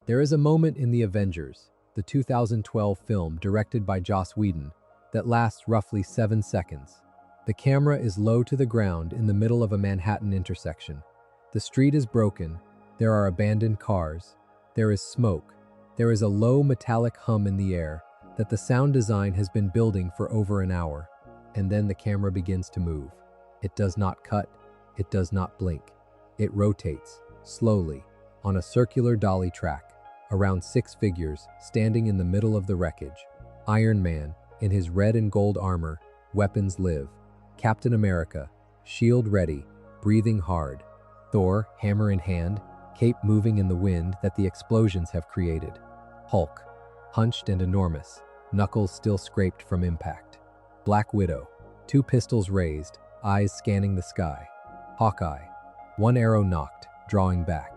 There is a moment in The Avengers, the 2012 film directed by Joss Whedon, that lasts roughly 7 seconds. The camera is low to the ground in the middle of a Manhattan intersection. The street is broken, there are abandoned cars, there is smoke, there is a low metallic hum in the air that the sound design has been building for over an hour. And then the camera begins to move. It does not cut, it does not blink. It rotates, slowly, on a circular dolly track, around 6 figures standing in the middle of the wreckage. Iron Man, in his red and gold armor, weapons live. Captain America, shield ready, breathing hard. Thor, hammer in hand, cape moving in the wind that the explosions have created. Hulk, hunched and enormous, knuckles still scraped from impact. Black Widow, 2 pistols raised, eyes scanning the sky. Hawkeye, 1 arrow knocked, drawing back.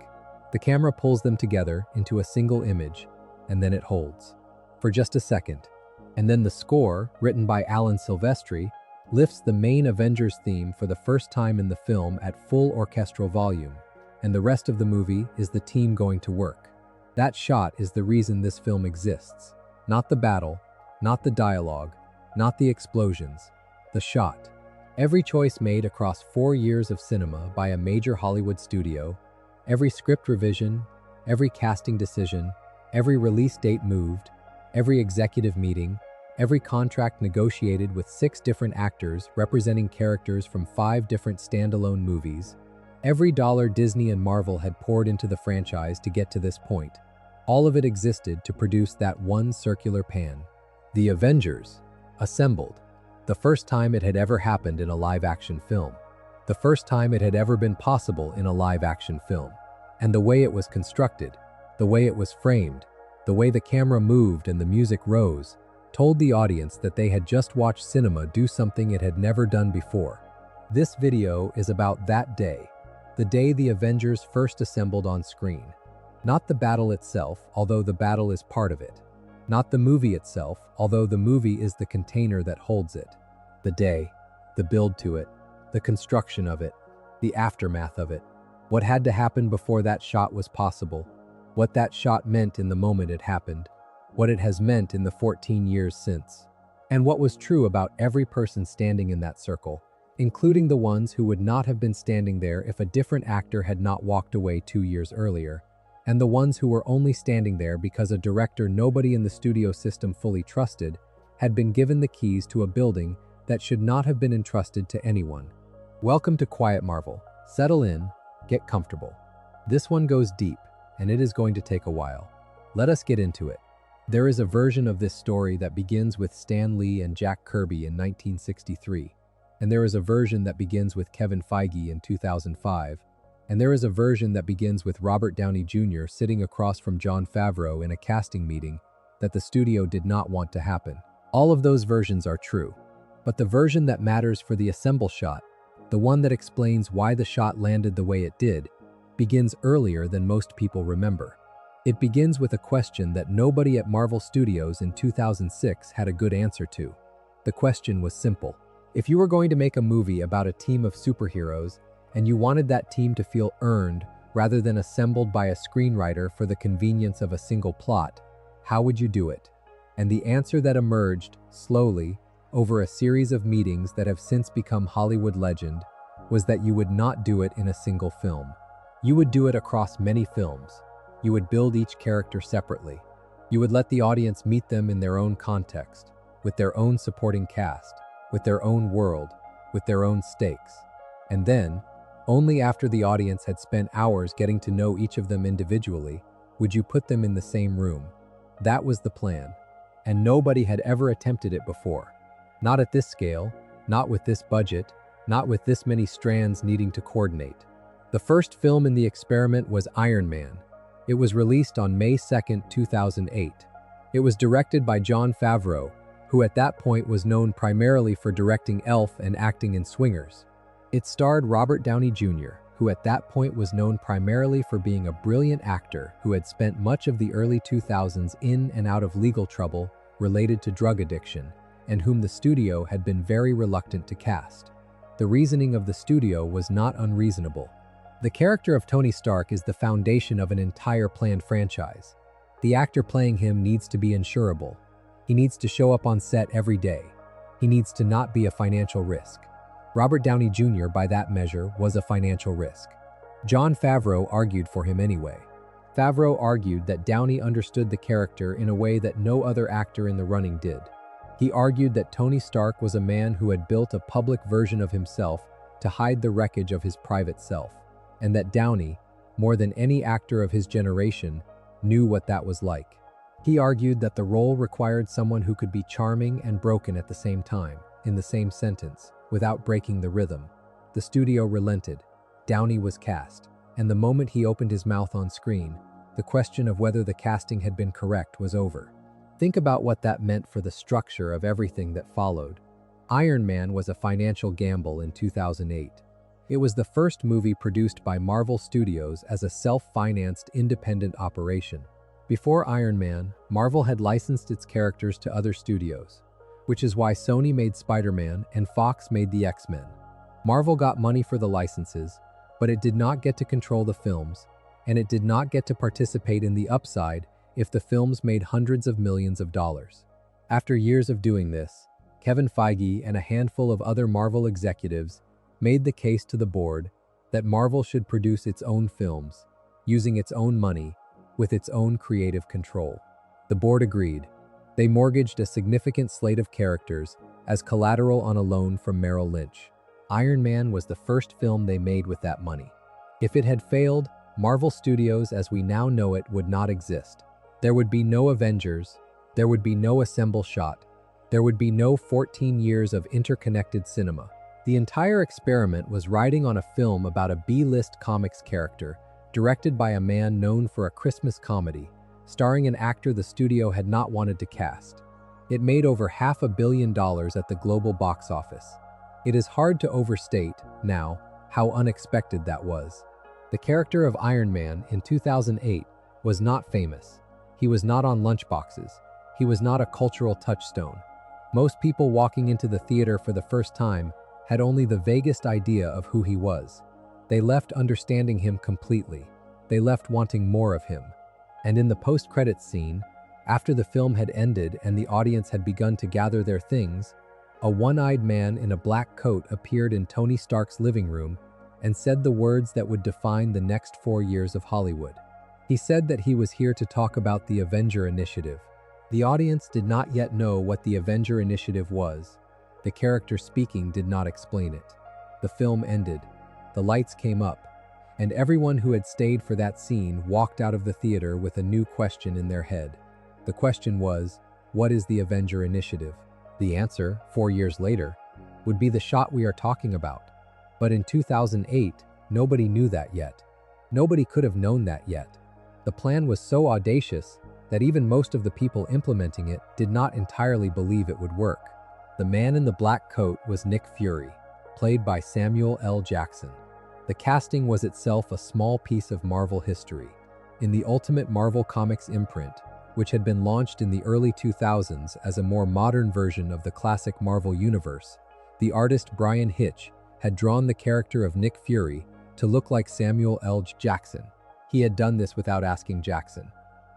The camera pulls them together into a single image, and then it holds. For just a second. And then the score, written by Alan Silvestri, lifts the main Avengers theme for the first time in the film at full orchestral volume, and the rest of the movie is the team going to work. That shot is the reason this film exists. Not the battle, not the dialogue, not the explosions. The shot. Every choice made across 4 years of cinema by a major Hollywood studio, every script revision, every casting decision, every release date moved, every executive meeting, every contract negotiated with 6 different actors representing characters from 5 different standalone movies, every dollar Disney and Marvel had poured into the franchise to get to this point. All of it existed to produce that one circular pan. The Avengers, assembled. The first time it had ever happened in a live-action film. The first time it had ever been possible in a live-action film. And the way it was constructed, the way it was framed, the way the camera moved and the music rose, told the audience that they had just watched cinema do something it had never done before. This video is about that day, the day the Avengers first assembled on screen. Not the battle itself, although the battle is part of it. Not the movie itself, although the movie is the container that holds it. The day, the build to it, the construction of it, the aftermath of it. What had to happen before that shot was possible. What that shot meant in the moment it happened. What it has meant in the 14 years since. And what was true about every person standing in that circle, including the ones who would not have been standing there if a different actor had not walked away 2 years earlier, and the ones who were only standing there because a director nobody in the studio system fully trusted had been given the keys to a building that should not have been entrusted to anyone. Welcome to Quiet Marvel. Settle in, get comfortable. This one goes deep, and it is going to take a while. Let us get into it. There is a version of this story that begins with Stan Lee and Jack Kirby in 1963, and there is a version that begins with Kevin Feige in 2005, and there is a version that begins with Robert Downey Jr. sitting across from Jon Favreau in a casting meeting that the studio did not want to happen. All of those versions are true, but the version that matters for the assemble shot, the one that explains why the shot landed the way it did, begins earlier than most people remember. It begins with a question that nobody at Marvel Studios in 2006 had a good answer to. The question was simple. If you were going to make a movie about a team of superheroes, and you wanted that team to feel earned rather than assembled by a screenwriter for the convenience of a single plot, how would you do it? And the answer that emerged, slowly, over a series of meetings that have since become Hollywood legend, was that you would not do it in a single film. You would do it across many films. You would build each character separately. You would let the audience meet them in their own context, with their own supporting cast, with their own world, with their own stakes. And then, only after the audience had spent hours getting to know each of them individually, would you put them in the same room. That was the plan. And nobody had ever attempted it before. Not at this scale, not with this budget, not with this many strands needing to coordinate. The first film in the experiment was Iron Man. It was released on May 2, 2008. It was directed by Jon Favreau, who at that point was known primarily for directing Elf and acting in Swingers. It starred Robert Downey Jr., who at that point was known primarily for being a brilliant actor who had spent much of the early 2000s in and out of legal trouble related to drug addiction, and whom the studio had been very reluctant to cast. The reasoning of the studio was not unreasonable. The character of Tony Stark is the foundation of an entire planned franchise. The actor playing him needs to be insurable. He needs to show up on set every day. He needs to not be a financial risk. Robert Downey Jr., by that measure, was a financial risk. Jon Favreau argued for him anyway. Favreau argued that Downey understood the character in a way that no other actor in the running did. He argued that Tony Stark was a man who had built a public version of himself to hide the wreckage of his private self, and that Downey, more than any actor of his generation, knew what that was like. He argued that the role required someone who could be charming and broken at the same time, in the same sentence, without breaking the rhythm. The studio relented. Downey was cast, and the moment he opened his mouth on screen, the question of whether the casting had been correct was over. Think about what that meant for the structure of everything that followed. Iron Man was a financial gamble in 2008. It was the first movie produced by Marvel Studios as a self-financed independent operation. Before Iron Man, Marvel had licensed its characters to other studios, which is why Sony made Spider-Man and Fox made the X-Men. Marvel got money for the licenses, but it did not get to control the films, and it did not get to participate in the upside if the films made hundreds of millions of dollars. After years of doing this, Kevin Feige and a handful of other Marvel executives made the case to the board that Marvel should produce its own films, using its own money, with its own creative control. The board agreed. They mortgaged a significant slate of characters as collateral on a loan from Merrill Lynch. Iron Man was the first film they made with that money. If it had failed, Marvel Studios as we now know it would not exist. There would be no Avengers, there would be no ensemble shot, there would be no 14 years of interconnected cinema. The entire experiment was riding on a film about a B-list comics character, directed by a man known for a Christmas comedy, starring an actor the studio had not wanted to cast. It made over $500 million at the global box office. It is hard to overstate, now, how unexpected that was. The character of Iron Man in 2008 was not famous. He was not on lunchboxes. He was not a cultural touchstone. Most people walking into the theater for the first time had only the vaguest idea of who he was. They left understanding him completely. They left wanting more of him. And in the post-credits scene, after the film had ended and the audience had begun to gather their things, a one-eyed man in a black coat appeared in Tony Stark's living room and said the words that would define the next 4 years of Hollywood. He said that he was here to talk about the Avenger Initiative. The audience did not yet know what the Avenger Initiative was. The character speaking did not explain it. The film ended. The lights came up, and everyone who had stayed for that scene walked out of the theater with a new question in their head. The question was, what is the Avenger Initiative? The answer, 4 years later, would be the shot we are talking about. But in 2008, nobody knew that yet. Nobody could have known that yet. The plan was so audacious that even most of the people implementing it did not entirely believe it would work. The man in the black coat was Nick Fury, played by Samuel L. Jackson. The casting was itself a small piece of Marvel history. In the Ultimate Marvel Comics imprint, which had been launched in the early 2000s as a more modern version of the classic Marvel Universe, the artist Brian Hitch had drawn the character of Nick Fury to look like Samuel L. Jackson. He had done this without asking Jackson.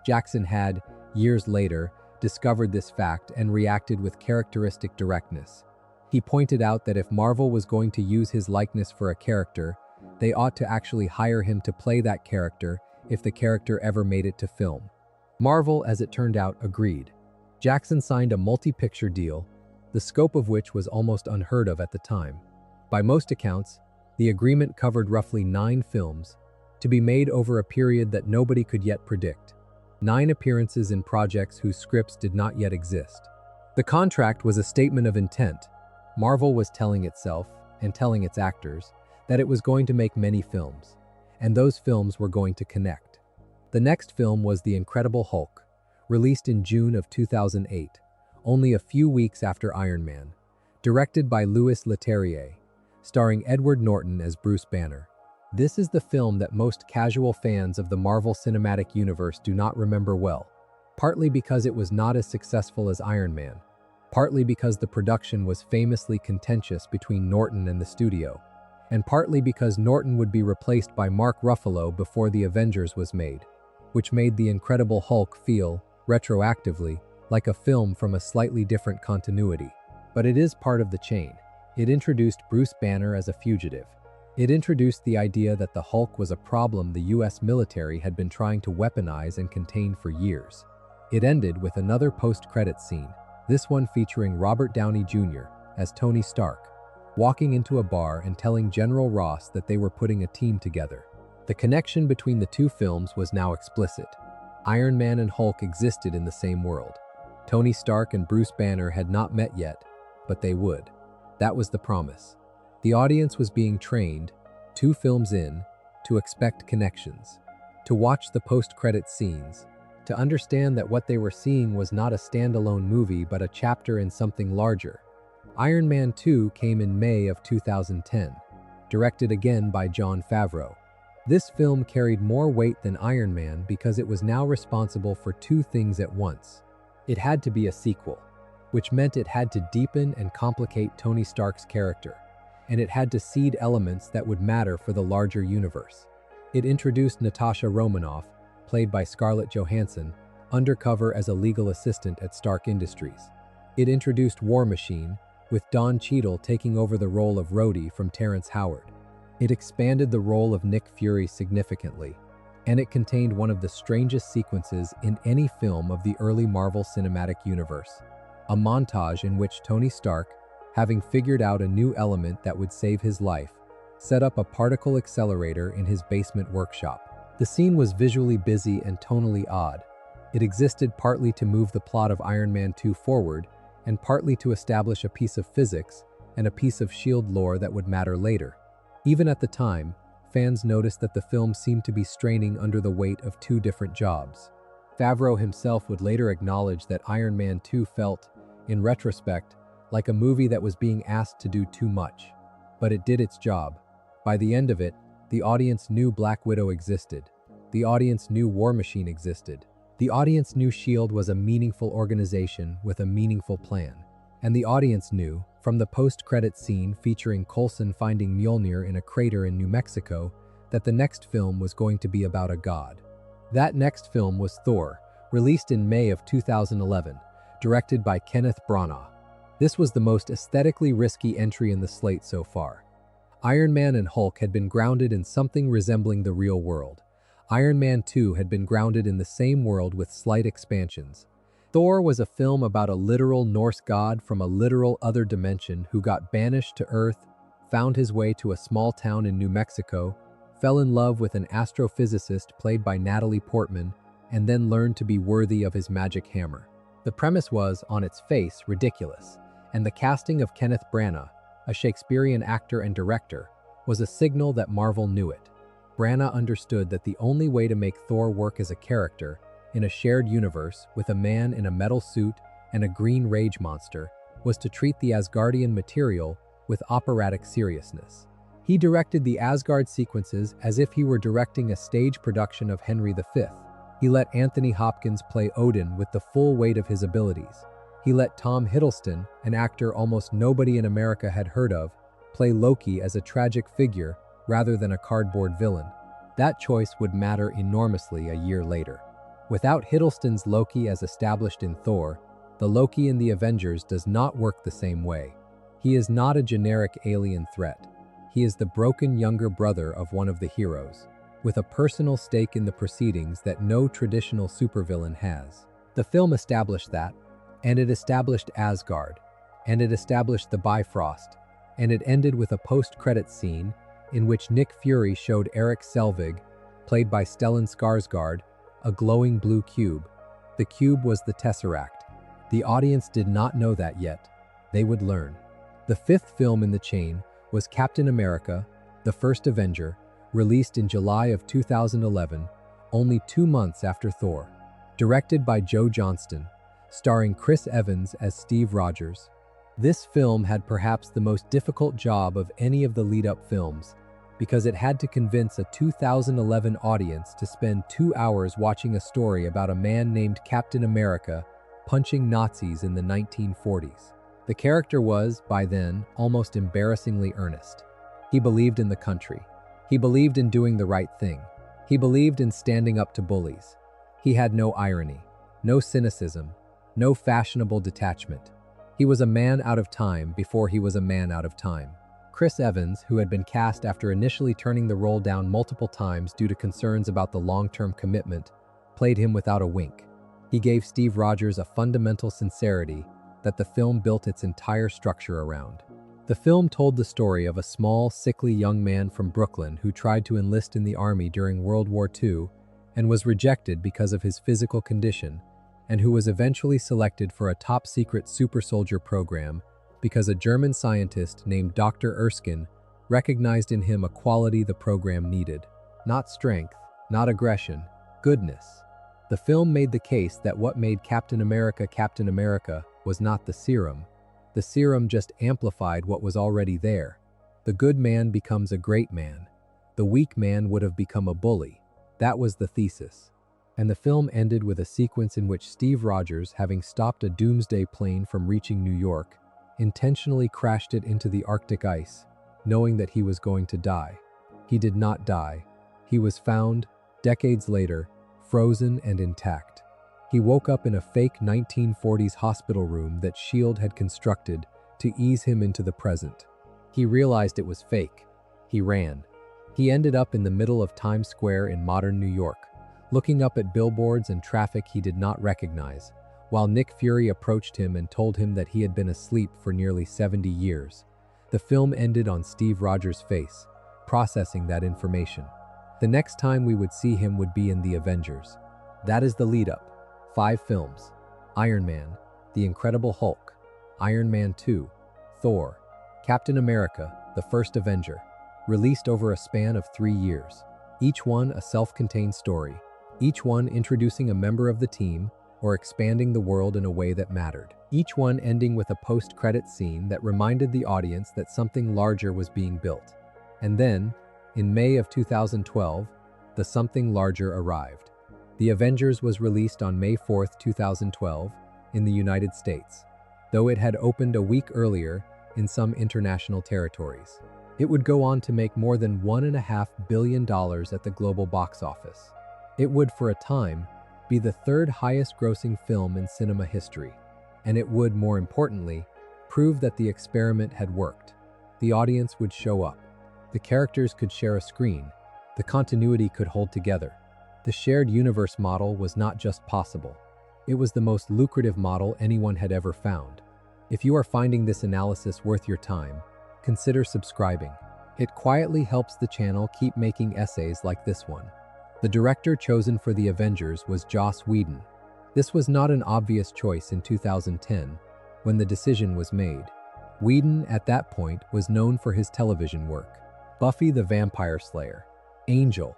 Jackson had, years later, discovered this fact and reacted with characteristic directness. He pointed out that if Marvel was going to use his likeness for a character, they ought to actually hire him to play that character if the character ever made it to film. Marvel, as it turned out, agreed. Jackson signed a multi-picture deal, the scope of which was almost unheard of at the time. By most accounts, the agreement covered roughly 9 films, to be made over a period that nobody could yet predict. 9 appearances in projects whose scripts did not yet exist. The contract was a statement of intent. Marvel was telling itself, and telling its actors, that it was going to make many films, and those films were going to connect. The next film was The Incredible Hulk, released in June of 2008, only a few weeks after Iron Man, directed by Louis Leterrier, starring Edward Norton as Bruce Banner. This is the film that most casual fans of the Marvel Cinematic Universe do not remember well, partly because it was not as successful as Iron Man, partly because the production was famously contentious between Norton and the studio, and partly because Norton would be replaced by Mark Ruffalo before The Avengers was made. which made The Incredible Hulk feel, retroactively, like a film from a slightly different continuity. But it is part of the chain. It introduced Bruce Banner as a fugitive. It introduced the idea that the Hulk was a problem the US military had been trying to weaponize and contain for years. It ended with another post-credits scene, this one featuring Robert Downey Jr. as Tony Stark, walking into a bar and telling General Ross that they were putting a team together. The connection between the two films was now explicit. Iron Man and Hulk existed in the same world. Tony Stark and Bruce Banner had not met yet, but they would. That was the promise. The audience was being trained, 2 films in, to expect connections, to watch the post-credit scenes, to understand that what they were seeing was not a standalone movie but a chapter in something larger. Iron Man 2 came in May of 2010, directed again by Jon Favreau. This film carried more weight than Iron Man because it was now responsible for 2 things at once. It had to be a sequel, which meant it had to deepen and complicate Tony Stark's character, and it had to seed elements that would matter for the larger universe. It introduced Natasha Romanoff, played by Scarlett Johansson, undercover as a legal assistant at Stark Industries. It introduced War Machine, with Don Cheadle taking over the role of Rhodey from Terrence Howard. It expanded the role of Nick Fury significantly, and it contained one of the strangest sequences in any film of the early Marvel Cinematic Universe, a montage in which Tony Stark, having figured out a new element that would save his life, set up a particle accelerator in his basement workshop. The scene was visually busy and tonally odd. It existed partly to move the plot of Iron Man 2 forward, and partly to establish a piece of physics and a piece of S.H.I.E.L.D. lore that would matter later. Even at the time, fans noticed that the film seemed to be straining under the weight of 2 different jobs. Favreau himself would later acknowledge that Iron Man 2 felt, in retrospect, like a movie that was being asked to do too much. But it did its job. By the end of it, the audience knew Black Widow existed. The audience knew War Machine existed. The audience knew S.H.I.E.L.D. was a meaningful organization with a meaningful plan. And the audience knew, from the post-credit scene featuring Coulson finding Mjolnir in a crater in New Mexico, that the next film was going to be about a god. That next film was Thor, released in May of 2011, directed by Kenneth Branagh. This was the most aesthetically risky entry in the slate so far. Iron Man and Hulk had been grounded in something resembling the real world. Iron Man 2 had been grounded in the same world with slight expansions. Thor was a film about a literal Norse god from a literal other dimension who got banished to Earth, found his way to a small town in New Mexico, fell in love with an astrophysicist played by Natalie Portman, and then learned to be worthy of his magic hammer. The premise was, on its face, ridiculous, and the casting of Kenneth Branagh, a Shakespearean actor and director, was a signal that Marvel knew it. Branagh understood that the only way to make Thor work as a character, in a shared universe with a man in a metal suit and a green rage monster, was to treat the Asgardian material with operatic seriousness. He directed the Asgard sequences as if he were directing a stage production of Henry V. He let Anthony Hopkins play Odin with the full weight of his abilities. He let Tom Hiddleston, an actor almost nobody in America had heard of, play Loki as a tragic figure rather than a cardboard villain. That choice would matter enormously a year later. Without Hiddleston's Loki as established in Thor, the Loki in the Avengers does not work the same way. He is not a generic alien threat. He is the broken younger brother of one of the heroes, with a personal stake in the proceedings that no traditional supervillain has. The film established that, and it established Asgard, and it established the Bifrost, and it ended with a post-credits scene in which Nick Fury showed Erik Selvig, played by Stellan Skarsgård, a glowing blue cube. The cube was the Tesseract. The audience did not know that yet. They would learn. The 5th film in the chain was Captain America, the First Avenger, released in July of 2011, only 2 months after Thor. Directed by Joe Johnston, starring Chris Evans as Steve Rogers. This film had perhaps the most difficult job of any of the lead-up films, because it had to convince a 2011 audience to spend 2 hours watching a story about a man named Captain America punching Nazis in the 1940s. The character was, by then, almost embarrassingly earnest. He believed in the country. He believed in doing the right thing. He believed in standing up to bullies. He had no irony, no cynicism, no fashionable detachment. He was a man out of time before he was a man out of time. Chris Evans, who had been cast after initially turning the role down multiple times due to concerns about the long-term commitment, played him without a wink. He gave Steve Rogers a fundamental sincerity that the film built its entire structure around. The film told the story of a small, sickly young man from Brooklyn who tried to enlist in the army during World War II and was rejected because of his physical condition, and who was eventually selected for a top-secret super soldier program because a German scientist named Dr. Erskine recognized in him a quality the program needed. Not strength, not aggression, goodness. The film made the case that what made Captain America was not the serum. The serum just amplified what was already there. The good man becomes a great man. The weak man would have become a bully. That was the thesis. And the film ended with a sequence in which Steve Rogers, having stopped a doomsday plane from reaching New York, intentionally crashed it into the Arctic ice, knowing that he was going to die. He did not die. He was found, decades later, frozen and intact. He woke up in a fake 1940s hospital room that S.H.I.E.L.D. had constructed to ease him into the present. He realized it was fake. He ran. He ended up in the middle of Times Square in modern New York, looking up at billboards and traffic he did not recognize, while Nick Fury approached him and told him that he had been asleep for nearly 70 years. The film ended on Steve Rogers' face, processing that information. The next time we would see him would be in The Avengers. That is the lead-up. 5 films: Iron Man, The Incredible Hulk, Iron Man 2, Thor, Captain America, The First Avenger, released over a span of 3 years. Each one a self-contained story, each one introducing a member of the team or expanding the world in a way that mattered. Each one ending with a post-credit scene that reminded the audience that something larger was being built. And then, in May of 2012, the something larger arrived. The Avengers was released on May 4, 2012, in the United States, though it had opened a week earlier in some international territories. It would go on to make more than $1.5 billion at the global box office. It would, for a time, be the 3rd highest-grossing film in cinema history, and it would, more importantly, prove that the experiment had worked. The audience would show up. The characters could share a screen. The continuity could hold together. The shared universe model was not just possible. It was the most lucrative model anyone had ever found. If you are finding this analysis worth your time, consider subscribing. It quietly helps the channel keep making essays like this one. The director chosen for The Avengers was Joss Whedon. This was not an obvious choice in 2010, when the decision was made. Whedon, at that point, was known for his television work: Buffy the Vampire Slayer, Angel,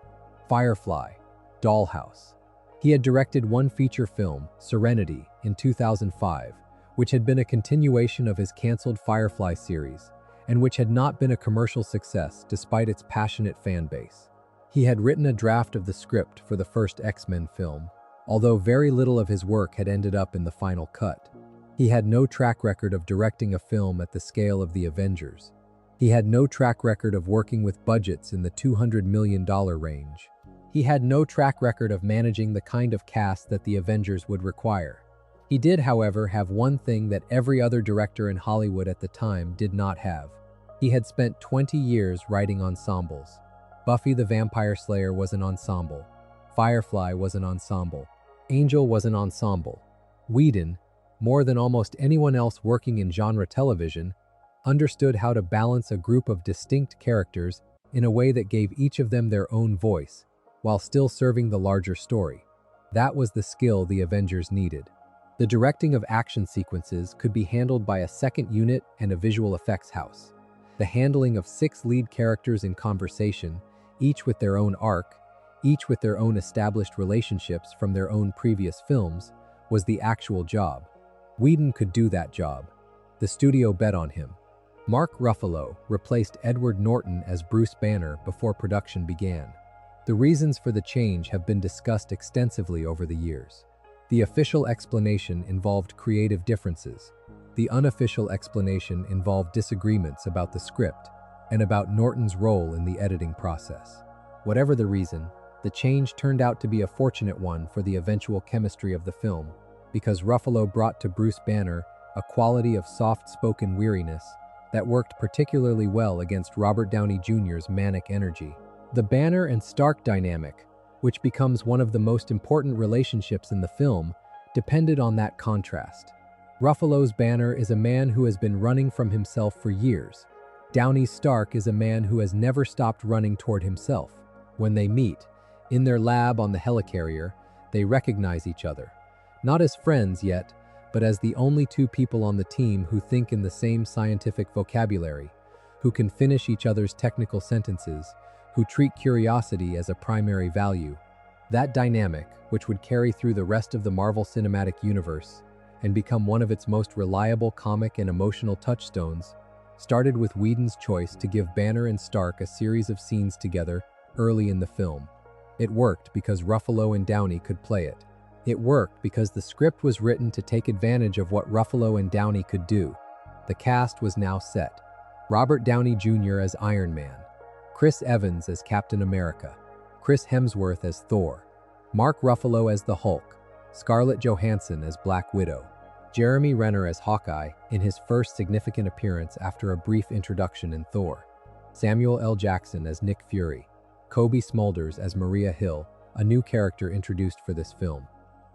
Firefly, Dollhouse. He had directed one feature film, Serenity, in 2005, which had been a continuation of his canceled Firefly series, and which had not been a commercial success despite its passionate fan base. He had written a draft of the script for the first X-Men film, although very little of his work had ended up in the final cut. He had no track record of directing a film at the scale of The Avengers. He had no track record of working with budgets in the $200 million range. He had no track record of managing the kind of cast that The Avengers would require. He did, however, have one thing that every other director in Hollywood at the time did not have. He had spent 20 years writing ensembles. Buffy the Vampire Slayer was an ensemble. Firefly was an ensemble. Angel was an ensemble. Whedon, more than almost anyone else working in genre television, understood how to balance a group of distinct characters in a way that gave each of them their own voice, while still serving the larger story. That was the skill the Avengers needed. The directing of action sequences could be handled by a second unit and a visual effects house. The handling of 6 lead characters in conversation, each with their own arc, each with their own established relationships from their own previous films, was the actual job. Whedon could do that job. The studio bet on him. Mark Ruffalo replaced Edward Norton as Bruce Banner before production began. The reasons for the change have been discussed extensively over the years. The official explanation involved creative differences. The unofficial explanation involved disagreements about the script and about Norton's role in the editing process. Whatever the reason, The change turned out to be a fortunate one for the eventual chemistry of the film, because Ruffalo brought to Bruce Banner a quality of soft-spoken weariness that worked particularly well against Robert Downey Jr.'s manic energy. The Banner and Stark dynamic, which becomes one of the most important relationships in the film, depended on that contrast. Ruffalo's Banner is a man who has been running from himself for years. Downey's Stark is a man who has never stopped running toward himself. When they meet, in their lab on the Helicarrier, they recognize each other. Not as friends yet, but as the only two people on the team who think in the same scientific vocabulary, who can finish each other's technical sentences, who treat curiosity as a primary value. That dynamic, which would carry through the rest of the Marvel Cinematic Universe and become one of its most reliable comic and emotional touchstones, started with Whedon's choice to give Banner and Stark a series of scenes together early in the film. It worked because Ruffalo and Downey could play it. It worked because the script was written to take advantage of what Ruffalo and Downey could do. The cast was now set. Robert Downey Jr. as Iron Man, Chris Evans as Captain America, Chris Hemsworth as Thor, Mark Ruffalo as the Hulk, Scarlett Johansson as Black Widow, Jeremy Renner as Hawkeye in his first significant appearance after a brief introduction in Thor, Samuel L. Jackson as Nick Fury, Kobe Smulders as Maria Hill, a new character introduced for this film,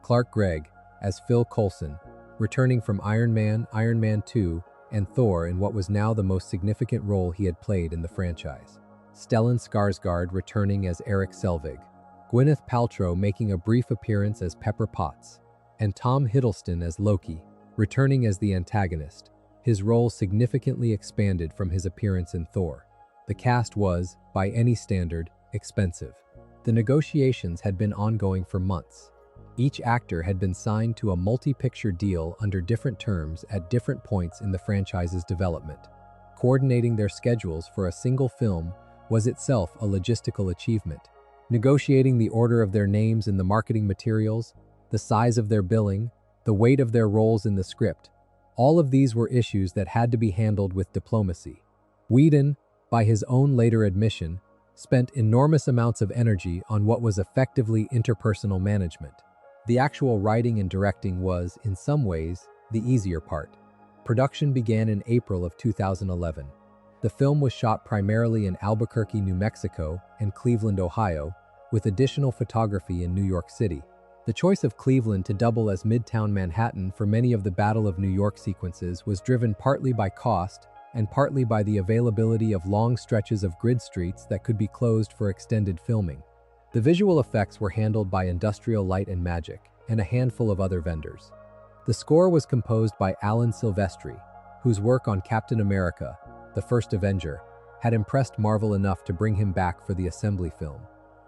Clark Gregg as Phil Coulson, returning from Iron Man 2, and Thor in what was now the most significant role he had played in the franchise. Stellan Skarsgård returning as Eric Selvig, Gwyneth Paltrow making a brief appearance as Pepper Potts, and Tom Hiddleston as Loki, returning as the antagonist. His role significantly expanded from his appearance in Thor. The cast was, by any standard, expensive. The negotiations had been ongoing for months. Each actor had been signed to a multi-picture deal under different terms at different points in the franchise's development. Coordinating their schedules for a single film was itself a logistical achievement. Negotiating the order of their names in the marketing materials, the size of their billing, the weight of their roles in the script, all of these were issues that had to be handled with diplomacy. Whedon, by his own later admission, spent enormous amounts of energy on what was effectively interpersonal management. The actual writing and directing was, in some ways, the easier part. Production began in April of 2011. The film was shot primarily in Albuquerque, New Mexico, and Cleveland, Ohio, with additional photography in New York City. The choice of Cleveland to double as Midtown Manhattan for many of the Battle of New York sequences was driven partly by cost and partly by the availability of long stretches of grid streets that could be closed for extended filming. The visual effects were handled by Industrial Light and Magic and a handful of other vendors. The score was composed by Alan Silvestri, whose work on Captain America, the First Avenger, had impressed Marvel enough to bring him back for the assembly film.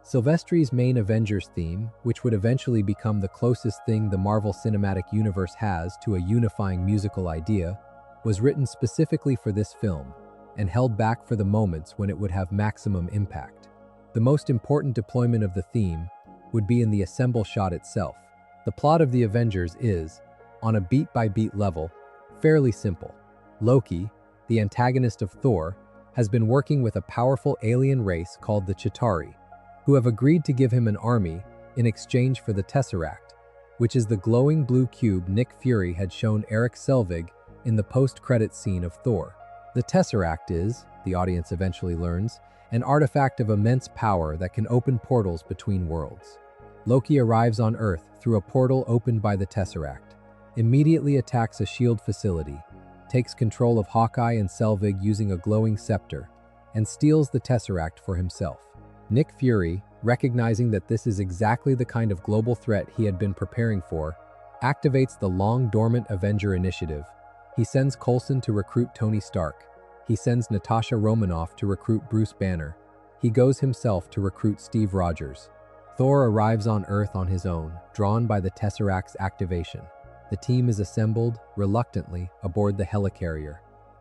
Silvestri's main Avengers theme, which would eventually become the closest thing the Marvel Cinematic Universe has to a unifying musical idea, was written specifically for this film and held back for the moments when it would have maximum impact. The most important deployment of the theme would be in the assemble shot itself. The plot of the Avengers is, on a beat-by-beat level, fairly simple. Loki, the antagonist of Thor, has been working with a powerful alien race called the Chitauri, who have agreed to give him an army in exchange for the Tesseract, which is the glowing blue cube Nick Fury had shown Eric Selvig in the post-credits scene of Thor. The Tesseract is, the audience eventually learns, an artifact of immense power that can open portals between worlds. Loki arrives on Earth through a portal opened by the Tesseract, immediately attacks a shield facility, takes control of Hawkeye and Selvig using a glowing scepter, and steals the Tesseract for himself. Nick Fury, recognizing that this is exactly the kind of global threat he had been preparing for, activates the long-dormant Avenger Initiative. He sends Coulson to recruit Tony Stark. He sends Natasha Romanoff to recruit Bruce Banner. He goes himself to recruit Steve Rogers. Thor arrives on Earth on his own, drawn by the Tesseract's activation. The team is assembled, reluctantly, aboard the Helicarrier.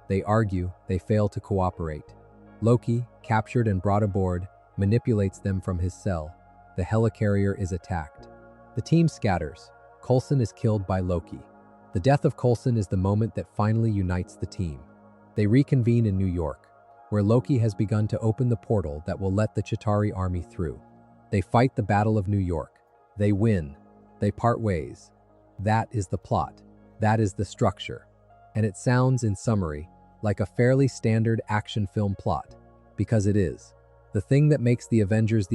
They argue, they fail to cooperate. Loki, captured and brought aboard, manipulates them from his cell. The Helicarrier is attacked. The team scatters. Coulson is killed by Loki. The death of Coulson is the moment that finally unites the team. They reconvene in New York, where Loki has begun to open the portal that will let the Chitauri army through. They fight the Battle of New York. They win. They part ways. That is the plot. That is the structure. And it sounds, in summary, like a fairly standard action film plot, because it is. The thing that makes the Avengers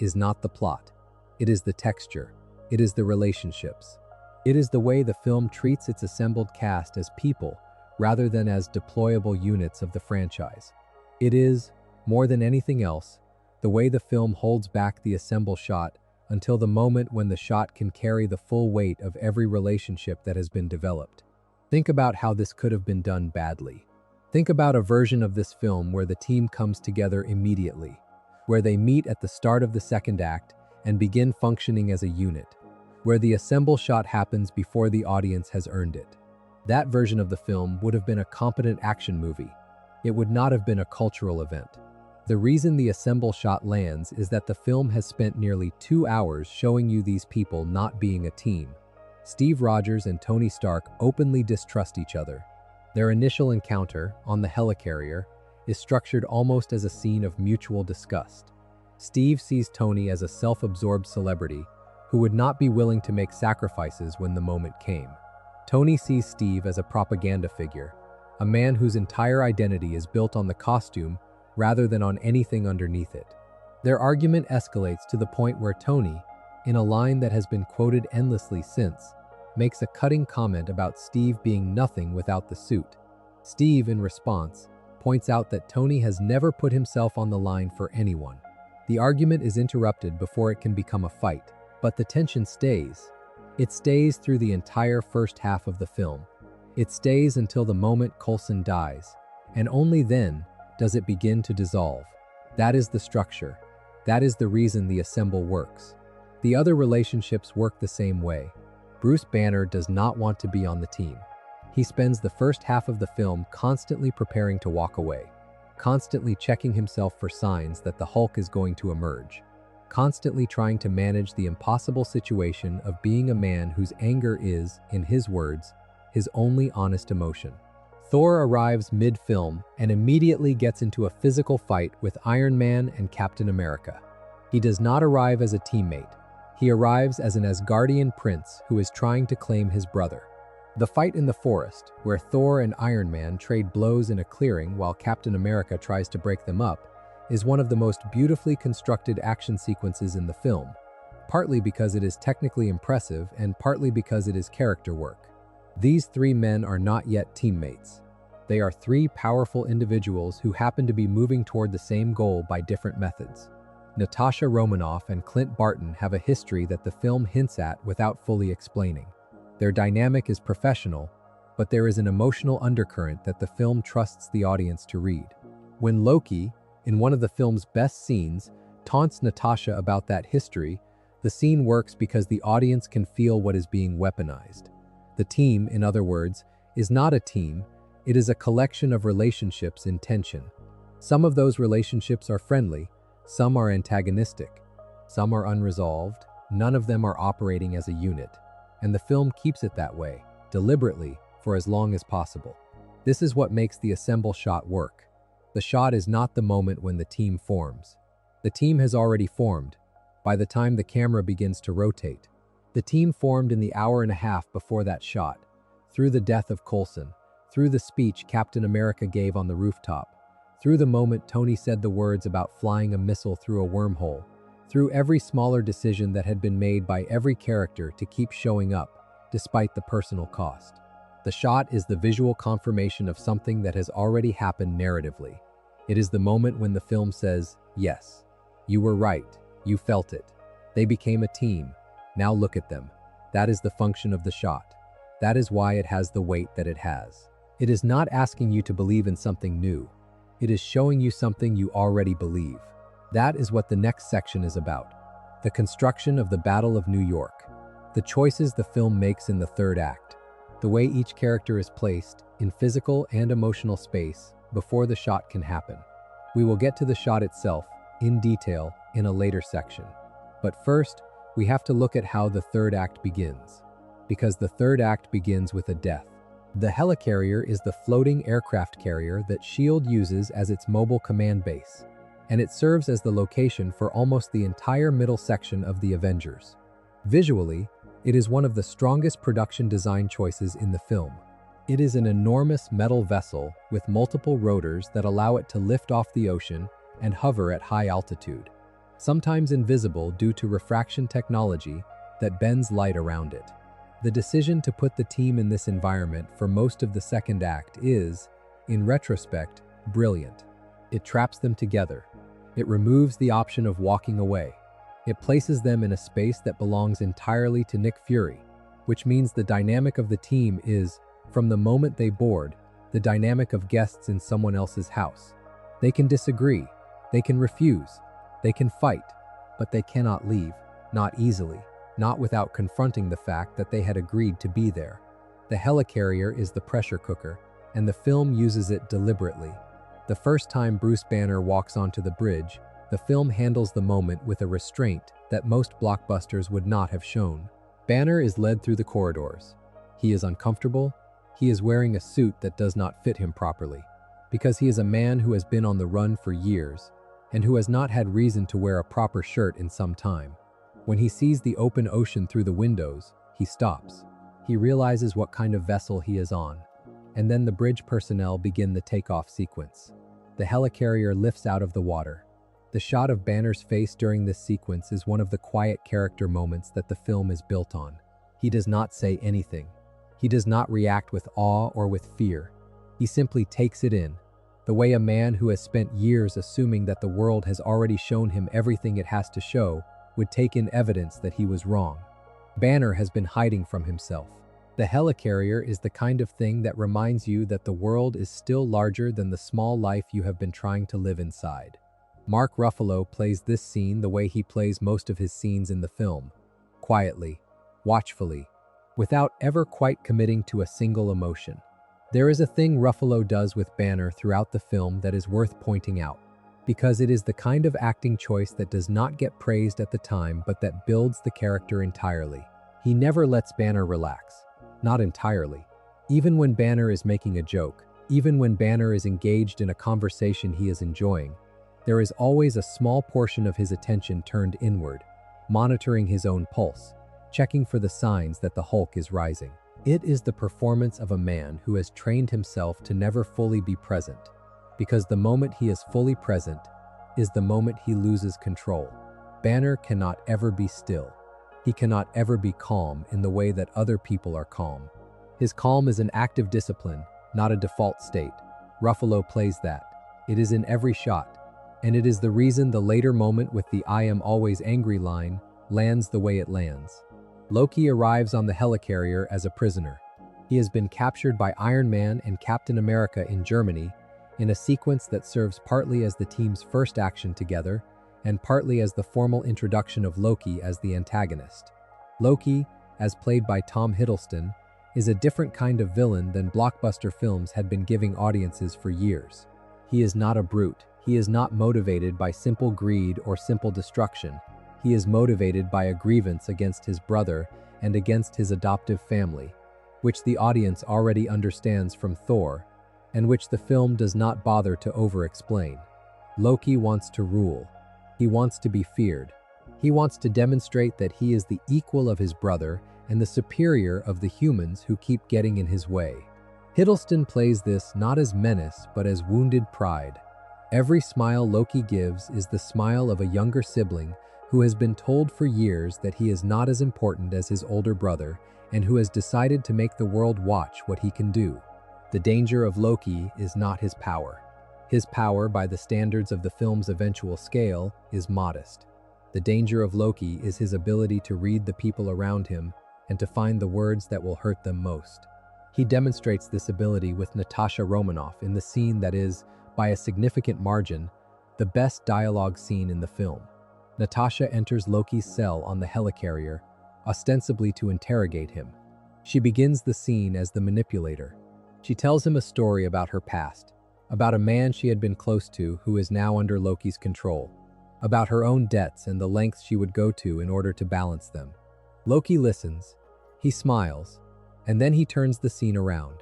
is not the plot. It is the texture. It is the relationships. It is the way the film treats its assembled cast as people rather than as deployable units of the franchise. It is, more than anything else, the way the film holds back the assemble shot until the moment when the shot can carry the full weight of every relationship that has been developed. Think about how this could have been done badly. Think about a version of this film where the team comes together immediately, where they meet at the start of the second act and begin functioning as a unit, where the assemble shot happens before the audience has earned it. That version of the film would have been a competent action movie. It would not have been a cultural event. The reason the assemble shot lands is that the film has spent nearly 2 hours showing you these people not being a team. Steve Rogers and Tony Stark openly distrust each other. Their initial encounter, on the Helicarrier, is structured almost as a scene of mutual disgust. Steve sees Tony as a self-absorbed celebrity who would not be willing to make sacrifices when the moment came. Tony sees Steve as a propaganda figure, a man whose entire identity is built on the costume rather than on anything underneath it. Their argument escalates to the point where Tony, in a line that has been quoted endlessly since, makes a cutting comment about Steve being nothing without the suit. Steve, in response, points out that Tony has never put himself on the line for anyone. The argument is interrupted before it can become a fight, but the tension stays. It stays through the entire first half of the film. It stays until the moment Coulson dies, and only then does it begin to dissolve. That is the structure. That is the reason the ensemble works. The other relationships work the same way. Bruce Banner does not want to be on the team. He spends the first half of the film constantly preparing to walk away, constantly checking himself for signs that the Hulk is going to emerge, constantly trying to manage the impossible situation of being a man whose anger is, in his words, his only honest emotion. Thor arrives mid-film and immediately gets into a physical fight with Iron Man and Captain America. He does not arrive as a teammate. He arrives as an Asgardian prince who is trying to claim his brother. The fight in the forest, where Thor and Iron Man trade blows in a clearing while Captain America tries to break them up, is one of the most beautifully constructed action sequences in the film, partly because it is technically impressive and partly because it is character work. These three men are not yet teammates. They are three powerful individuals who happen to be moving toward the same goal by different methods. Natasha Romanoff and Clint Barton have a history that the film hints at without fully explaining. Their dynamic is professional, but there is an emotional undercurrent that the film trusts the audience to read. When Loki, in one of the film's best scenes, taunts Natasha about that history, the scene works because the audience can feel what is being weaponized. The team, in other words, is not a team, it is a collection of relationships in tension. Some of those relationships are friendly, some are antagonistic, some are unresolved, none of them are operating as a unit. And the film keeps it that way, deliberately, for as long as possible. This is what makes the ensemble shot work. The shot is not the moment when the team forms. The team has already formed, by the time the camera begins to rotate. The team formed in the hour and a half before that shot, through the death of Coulson, through the speech Captain America gave on the rooftop, through the moment Tony said the words about flying a missile through a wormhole, through every smaller decision that had been made by every character to keep showing up, despite the personal cost. The shot is the visual confirmation of something that has already happened narratively. It is the moment when the film says, yes, you were right, you felt it. They became a team. Now look at them. That is the function of the shot. That is why it has the weight that it has. It is not asking you to believe in something new. It is showing you something you already believe. That is what the next section is about. The construction of the Battle of New York. The choices the film makes in the third act. The way each character is placed, in physical and emotional space, before the shot can happen. We will get to the shot itself, in detail, in a later section. But first, we have to look at how the third act begins. Because the third act begins with a death. The Helicarrier is the floating aircraft carrier that S.H.I.E.L.D. uses as its mobile command base. and it serves as the location for almost the entire middle section of the Avengers. Visually, it is one of the strongest production design choices in the film. It is an enormous metal vessel with multiple rotors that allow it to lift off the ocean and hover at high altitude, sometimes invisible due to refraction technology that bends light around it. The decision to put the team in this environment for most of the second act is, in retrospect, brilliant. It traps them together. It removes the option of walking away. It places them in a space that belongs entirely to Nick Fury, which means the dynamic of the team is, from the moment they board, the dynamic of guests in someone else's house. They can disagree, they can refuse, they can fight, but they cannot leave, not easily, not without confronting the fact that they had agreed to be there. The Helicarrier is the pressure cooker, and the film uses it deliberately. The first time Bruce Banner walks onto the bridge, the film handles the moment with a restraint that most blockbusters would not have shown. Banner is led through the corridors. He is uncomfortable. He is wearing a suit that does not fit him properly, because he is a man who has been on the run for years and who has not had reason to wear a proper shirt in some time. When he sees the open ocean through the windows, he stops. He realizes what kind of vessel he is on, and then the bridge personnel begin the takeoff sequence. The Helicarrier lifts out of the water. The shot of Banner's face during this sequence is one of the quiet character moments that the film is built on. He does not say anything. He does not react with awe or with fear. He simply takes it in, the way a man who has spent years assuming that the world has already shown him everything it has to show would take in evidence that he was wrong. Banner has been hiding from himself. The Helicarrier is the kind of thing that reminds you that the world is still larger than the small life you have been trying to live inside. Mark Ruffalo plays this scene the way he plays most of his scenes in the film, quietly, watchfully, without ever quite committing to a single emotion. There is a thing Ruffalo does with Banner throughout the film that is worth pointing out, because it is the kind of acting choice that does not get praised at the time but that builds the character entirely. He never lets Banner relax. Not entirely. Even when Banner is making a joke, even when Banner is engaged in a conversation he is enjoying, there is always a small portion of his attention turned inward, monitoring his own pulse, checking for the signs that the Hulk is rising. It is the performance of a man who has trained himself to never fully be present, because the moment he is fully present is the moment he loses control. Banner cannot ever be still. He cannot ever be calm in the way that other people are calm. His calm is an active discipline, not a default state. Ruffalo plays that. It is in every shot, and it is the reason the later moment with the "I am always angry" line lands the way it lands. Loki arrives on the Helicarrier as a prisoner. He has been captured by Iron Man and Captain America in Germany in a sequence that serves partly as the team's first action together and partly as the formal introduction of Loki as the antagonist. Loki, as played by Tom Hiddleston, is a different kind of villain than blockbuster films had been giving audiences for years. He is not a brute. He is not motivated by simple greed or simple destruction. He is motivated by a grievance against his brother and against his adoptive family, which the audience already understands from Thor, and which the film does not bother to over-explain. Loki wants to rule. He wants to be feared. He wants to demonstrate that he is the equal of his brother and the superior of the humans who keep getting in his way. Hiddleston plays this not as menace but as wounded pride. Every smile Loki gives is the smile of a younger sibling who has been told for years that he is not as important as his older brother and who has decided to make the world watch what he can do. The danger of Loki is not his power. His power, by the standards of the film's eventual scale, is modest. The danger of Loki is his ability to read the people around him and to find the words that will hurt them most. He demonstrates this ability with Natasha Romanoff in the scene that is, by a significant margin, the best dialogue scene in the film. Natasha enters Loki's cell on the Helicarrier, ostensibly to interrogate him. She begins the scene as the manipulator. She tells him a story about her past, about a man she had been close to who is now under Loki's control, about her own debts and the lengths she would go to in order to balance them. Loki listens, he smiles, and then he turns the scene around.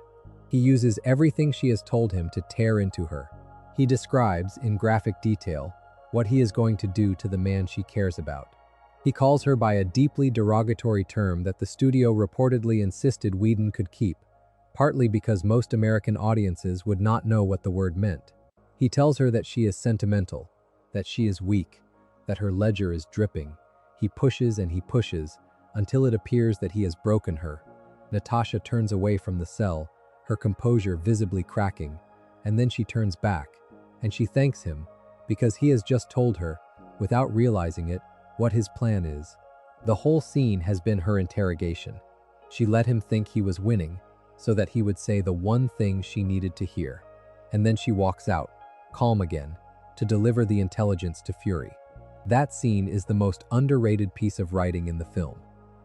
He uses everything she has told him to tear into her. He describes, in graphic detail, what he is going to do to the man she cares about. He calls her by a deeply derogatory term that the studio reportedly insisted Whedon could keep, partly because most American audiences would not know what the word meant. He tells her that she is sentimental, that she is weak, that her ledger is dripping. He pushes and he pushes until it appears that he has broken her. Natasha turns away from the cell, her composure visibly cracking, and then she turns back, and she thanks him because he has just told her, without realizing it, what his plan is. The whole scene has been her interrogation. She let him think he was winning so that he would say the one thing she needed to hear. And then she walks out, calm again, to deliver the intelligence to Fury. That scene is the most underrated piece of writing in the film.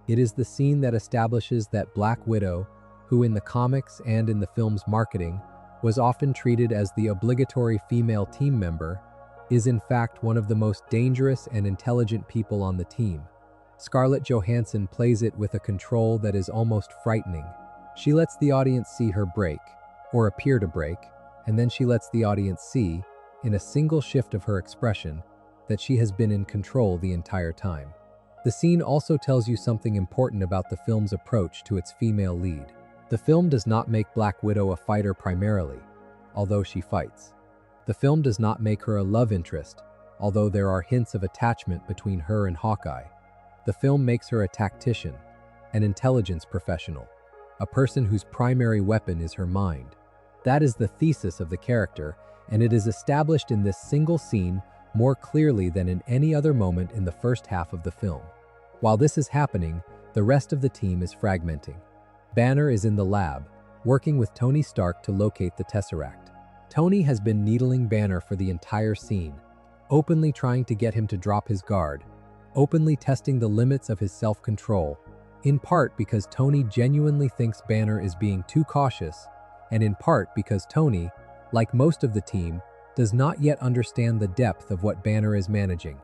It is the scene that establishes that Black Widow, who in the comics and in the film's marketing was often treated as the obligatory female team member, is in fact one of the most dangerous and intelligent people on the team. Scarlett Johansson plays it with a control that is almost frightening. She lets the audience see her break, or appear to break, and then she lets the audience see, in a single shift of her expression, that she has been in control the entire time. The scene also tells you something important about the film's approach to its female lead. The film does not make Black Widow a fighter primarily, although she fights. The film does not make her a love interest, although there are hints of attachment between her and Hawkeye. The film makes her a tactician, an intelligence professional, a person whose primary weapon is her mind. That is the thesis of the character, and it is established in this single scene more clearly than in any other moment in the first half of the film. While this is happening, the rest of the team is fragmenting. Banner is in the lab, working with Tony Stark to locate the Tesseract. Tony has been needling Banner for the entire scene, openly trying to get him to drop his guard, openly testing the limits of his self-control, in part because Tony genuinely thinks Banner is being too cautious, and in part because Tony, like most of the team, does not yet understand the depth of what Banner is managing.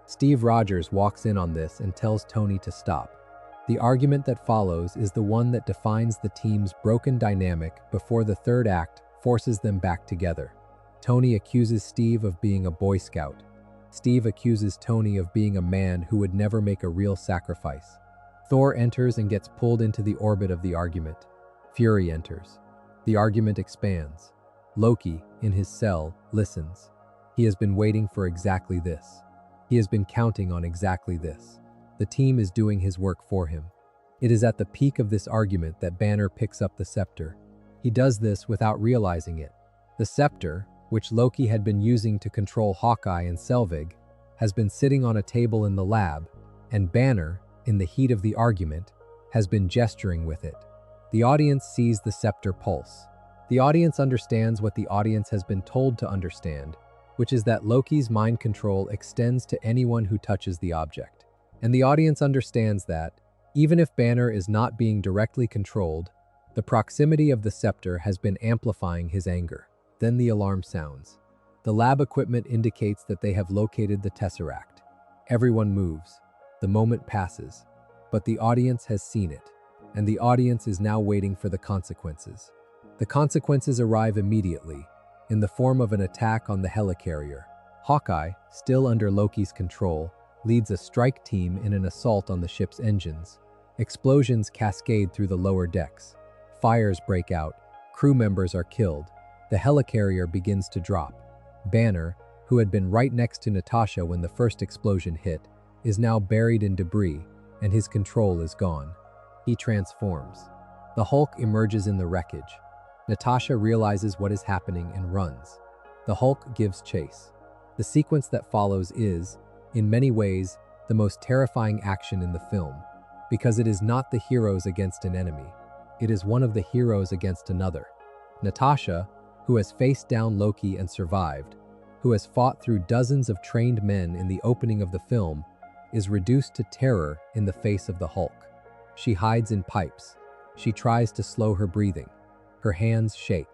Steve Rogers walks in on this and tells Tony to stop. The argument that follows is the one that defines the team's broken dynamic before the third act forces them back together. Tony accuses Steve of being a Boy Scout. Steve accuses Tony of being a man who would never make a real sacrifice. Thor enters and gets pulled into the orbit of the argument. Fury enters. The argument expands. Loki, in his cell, listens. He has been waiting for exactly this. He has been counting on exactly this. The team is doing his work for him. It is at the peak of this argument that Banner picks up the scepter. He does this without realizing it. The scepter, which Loki had been using to control Hawkeye and Selvig, has been sitting on a table in the lab, and Banner, in the heat of the argument, has been gesturing with it. The audience sees the scepter pulse. The audience understands what the audience has been told to understand, which is that Loki's mind control extends to anyone who touches the object. And the audience understands that, even if Banner is not being directly controlled, the proximity of the scepter has been amplifying his anger. Then the alarm sounds. The lab equipment indicates that they have located the Tesseract. Everyone moves. The moment passes. But the audience has seen it, and the audience is now waiting for the consequences. The consequences arrive immediately, in the form of an attack on the Helicarrier. Hawkeye, still under Loki's control, leads a strike team in an assault on the ship's engines. Explosions cascade through the lower decks. Fires break out. Crew members are killed. The Helicarrier begins to drop. Banner, who had been right next to Natasha when the first explosion hit, is now buried in debris, and his control is gone. He transforms. The Hulk emerges in the wreckage. Natasha realizes what is happening and runs. The Hulk gives chase. The sequence that follows is, in many ways, the most terrifying action in the film, because it is not the heroes against an enemy. It is one of the heroes against another. Natasha, who has faced down Loki and survived, who has fought through dozens of trained men in the opening of the film, is reduced to terror in the face of the Hulk. She hides in pipes. She tries to slow her breathing. Her hands shake.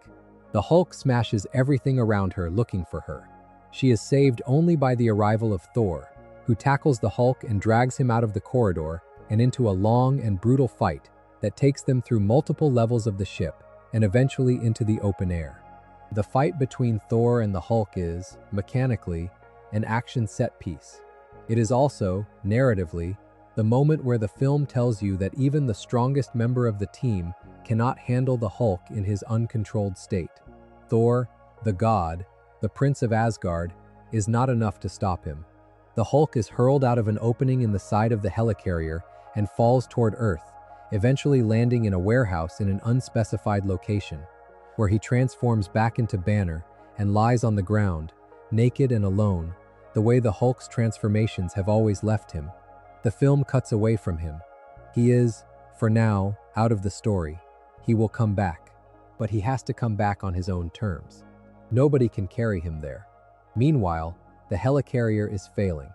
The Hulk smashes everything around her looking for her. She is saved only by the arrival of Thor, who tackles the Hulk and drags him out of the corridor and into a long and brutal fight that takes them through multiple levels of the ship and eventually into the open air. The fight between Thor and the Hulk is, mechanically, an action set piece. It is also, narratively, the moment where the film tells you that even the strongest member of the team cannot handle the Hulk in his uncontrolled state. Thor, the god, the Prince of Asgard, is not enough to stop him. The Hulk is hurled out of an opening in the side of the helicarrier and falls toward Earth, eventually landing in a warehouse in an unspecified location, where he transforms back into Banner and lies on the ground, naked and alone, the way the Hulk's transformations have always left him. The film cuts away from him. He is, for now, out of the story. He will come back, but he has to come back on his own terms. Nobody can carry him there. Meanwhile, the helicarrier is failing.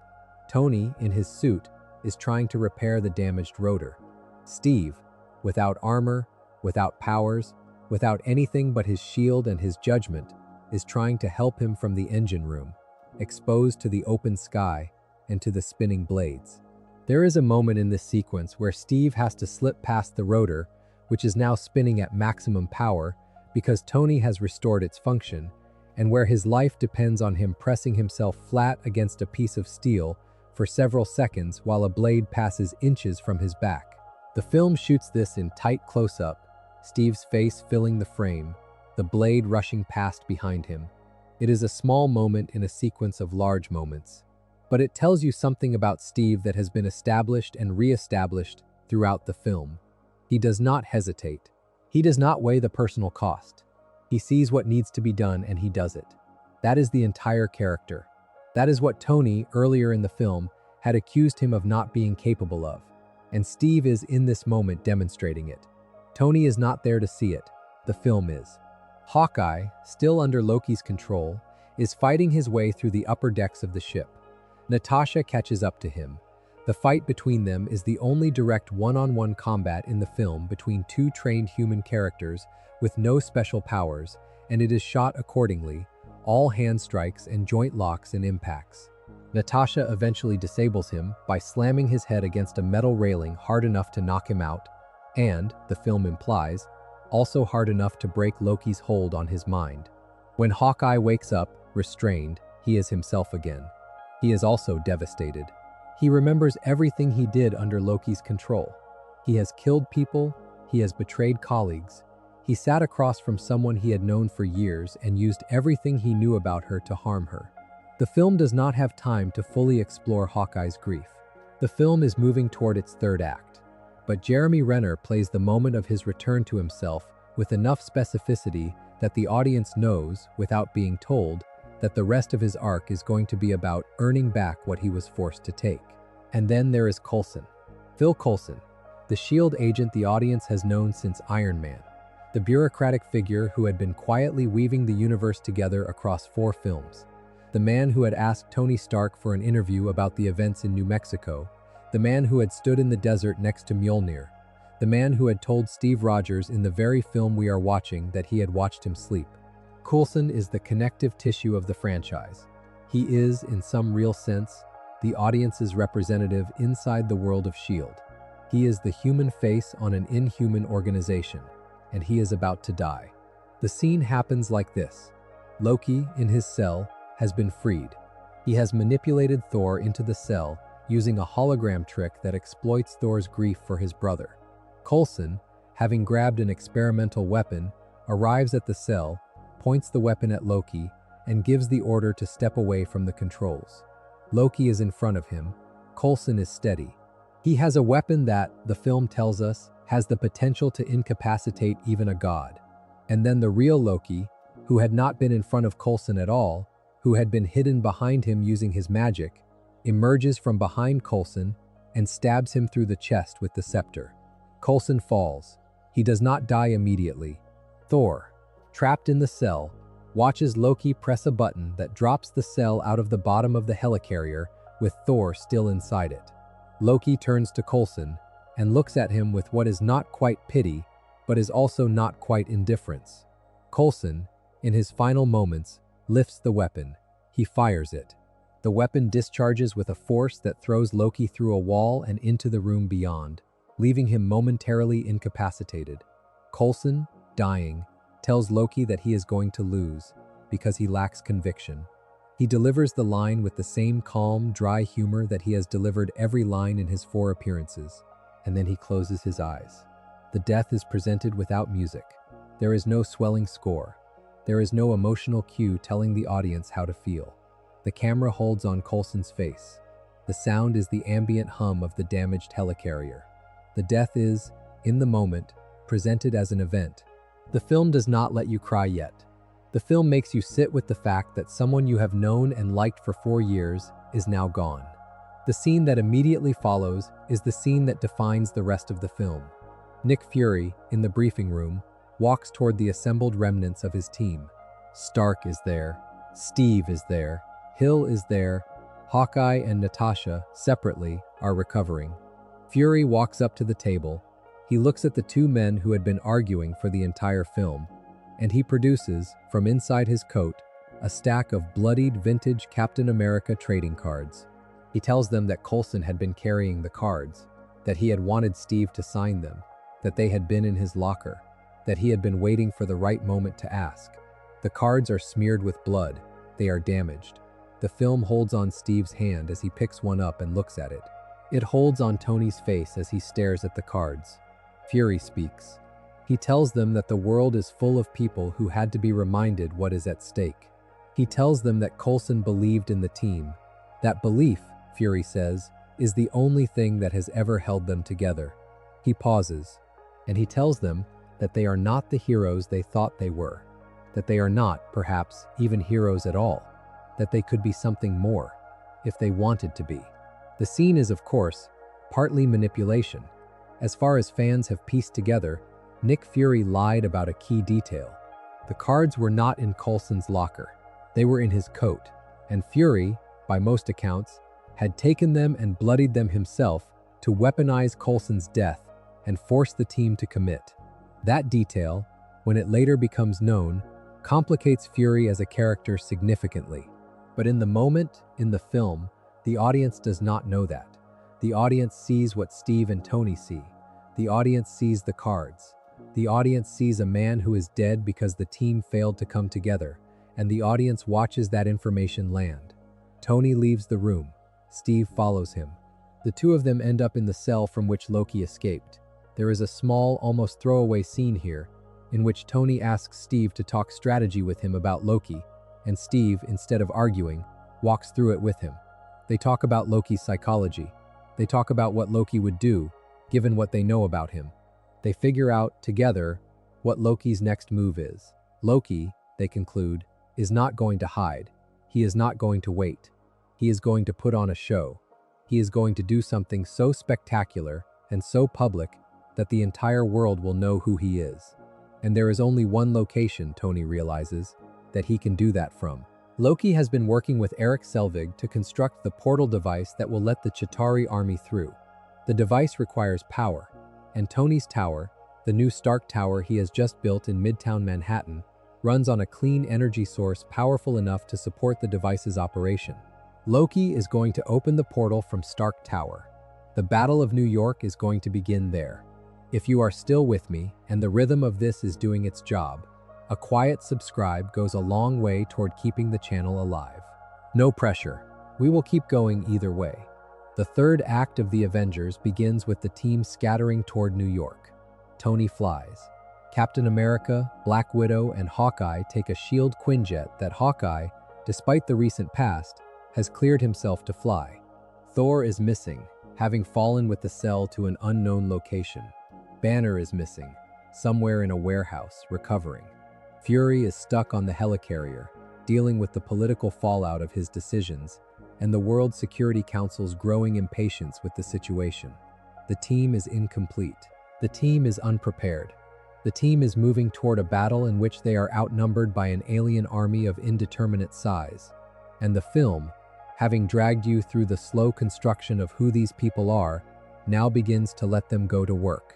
Tony, in his suit, is trying to repair the damaged rotor. Steve, without armor, without powers, without anything but his shield and his judgment, is trying to help him from the engine room, exposed to the open sky and to the spinning blades. There is a moment in this sequence where Steve has to slip past the rotor, which is now spinning at maximum power because Tony has restored its function, and where his life depends on him pressing himself flat against a piece of steel for several seconds while a blade passes inches from his back. The film shoots this in tight close-up, Steve's face filling the frame, the blade rushing past behind him. It is a small moment in a sequence of large moments, but it tells you something about Steve that has been established and re-established throughout the film. He does not hesitate. He does not weigh the personal cost. He sees what needs to be done and he does it. That is the entire character. That is what Tony, earlier in the film, had accused him of not being capable of. And Steve is in this moment demonstrating it. Tony is not there to see it. The film is. Hawkeye, still under Loki's control, is fighting his way through the upper decks of the ship. Natasha catches up to him. The fight between them is the only direct one-on-one combat in the film between two trained human characters with no special powers, and it is shot accordingly, all hand strikes and joint locks and impacts. Natasha eventually disables him by slamming his head against a metal railing hard enough to knock him out, and, the film implies, also hard enough to break Loki's hold on his mind. When Hawkeye wakes up, restrained, he is himself again. He is also devastated. He remembers everything he did under Loki's control. He has killed people, he has betrayed colleagues. He sat across from someone he had known for years and used everything he knew about her to harm her. The film does not have time to fully explore Hawkeye's grief. The film is moving toward its third act, but Jeremy Renner plays the moment of his return to himself with enough specificity that the audience knows, without being told, that the rest of his arc is going to be about earning back what he was forced to take. And then there is Coulson. Phil Coulson, the S.H.I.E.L.D. agent the audience has known since Iron Man, the bureaucratic figure who had been quietly weaving the universe together across 4 films, the man who had asked Tony Stark for an interview about the events in New Mexico, the man who had stood in the desert next to Mjolnir, the man who had told Steve Rogers in the very film we are watching that he had watched him sleep. Coulson is the connective tissue of the franchise. He is, in some real sense, the audience's representative inside the world of S.H.I.E.L.D. He is the human face on an inhuman organization, and he is about to die. The scene happens like this. Loki, in his cell, has been freed. He has manipulated Thor into the cell using a hologram trick that exploits Thor's grief for his brother. Coulson, having grabbed an experimental weapon, arrives at the cell, points the weapon at Loki, and gives the order to step away from the controls. Loki is in front of him. Coulson is steady. He has a weapon that, the film tells us, has the potential to incapacitate even a god. And then the real Loki, who had not been in front of Coulson at all, who had been hidden behind him using his magic, emerges from behind Coulson and stabs him through the chest with the scepter. Coulson falls. He does not die immediately. Thor, trapped in the cell, watches Loki press a button that drops the cell out of the bottom of the helicarrier with Thor still inside it. Loki turns to Coulson and looks at him with what is not quite pity, but is also not quite indifference. Coulson, in his final moments, lifts the weapon. He fires it. The weapon discharges with a force that throws Loki through a wall and into the room beyond, leaving him momentarily incapacitated. Coulson, dying, tells Loki that he is going to lose because he lacks conviction. He delivers the line with the same calm, dry humor that he has delivered every line in his 4 appearances, and then he closes his eyes. The death is presented without music. There is no swelling score. There is no emotional cue telling the audience how to feel. The camera holds on Coulson's face. The sound is the ambient hum of the damaged helicarrier. The death is, in the moment, presented as an event. The film does not let you cry yet. The film makes you sit with the fact that someone you have known and liked for 4 years is now gone. The scene that immediately follows is the scene that defines the rest of the film. Nick Fury, in the briefing room, walks toward the assembled remnants of his team. Stark is there, Steve is there, Hill is there, Hawkeye and Natasha, separately, are recovering. Fury walks up to the table. He looks at the 2 men who had been arguing for the entire film, and he produces, from inside his coat, a stack of bloodied vintage Captain America trading cards. He tells them that Coulson had been carrying the cards, that he had wanted Steve to sign them, that they had been in his locker, that he had been waiting for the right moment to ask. The cards are smeared with blood. They are damaged. The film holds on Steve's hand as he picks one up and looks at it. It holds on Tony's face as he stares at the cards. Fury speaks. He tells them that the world is full of people who had to be reminded what is at stake. He tells them that Coulson believed in the team. That belief, Fury says, is the only thing that has ever held them together. He pauses, and he tells them that they are not the heroes they thought they were, that they are not, perhaps, even heroes at all, that they could be something more, if they wanted to be. The scene is, of course, partly manipulation. As far as fans have pieced together, Nick Fury lied about a key detail. The cards were not in Coulson's locker. They were in his coat, and Fury, by most accounts, had taken them and bloodied them himself to weaponize Coulson's death and force the team to commit. That detail, when it later becomes known, complicates Fury as a character significantly. But in the moment, in the film, the audience does not know that. The audience sees what Steve and Tony see. The audience sees the cards. The audience sees a man who is dead because the team failed to come together, and the audience watches that information land. Tony leaves the room. Steve follows him. The 2 of them end up in the cell from which Loki escaped. There is a small, almost throwaway scene here, in which Tony asks Steve to talk strategy with him about Loki, and Steve, instead of arguing, walks through it with him. They talk about Loki's psychology. They talk about what Loki would do, given what they know about him. They figure out, together, what Loki's next move is. Loki, they conclude, is not going to hide. He is not going to wait. He is going to put on a show. He is going to do something so spectacular and so public that the entire world will know who he is. And there is only one location, Tony realizes, that he can do that from. Loki has been working with Erik Selvig to construct the portal device that will let the Chitauri army through. The device requires power, and Tony's tower, the new Stark Tower he has just built in Midtown Manhattan, runs on a clean energy source powerful enough to support the device's operation. Loki is going to open the portal from Stark Tower. The Battle of New York is going to begin there. If you are still with me, and the rhythm of this is doing its job, a quiet subscribe goes a long way toward keeping the channel alive. No pressure. We will keep going either way. The 3rd act of the Avengers begins with the team scattering toward New York. Tony flies. Captain America, Black Widow, and Hawkeye take a SHIELD Quinjet that Hawkeye, despite the recent past, has cleared himself to fly. Thor is missing, having fallen with the cell to an unknown location. Banner is missing, somewhere in a warehouse, recovering. Fury is stuck on the Helicarrier, dealing with the political fallout of his decisions and the World Security Council's growing impatience with the situation. The team is incomplete. The team is unprepared. The team is moving toward a battle in which they are outnumbered by an alien army of indeterminate size. And the film, having dragged you through the slow construction of who these people are, now begins to let them go to work.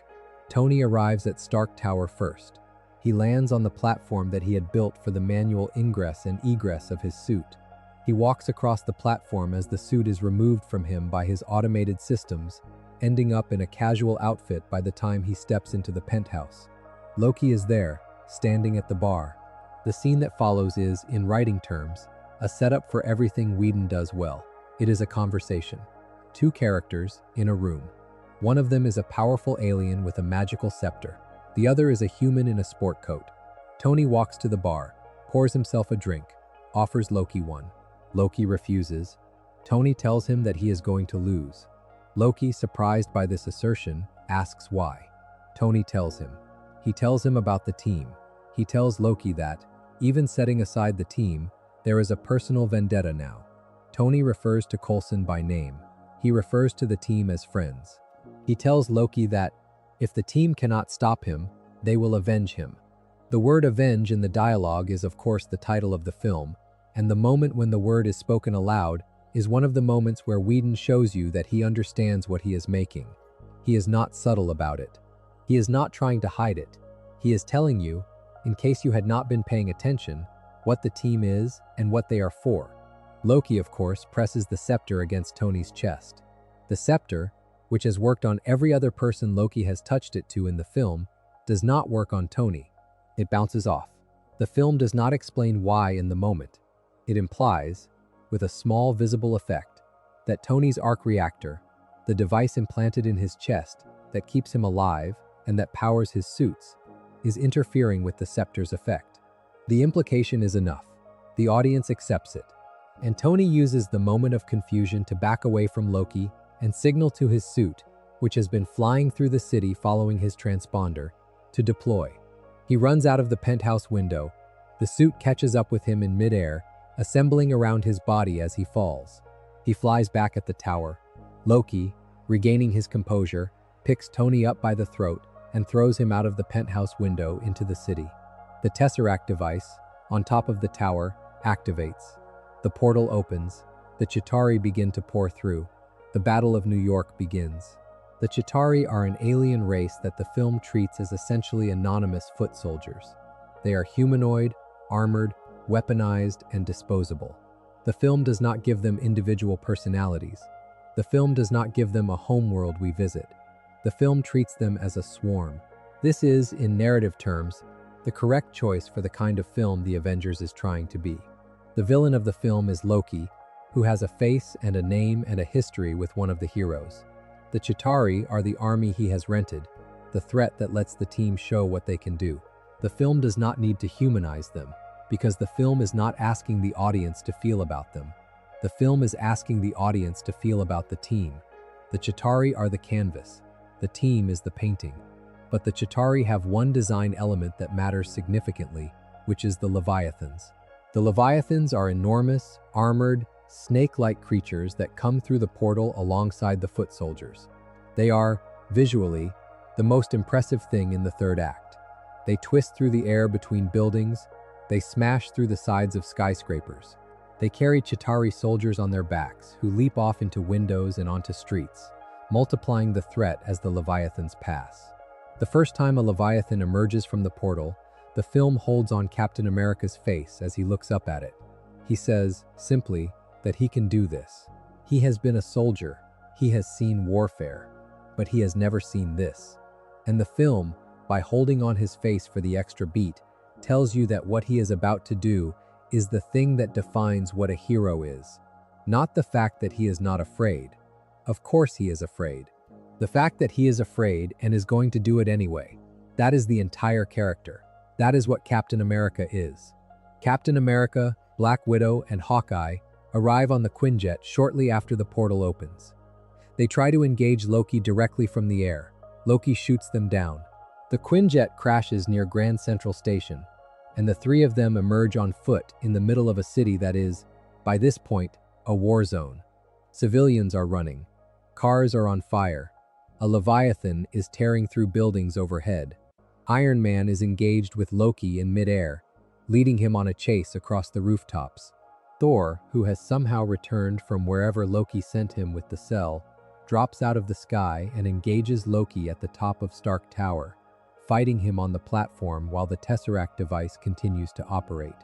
Tony arrives at Stark Tower first. He lands on the platform that he had built for the manual ingress and egress of his suit. He walks across the platform as the suit is removed from him by his automated systems, ending up in a casual outfit by the time he steps into the penthouse. Loki is there, standing at the bar. The scene that follows is, in writing terms, a setup for everything Whedon does well. It is a conversation. Two characters in a room. One of them is a powerful alien with a magical scepter. The other is a human in a sport coat. Tony walks to the bar, pours himself a drink, offers Loki one. Loki refuses. Tony tells him that he is going to lose. Loki, surprised by this assertion, asks why. Tony tells him. He tells him about the team. He tells Loki that, even setting aside the team, there is a personal vendetta now. Tony refers to Coulson by name. He refers to the team as friends. He tells Loki that, if the team cannot stop him, they will avenge him. The word avenge in the dialogue is of course the title of the film, and the moment when the word is spoken aloud is one of the moments where Whedon shows you that he understands what he is making. He is not subtle about it. He is not trying to hide it. He is telling you, in case you had not been paying attention, what the team is and what they are for. Loki, of course, presses the scepter against Tony's chest. The scepter, which has worked on every other person Loki has touched it to in the film, does not work on Tony. It bounces off. The film does not explain why in the moment. It implies, with a small visible effect, that Tony's arc reactor, the device implanted in his chest that keeps him alive and that powers his suits, is interfering with the scepter's effect. The implication is enough. The audience accepts it. And Tony uses the moment of confusion to back away from Loki and signal to his suit, which has been flying through the city following his transponder, to deploy. He runs out of the penthouse window. The suit catches up with him in midair, assembling around his body as he falls. He flies back at the tower. Loki, regaining his composure, picks Tony up by the throat and throws him out of the penthouse window into the city. The Tesseract device, on top of the tower, activates. The portal opens. The Chitauri begin to pour through. The Battle of New York begins. The Chitauri are an alien race that the film treats as essentially anonymous foot soldiers. They are humanoid, armored, weaponized, and disposable. The film does not give them individual personalities. The film does not give them a homeworld we visit. The film treats them as a swarm. This is, in narrative terms, the correct choice for the kind of film the Avengers is trying to be. The villain of the film is Loki, who has a face and a name and a history with one of the heroes. The Chitauri are the army he has rented, the threat that lets the team show what they can do. The film does not need to humanize them, because the film is not asking the audience to feel about them. The film is asking the audience to feel about the team. The Chitauri are the canvas. The team is the painting. But the Chitauri have one design element that matters significantly, which is the Leviathans. The Leviathans are enormous, armored, snake-like creatures that come through the portal alongside the foot soldiers. They are, visually, the most impressive thing in the third act. They twist through the air between buildings. They smash through the sides of skyscrapers. They carry Chitauri soldiers on their backs who leap off into windows and onto streets, multiplying the threat as the Leviathans pass. The first time a Leviathan emerges from the portal, the film holds on Captain America's face as he looks up at it. He says, simply, that he can do this. He has been a soldier. He has seen warfare. But he has never seen this. And the film, by holding on his face for the extra beat, tells you that what he is about to do is the thing that defines what a hero is. Not the fact that he is not afraid. Of course he is afraid. The fact that he is afraid and is going to do it anyway. That is the entire character. That is what Captain America is. Captain America, Black Widow, and Hawkeye arrive on the Quinjet shortly after the portal opens. They try to engage Loki directly from the air. Loki shoots them down. The Quinjet crashes near Grand Central Station, and the three of them emerge on foot in the middle of a city that is, by this point, a war zone. Civilians are running. Cars are on fire. A Leviathan is tearing through buildings overhead. Iron Man is engaged with Loki in midair, leading him on a chase across the rooftops. Thor, who has somehow returned from wherever Loki sent him with the cell, drops out of the sky and engages Loki at the top of Stark Tower, fighting him on the platform while the Tesseract device continues to operate.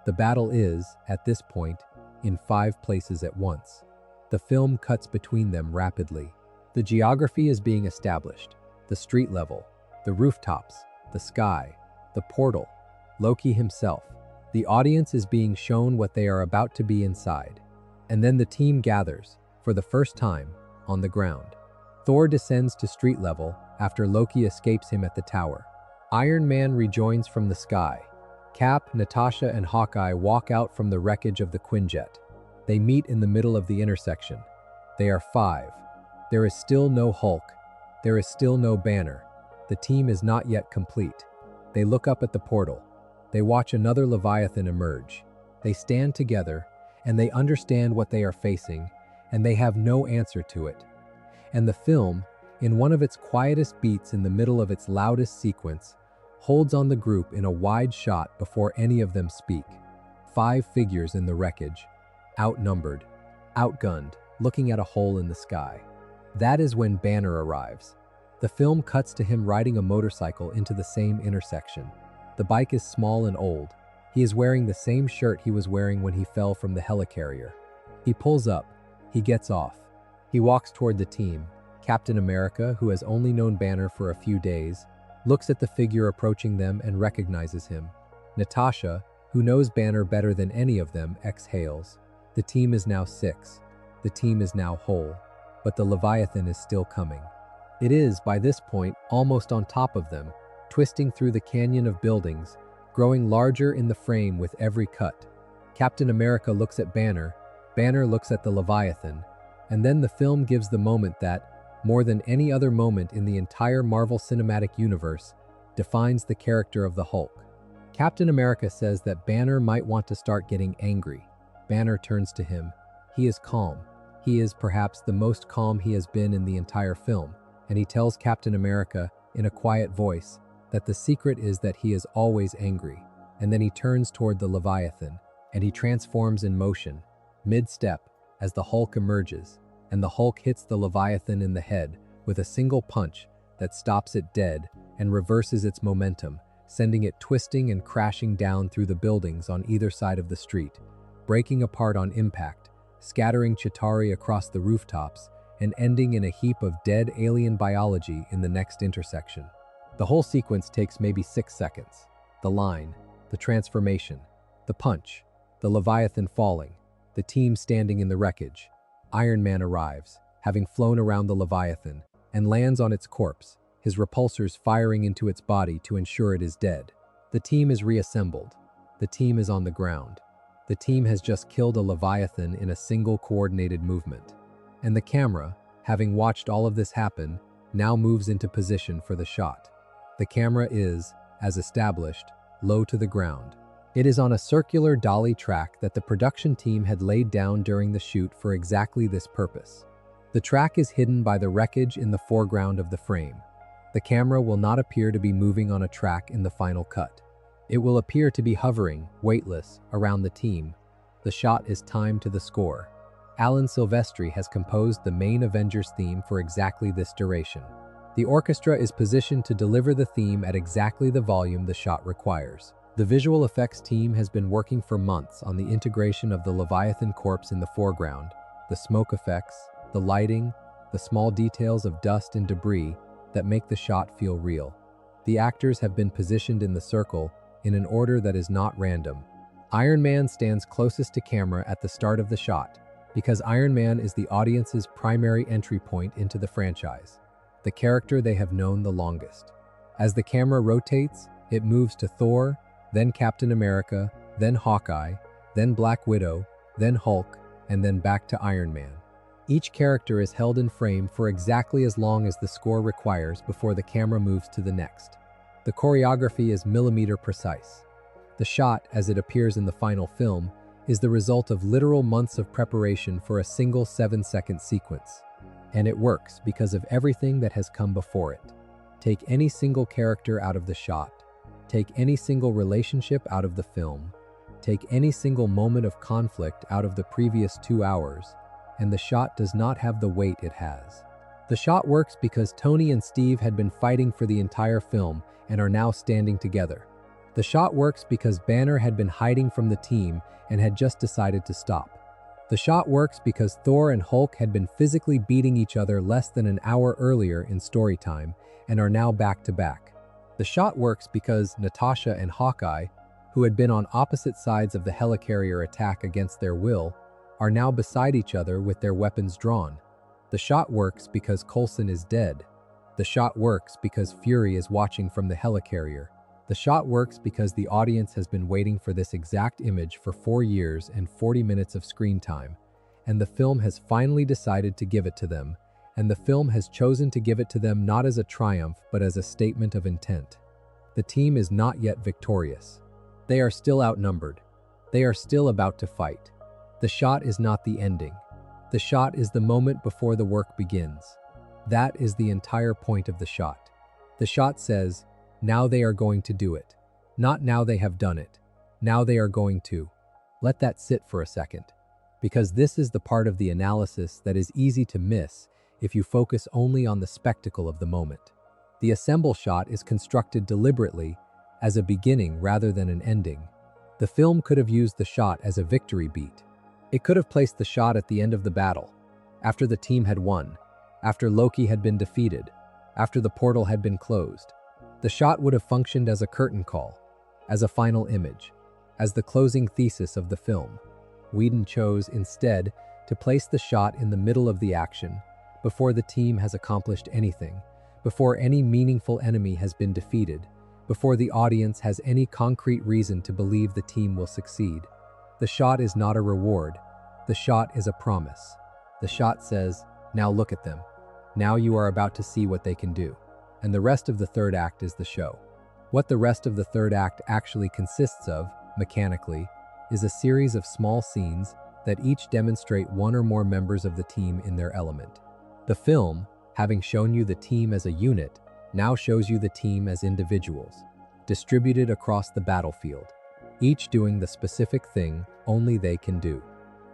The battle is, at this point, in 5 places at once. The film cuts between them rapidly. The geography is being established: the street level, the rooftops, the sky, the portal, Loki himself, The audience is being shown what they are about to be inside. And then the team gathers, for the first time, on the ground. Thor descends to street level after Loki escapes him at the tower. Iron Man rejoins from the sky. Cap, Natasha, and Hawkeye walk out from the wreckage of the Quinjet. They meet in the middle of the intersection. They are 5. There is still no Hulk. There is still no Banner. The team is not yet complete. They look up at the portal. They watch another Leviathan emerge. They stand together, and they understand what they are facing, and they have no answer to it. And the film, in one of its quietest beats in the middle of its loudest sequence, holds on the group in a wide shot before any of them speak. 5 figures in the wreckage, outnumbered, outgunned, looking at a hole in the sky. That is when Banner arrives. The film cuts to him riding a motorcycle into the same intersection. The bike is small and old. He is wearing the same shirt he was wearing when he fell from the Helicarrier. He pulls up. He gets off. He walks toward the team. Captain America, who has only known Banner for a few days, looks at the figure approaching them and recognizes him. Natasha, who knows Banner better than any of them, exhales. The team is now 6. The team is now whole. But the Leviathan is still coming. It is, by this point, almost on top of them, twisting through the canyon of buildings, growing larger in the frame with every cut. Captain America looks at Banner. Banner looks at the Leviathan. And then the film gives the moment that, more than any other moment in the entire Marvel Cinematic Universe, defines the character of the Hulk. Captain America says that Banner might want to start getting angry. Banner turns to him. He is calm. He is perhaps the most calm he has been in the entire film, and he tells Captain America, in a quiet voice, that the secret is that he is always angry. And then he turns toward the Leviathan, and he transforms in motion, mid-step, as the Hulk emerges, and the Hulk hits the Leviathan in the head with a single punch that stops it dead and reverses its momentum, sending it twisting and crashing down through the buildings on either side of the street, breaking apart on impact, scattering Chitauri across the rooftops, and ending in a heap of dead alien biology in the next intersection. The whole sequence takes maybe 6 seconds. The line, the transformation, the punch, the Leviathan falling, the team standing in the wreckage. Iron Man arrives, having flown around the Leviathan, and lands on its corpse, his repulsors firing into its body to ensure it is dead. The team is reassembled. The team is on the ground. The team has just killed a Leviathan in a single coordinated movement. And the camera, having watched all of this happen, now moves into position for the shot. The camera is, as established, low to the ground. It is on a circular dolly track that the production team had laid down during the shoot for exactly this purpose. The track is hidden by the wreckage in the foreground of the frame. The camera will not appear to be moving on a track in the final cut. It will appear to be hovering, weightless, around the team. The shot is timed to the score. Alan Silvestri has composed the main Avengers theme for exactly this duration. The orchestra is positioned to deliver the theme at exactly the volume the shot requires. The visual effects team has been working for months on the integration of the Leviathan corpse in the foreground, the smoke effects, the lighting, the small details of dust and debris that make the shot feel real. The actors have been positioned in the circle in an order that is not random. Iron Man stands closest to camera at the start of the shot, because Iron Man is the audience's primary entry point into the franchise, the character they have known the longest. As the camera rotates, it moves to Thor, then Captain America, then Hawkeye, then Black Widow, then Hulk, and then back to Iron Man. Each character is held in frame for exactly as long as the score requires before the camera moves to the next. The choreography is millimeter precise. The shot, as it appears in the final film, is the result of literal months of preparation for a single 7-second sequence. And it works because of everything that has come before it. Take any single character out of the shot. Take any single relationship out of the film. Take any single moment of conflict out of the previous 2 hours, and the shot does not have the weight it has. The shot works because Tony and Steve had been fighting for the entire film and are now standing together. The shot works because Banner had been hiding from the team and had just decided to stop. The shot works because Thor and Hulk had been physically beating each other less than an hour earlier in story time and are now back to back. The shot works because Natasha and Hawkeye, who had been on opposite sides of the helicarrier attack against their will, are now beside each other with their weapons drawn. The shot works because Coulson is dead. The shot works because Fury is watching from the helicarrier. The shot works because the audience has been waiting for this exact image for 4 years and 40 minutes of screen time, and the film has finally decided to give it to them, and the film has chosen to give it to them not as a triumph but as a statement of intent. The team is not yet victorious. They are still outnumbered. They are still about to fight. The shot is not the ending. The shot is the moment before the work begins. That is the entire point of the shot. The shot says, now they are going to do it. Not now they have done it. Now they are going to. Let that sit for a second. Because this is the part of the analysis that is easy to miss if you focus only on the spectacle of the moment. The ensemble shot is constructed deliberately as a beginning rather than an ending. The film could have used the shot as a victory beat. It could have placed the shot at the end of the battle, after the team had won, after Loki had been defeated, after the portal had been closed. The shot would have functioned as a curtain call, as a final image, as the closing thesis of the film. Whedon chose, instead, to place the shot in the middle of the action, before the team has accomplished anything, before any meaningful enemy has been defeated, before the audience has any concrete reason to believe the team will succeed. The shot is not a reward. The shot is a promise. The shot says, now look at them. Now you are about to see what they can do. And the rest of the third act is the show. What the rest of the third act actually consists of, mechanically, is a series of small scenes that each demonstrate one or more members of the team in their element. The film, having shown you the team as a unit, now shows you the team as individuals, distributed across the battlefield, each doing the specific thing only they can do.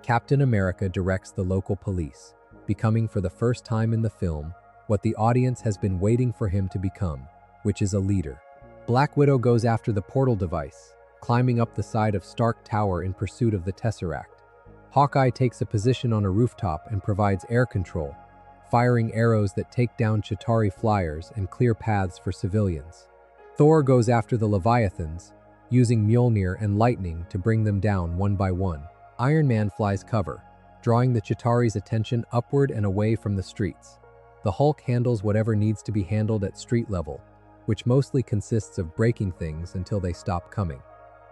Captain America directs the local police, becoming for the first time in the film what the audience has been waiting for him to become, which is a leader. Black Widow goes after the portal device, climbing up the side of Stark Tower in pursuit of the Tesseract. Hawkeye takes a position on a rooftop and provides air control, firing arrows that take down Chitauri flyers and clear paths for civilians. Thor goes after the Leviathans, using Mjolnir and lightning to bring them down one by one. Iron Man flies cover, drawing the Chitauri's attention upward and away from the streets. The Hulk handles whatever needs to be handled at street level, which mostly consists of breaking things until they stop coming.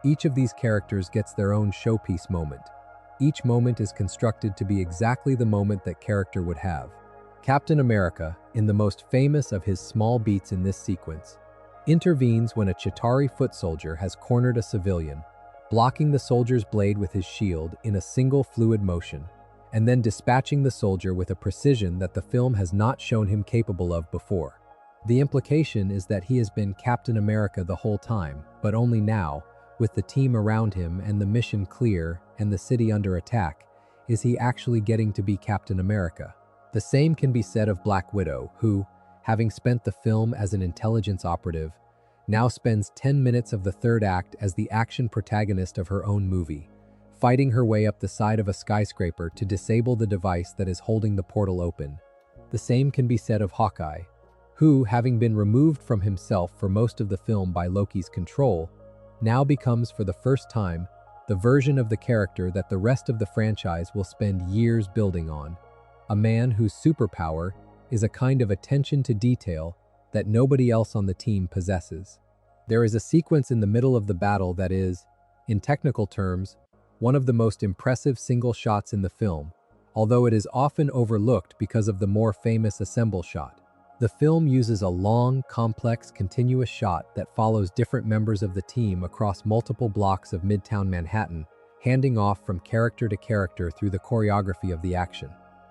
Each of these characters gets their own showpiece moment. Each moment is constructed to be exactly the moment that character would have. Captain America, in the most famous of his small beats in this sequence, intervenes when a Chitauri foot soldier has cornered a civilian, blocking the soldier's blade with his shield in a single fluid motion, and then dispatching the soldier with a precision that the film has not shown him capable of before. The implication is that he has been Captain America the whole time, but only now, with the team around him and the mission clear and the city under attack, is he actually getting to be Captain America. The same can be said of Black Widow, who, having spent the film as an intelligence operative, now spends 10 minutes of the third act as the action protagonist of her own movie, fighting her way up the side of a skyscraper to disable the device that is holding the portal open. The same can be said of Hawkeye, who, having been removed from himself for most of the film by Loki's control, now becomes for the first time the version of the character that the rest of the franchise will spend years building on. A man whose superpower is a kind of attention to detail that nobody else on the team possesses. There is a sequence in the middle of the battle that is, in technical terms, one of the most impressive single shots in the film, although it is often overlooked because of the more famous ensemble shot. The film uses a long, complex, continuous shot that follows different members of the team across multiple blocks of Midtown Manhattan, handing off from character to character through the choreography of the action.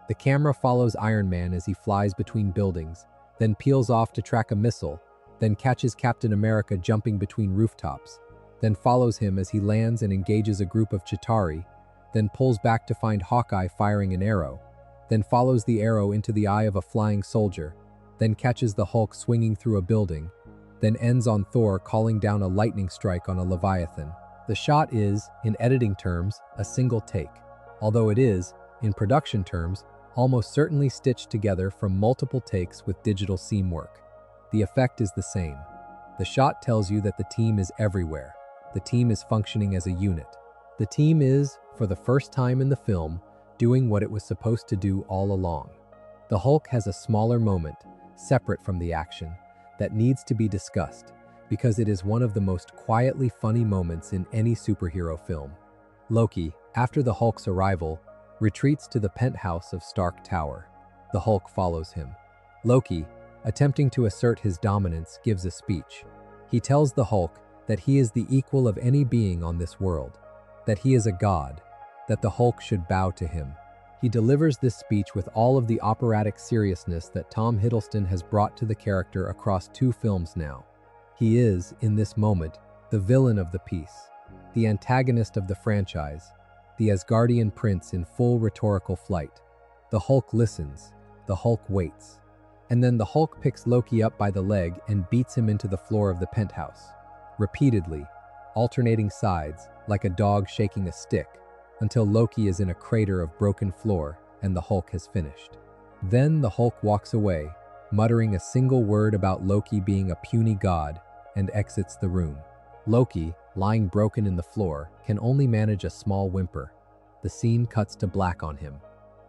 The camera follows Iron Man as he flies between buildings, then peels off to track a missile, then catches Captain America jumping between rooftops, then follows him as he lands and engages a group of Chitauri, then pulls back to find Hawkeye firing an arrow, then follows the arrow into the eye of a flying soldier, then catches the Hulk swinging through a building, then ends on Thor calling down a lightning strike on a Leviathan. The shot is, in editing terms, a single take, although it is, in production terms, almost certainly stitched together from multiple takes with digital seam work. The effect is the same. The shot tells you that the team is everywhere. The team is functioning as a unit. The team is, for the first time in the film, doing what it was supposed to do all along. The Hulk has a smaller moment, separate from the action, that needs to be discussed, because it is one of the most quietly funny moments in any superhero film. Loki, after the Hulk's arrival, retreats to the penthouse of Stark Tower. The Hulk follows him. Loki, attempting to assert his dominance, gives a speech. He tells the Hulk that he is the equal of any being on this world, that he is a god, that the Hulk should bow to him. He delivers this speech with all of the operatic seriousness that Tom Hiddleston has brought to the character across 2 films now. He is, in this moment, the villain of the piece, the antagonist of the franchise, the Asgardian prince in full rhetorical flight. The Hulk listens, the Hulk waits. And then the Hulk picks Loki up by the leg and beats him into the floor of the penthouse, repeatedly, alternating sides, like a dog shaking a stick, until Loki is in a crater of broken floor and the Hulk has finished. Then the Hulk walks away, muttering a single word about Loki being a puny god, and exits the room. Loki, lying broken in the floor, can only manage a small whimper. The scene cuts to black on him.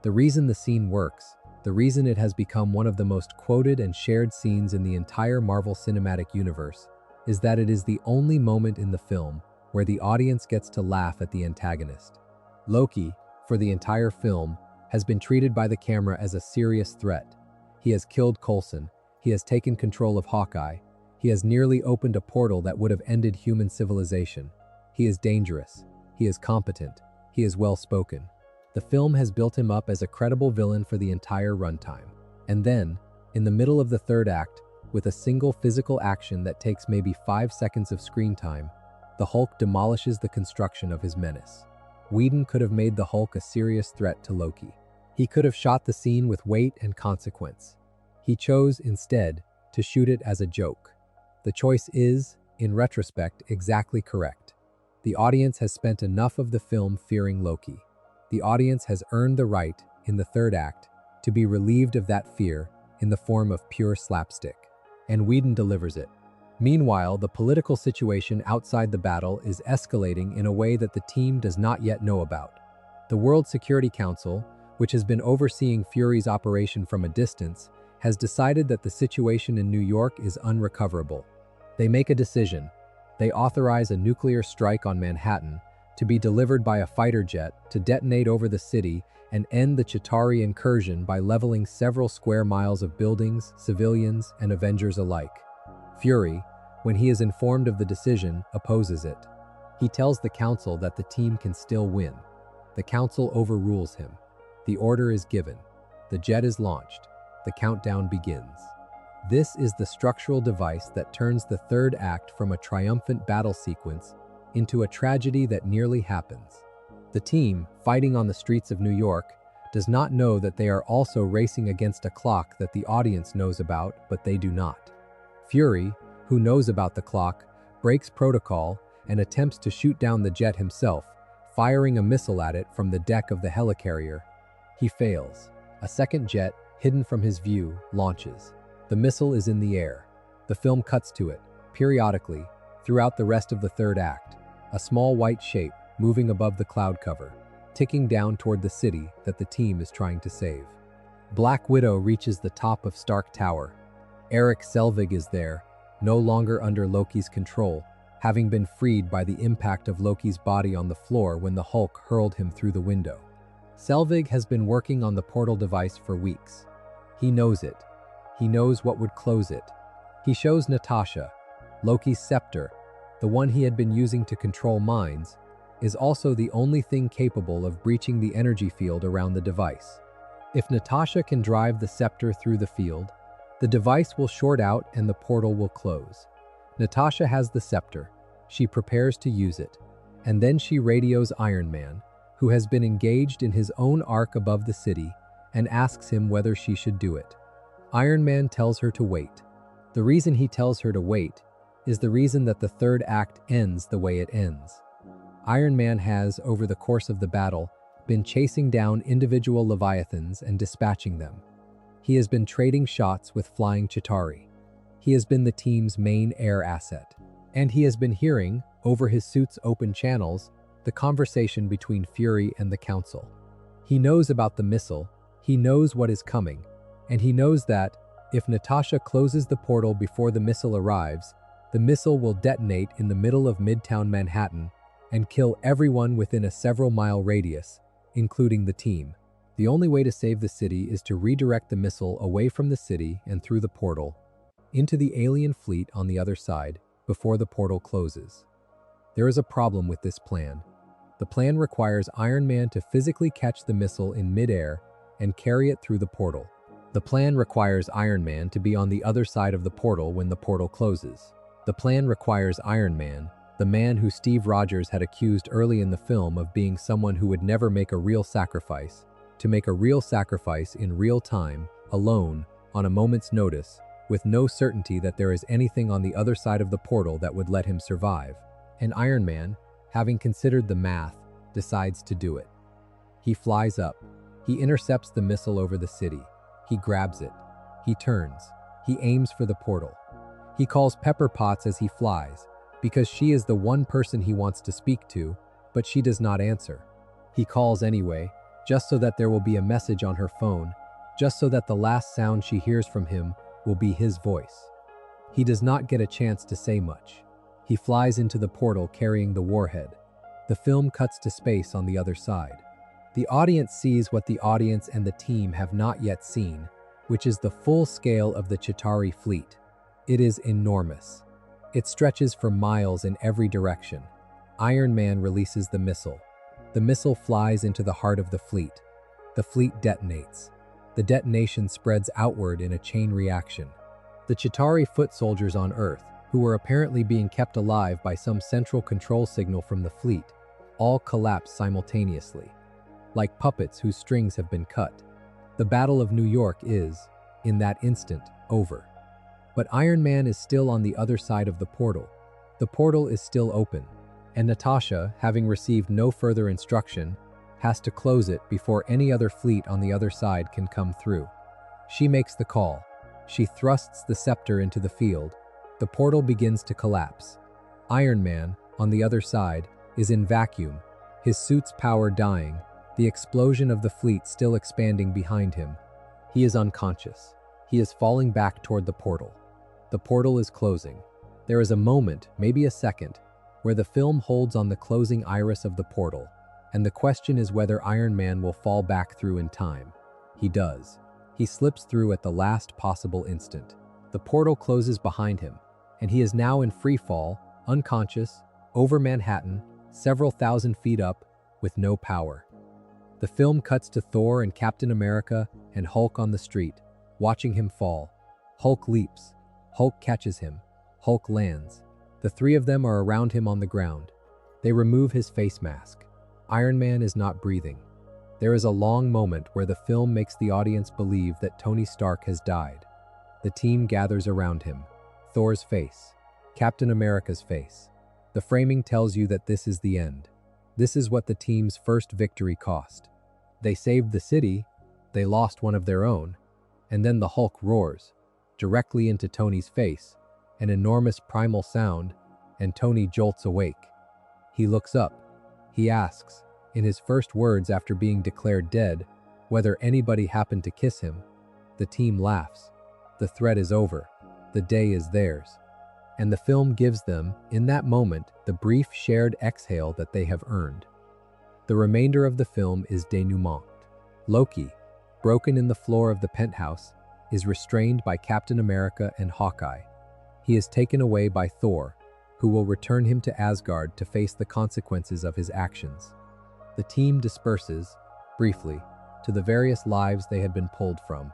The reason the scene works, the reason it has become one of the most quoted and shared scenes in the entire Marvel Cinematic Universe, is that it is the only moment in the film where the audience gets to laugh at the antagonist. Loki, for the entire film, has been treated by the camera as a serious threat. He has killed Coulson, he has taken control of Hawkeye, he has nearly opened a portal that would have ended human civilization. He is dangerous, he is competent, he is well-spoken. The film has built him up as a credible villain for the entire runtime. And then, in the middle of the 3rd act, with a single physical action that takes maybe 5 seconds of screen time, the Hulk demolishes the construction of his menace. Whedon could have made the Hulk a serious threat to Loki. He could have shot the scene with weight and consequence. He chose, instead, to shoot it as a joke. The choice is, in retrospect, exactly correct. The audience has spent enough of the film fearing Loki. The audience has earned the right, in the 3rd act, to be relieved of that fear in the form of pure slapstick. And Whedon delivers it. Meanwhile, the political situation outside the battle is escalating in a way that the team does not yet know about. The World Security Council, which has been overseeing Fury's operation from a distance, has decided that the situation in New York is unrecoverable. They make a decision. They authorize a nuclear strike on Manhattan to be delivered by a fighter jet to detonate over the city and end the Chitauri incursion by leveling several square miles of buildings, civilians, and Avengers alike. Fury, when he is informed of the decision, opposes it. He tells the council that the team can still win. The council overrules him. The order is given. The jet is launched. The countdown begins. This is the structural device that turns the 3rd act from a triumphant battle sequence into a tragedy that nearly happens. The team, fighting on the streets of New York, does not know that they are also racing against a clock that the audience knows about, but they do not. Fury, who knows about the clock, breaks protocol and attempts to shoot down the jet himself, firing a missile at it from the deck of the Helicarrier. He fails. A second jet, hidden from his view, launches. The missile is in the air. The film cuts to it, periodically, throughout the rest of the 3rd act, a small white shape moving above the cloud cover, ticking down toward the city that the team is trying to save. Black Widow reaches the top of Stark Tower. Erik Selvig is there, no longer under Loki's control, having been freed by the impact of Loki's body on the floor when the Hulk hurled him through the window. Selvig has been working on the portal device for weeks. He knows it. He knows what would close it. He shows Natasha, Loki's scepter, the one he had been using to control minds, is also the only thing capable of breaching the energy field around the device. If Natasha can drive the scepter through the field, the device will short out and the portal will close. Natasha has the scepter. She prepares to use it, and then she radios Iron Man, who has been engaged in his own arc above the city, and asks him whether she should do it. Iron Man tells her to wait. The reason he tells her to wait is the reason that the 3rd act ends the way it ends. Iron Man has, over the course of the battle, been chasing down individual Leviathans and dispatching them. He has been trading shots with flying Chitauri. He has been the team's main air asset. And he has been hearing, over his suit's open channels, the conversation between Fury and the Council. He knows about the missile, he knows what is coming, and he knows that, if Natasha closes the portal before the missile arrives, the missile will detonate in the middle of Midtown Manhattan and kill everyone within a several-mile radius, including the team. The only way to save the city is to redirect the missile away from the city and through the portal, into the alien fleet on the other side, before the portal closes. There is a problem with this plan. The plan requires Iron Man to physically catch the missile in midair and carry it through the portal. The plan requires Iron Man to be on the other side of the portal when the portal closes. The plan requires Iron Man, the man who Steve Rogers had accused early in the film of being someone who would never make a real sacrifice, to make a real sacrifice in real time, alone, on a moment's notice, with no certainty that there is anything on the other side of the portal that would let him survive. And Iron Man, having considered the math, decides to do it. He flies up. He intercepts the missile over the city. He grabs it. He turns. He aims for the portal. He calls Pepper Potts as he flies, because she is the one person he wants to speak to, but she does not answer. He calls anyway, just so that there will be a message on her phone, just so that the last sound she hears from him will be his voice. He does not get a chance to say much. He flies into the portal carrying the warhead. The film cuts to space on the other side. The audience sees what the audience and the team have not yet seen, which is the full scale of the Chitauri fleet. It is enormous. It stretches for miles in every direction. Iron Man releases the missile. The missile flies into the heart of the fleet. The fleet detonates. The detonation spreads outward in a chain reaction. The Chitauri foot soldiers on Earth, who were apparently being kept alive by some central control signal from the fleet, all collapse simultaneously, like puppets whose strings have been cut. The Battle of New York is, in that instant, over. But Iron Man is still on the other side of the portal. The portal is still open, and Natasha, having received no further instruction, has to close it before any other fleet on the other side can come through. She makes the call. She thrusts the scepter into the field. The portal begins to collapse. Iron Man, on the other side, is in vacuum, his suit's power dying, the explosion of the fleet still expanding behind him. He is unconscious. He is falling back toward the portal. The portal is closing. There is a moment, maybe a second, where the film holds on the closing iris of the portal, and the question is whether Iron Man will fall back through in time. He does. He slips through at the last possible instant. The portal closes behind him, and he is now in free fall, unconscious, over Manhattan, several thousand feet up, with no power. The film cuts to Thor and Captain America and Hulk on the street, watching him fall. Hulk leaps. Hulk catches him. Hulk lands. The three of them are around him on the ground. They remove his face mask. Iron Man is not breathing. There is a long moment where the film makes the audience believe that Tony Stark has died. The team gathers around him. Thor's face. Captain America's face. The framing tells you that this is the end. This is what the team's first victory cost. They saved the city, they lost one of their own, and then the Hulk roars, directly into Tony's face, an enormous primal sound, and Tony jolts awake. He looks up. He asks, in his first words after being declared dead, whether anybody happened to kiss him. The team laughs. The threat is over. The day is theirs. And the film gives them, in that moment, the brief shared exhale that they have earned. The remainder of the film is denouement. Loki, broken in the floor of the penthouse, is restrained by Captain America and Hawkeye. He is taken away by Thor, who will return him to Asgard to face the consequences of his actions. The team disperses, briefly, to the various lives they had been pulled from.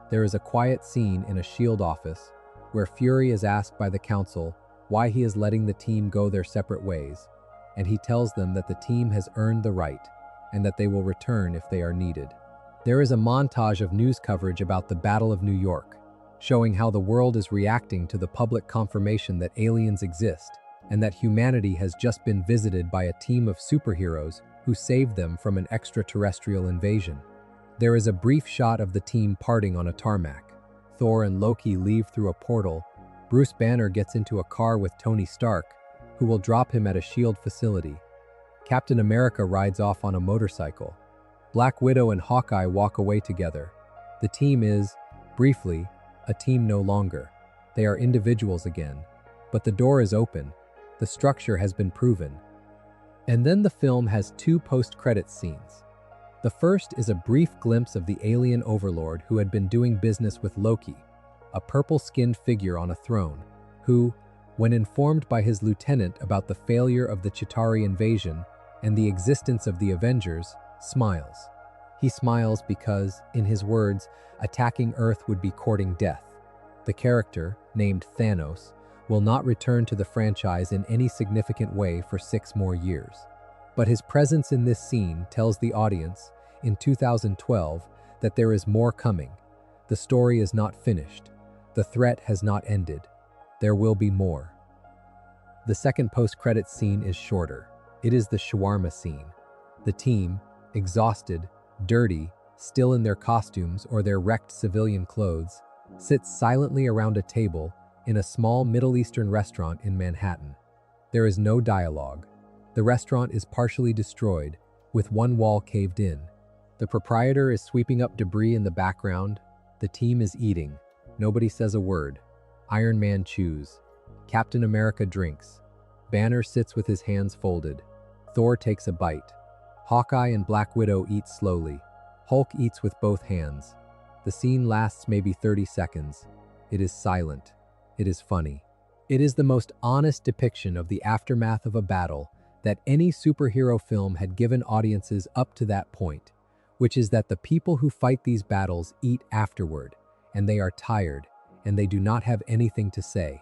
There is a quiet scene in a S.H.I.E.L.D. office where Fury is asked by the Council why he is letting the team go their separate ways, and he tells them that the team has earned the right and that they will return if they are needed. There is a montage of news coverage about the Battle of New York, showing how the world is reacting to the public confirmation that aliens exist and that humanity has just been visited by a team of superheroes who saved them from an extraterrestrial invasion. There is a brief shot of the team parting on a tarmac. Thor and Loki leave through a portal. Bruce Banner gets into a car with Tony Stark, who will drop him at a SHIELD facility. Captain America rides off on a motorcycle. Black Widow and Hawkeye walk away together. The team is, briefly, a team no longer. They are individuals again. But the door is open. The structure has been proven. And then the film has two post-credits scenes. The first is a brief glimpse of the alien overlord who had been doing business with Loki, a purple-skinned figure on a throne, who, when informed by his lieutenant about the failure of the Chitauri invasion and the existence of the Avengers, smiles. He smiles because, in his words, attacking Earth would be courting death. The character, named Thanos, will not return to the franchise in any significant way for 6 more years. But his presence in this scene tells the audience, in 2012, that there is more coming. The story is not finished. The threat has not ended. There will be more. The second post-credits scene is shorter. It is the shawarma scene. The team, exhausted, dirty, still in their costumes or their wrecked civilian clothes, sits silently around a table in a small Middle Eastern restaurant in Manhattan. There is no dialogue. The restaurant is partially destroyed, with one wall caved in. The proprietor is sweeping up debris in the background. The team is eating. Nobody says a word. Iron Man chews. Captain America drinks. Banner sits with his hands folded. Thor takes a bite. Hawkeye and Black Widow eat slowly. Hulk eats with both hands. The scene lasts maybe 30 seconds. It is silent. It is funny. It is the most honest depiction of the aftermath of a battle that any superhero film had given audiences up to that point, which is that the people who fight these battles eat afterward, and they are tired, and they do not have anything to say.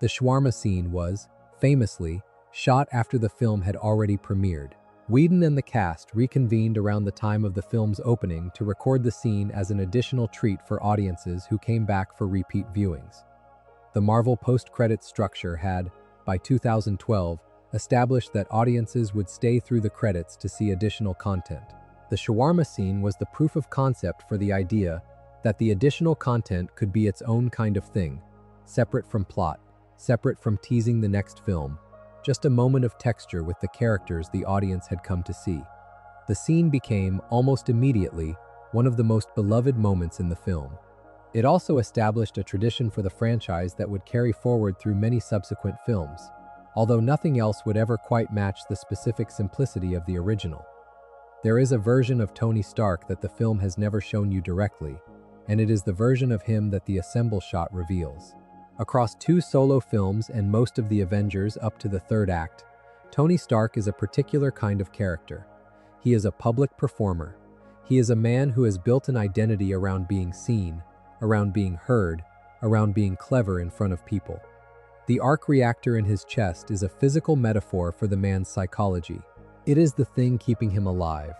The shawarma scene was, famously, shot after the film had already premiered. Whedon and the cast reconvened around the time of the film's opening to record the scene as an additional treat for audiences who came back for repeat viewings. The Marvel post-credits structure had, by 2012, established that audiences would stay through the credits to see additional content. The shawarma scene was the proof of concept for the idea that the additional content could be its own kind of thing, separate from plot, separate from teasing the next film, just a moment of texture with the characters the audience had come to see. The scene became, almost immediately, one of the most beloved moments in the film. It also established a tradition for the franchise that would carry forward through many subsequent films, although nothing else would ever quite match the specific simplicity of the original. There is a version of Tony Stark that the film has never shown you directly, and it is the version of him that the ensemble shot reveals. Across 2 solo films and most of the Avengers up to the 3rd act, Tony Stark is a particular kind of character. He is a public performer. He is a man who has built an identity around being seen, around being heard, around being clever in front of people. The arc reactor in his chest is a physical metaphor for the man's psychology. It is the thing keeping him alive.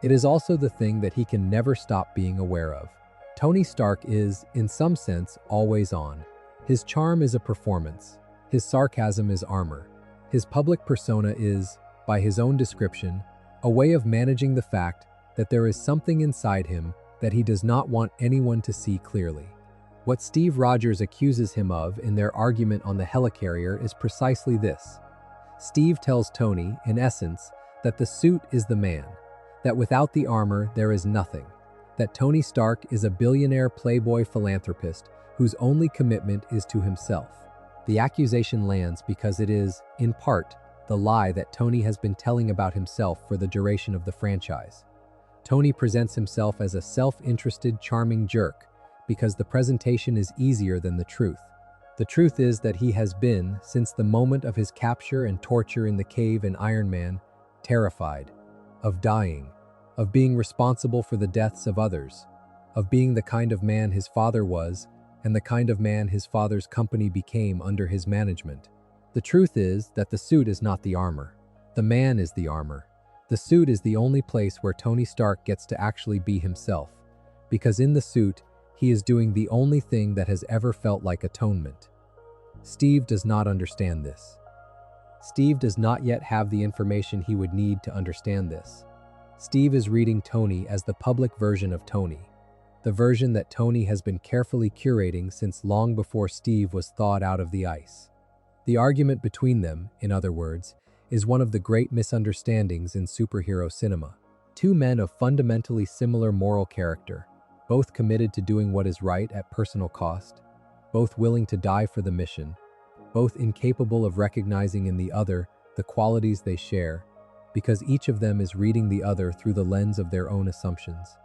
It is also the thing that he can never stop being aware of. Tony Stark is, in some sense, always on. His charm is a performance. His sarcasm is armor. His public persona is, by his own description, a way of managing the fact that there is something inside him that he does not want anyone to see clearly. What Steve Rogers accuses him of in their argument on the Helicarrier is precisely this. Steve tells Tony, in essence, that the suit is the man, that without the armor there is nothing, that Tony Stark is a billionaire playboy philanthropist whose only commitment is to himself. The accusation lands because it is, in part, the lie that Tony has been telling about himself for the duration of the franchise. Tony presents himself as a self-interested, charming jerk because the presentation is easier than the truth. The truth is that he has been, since the moment of his capture and torture in the cave in Iron Man, terrified, of dying, of being responsible for the deaths of others, of being the kind of man his father was and the kind of man his father's company became under his management. The truth is that the suit is not the armor. The man is the armor. The suit is the only place where Tony Stark gets to actually be himself, because in the suit, he is doing the only thing that has ever felt like atonement. Steve does not understand this. Steve does not yet have the information he would need to understand this. Steve is reading Tony as the public version of Tony, the version that Tony has been carefully curating since long before Steve was thawed out of the ice. The argument between them, in other words, is one of the great misunderstandings in superhero cinema. Two men of fundamentally similar moral character, both committed to doing what is right at personal cost, both willing to die for the mission, both incapable of recognizing in the other the qualities they share, because each of them is reading the other through the lens of their own assumptions.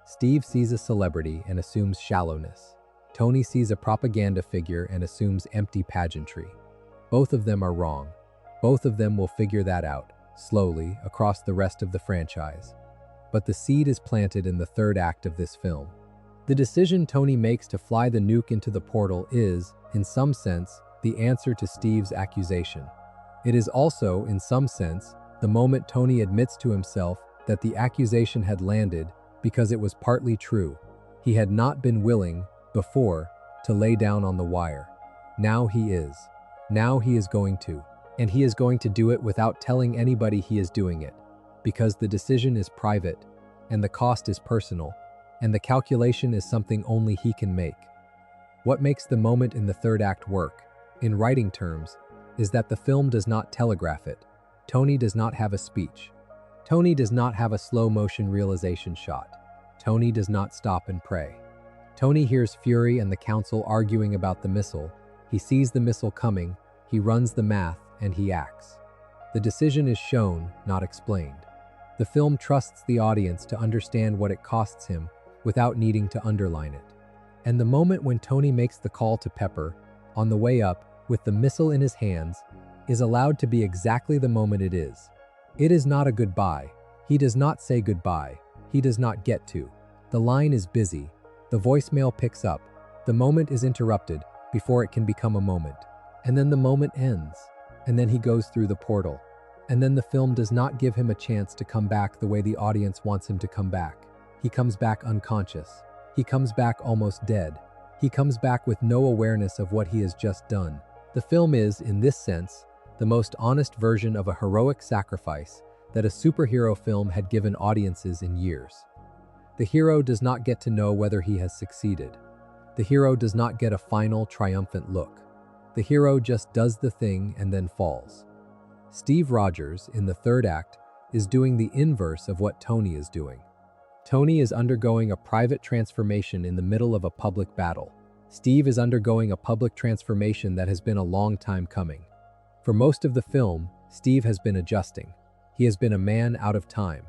Steve sees a celebrity and assumes shallowness. Tony sees a propaganda figure and assumes empty pageantry. Both of them are wrong. Both of them will figure that out, slowly, across the rest of the franchise. But the seed is planted in the third act of this film. The decision Tony makes to fly the nuke into the portal is, in some sense, the answer to Steve's accusation. It is also, in some sense, the moment Tony admits to himself that the accusation had landed because it was partly true. He had not been willing, before, to lay down on the wire. Now he is. Now he is going to. And he is going to do it without telling anybody he is doing it, because the decision is private, and the cost is personal, and the calculation is something only he can make. What makes the moment in the third act work, in writing terms, is that the film does not telegraph it. Tony does not have a speech. Tony does not have a slow-motion realization shot. Tony does not stop and pray. Tony hears Fury and the Council arguing about the missile. He sees the missile coming, he runs the math, and he acts. The decision is shown, not explained. The film trusts the audience to understand what it costs him without needing to underline it. And the moment when Tony makes the call to Pepper, on the way up, with the missile in his hands, is allowed to be exactly the moment it is. It is not a goodbye. He does not say goodbye. He does not get to. The line is busy. The voicemail picks up. The moment is interrupted before it can become a moment. And then the moment ends. And then he goes through the portal. And then the film does not give him a chance to come back the way the audience wants him to come back. He comes back unconscious. He comes back almost dead. He comes back with no awareness of what he has just done. The film is, in this sense, the most honest version of a heroic sacrifice that a superhero film had given audiences in years. The hero does not get to know whether he has succeeded. The hero does not get a final, triumphant look. The hero just does the thing and then falls. Steve Rogers, in the third act, is doing the inverse of what Tony is doing. Tony is undergoing a private transformation in the middle of a public battle. Steve is undergoing a public transformation that has been a long time coming. For most of the film, Steve has been adjusting. He has been a man out of time.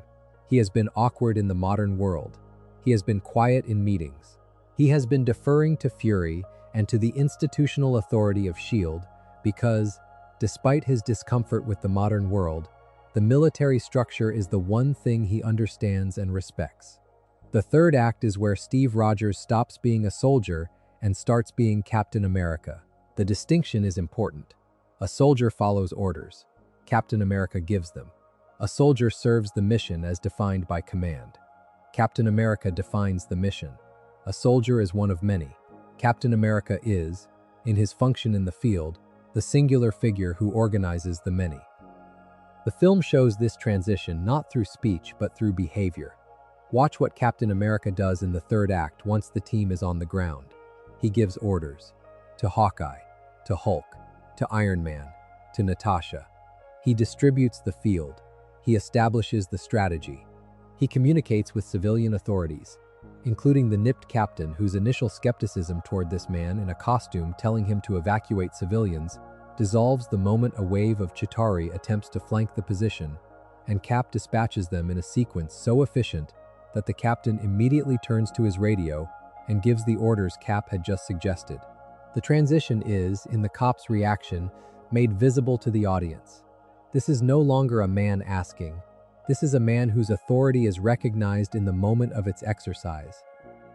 He has been awkward in the modern world. He has been quiet in meetings. He has been deferring to Fury and to the institutional authority of S.H.I.E.L.D. because, despite his discomfort with the modern world, the military structure is the one thing he understands and respects. The third act is where Steve Rogers stops being a soldier and starts being Captain America. The distinction is important. A soldier follows orders. Captain America gives them. A soldier serves the mission as defined by command. Captain America defines the mission. A soldier is one of many. Captain America is, in his function in the field, the singular figure who organizes the many. The film shows this transition not through speech but through behavior. Watch what Captain America does in the third act once the team is on the ground. He gives orders to Hawkeye, to Hulk, to Iron Man, to Natasha. He distributes the field. He establishes the strategy. He communicates with civilian authorities, including the nipped captain whose initial skepticism toward this man in a costume telling him to evacuate civilians dissolves the moment a wave of Chitauri attempts to flank the position, and Cap dispatches them in a sequence so efficient that the captain immediately turns to his radio and gives the orders Cap had just suggested. The transition is, in the cop's reaction, made visible to the audience. This is no longer a man asking. This is a man whose authority is recognized in the moment of its exercise.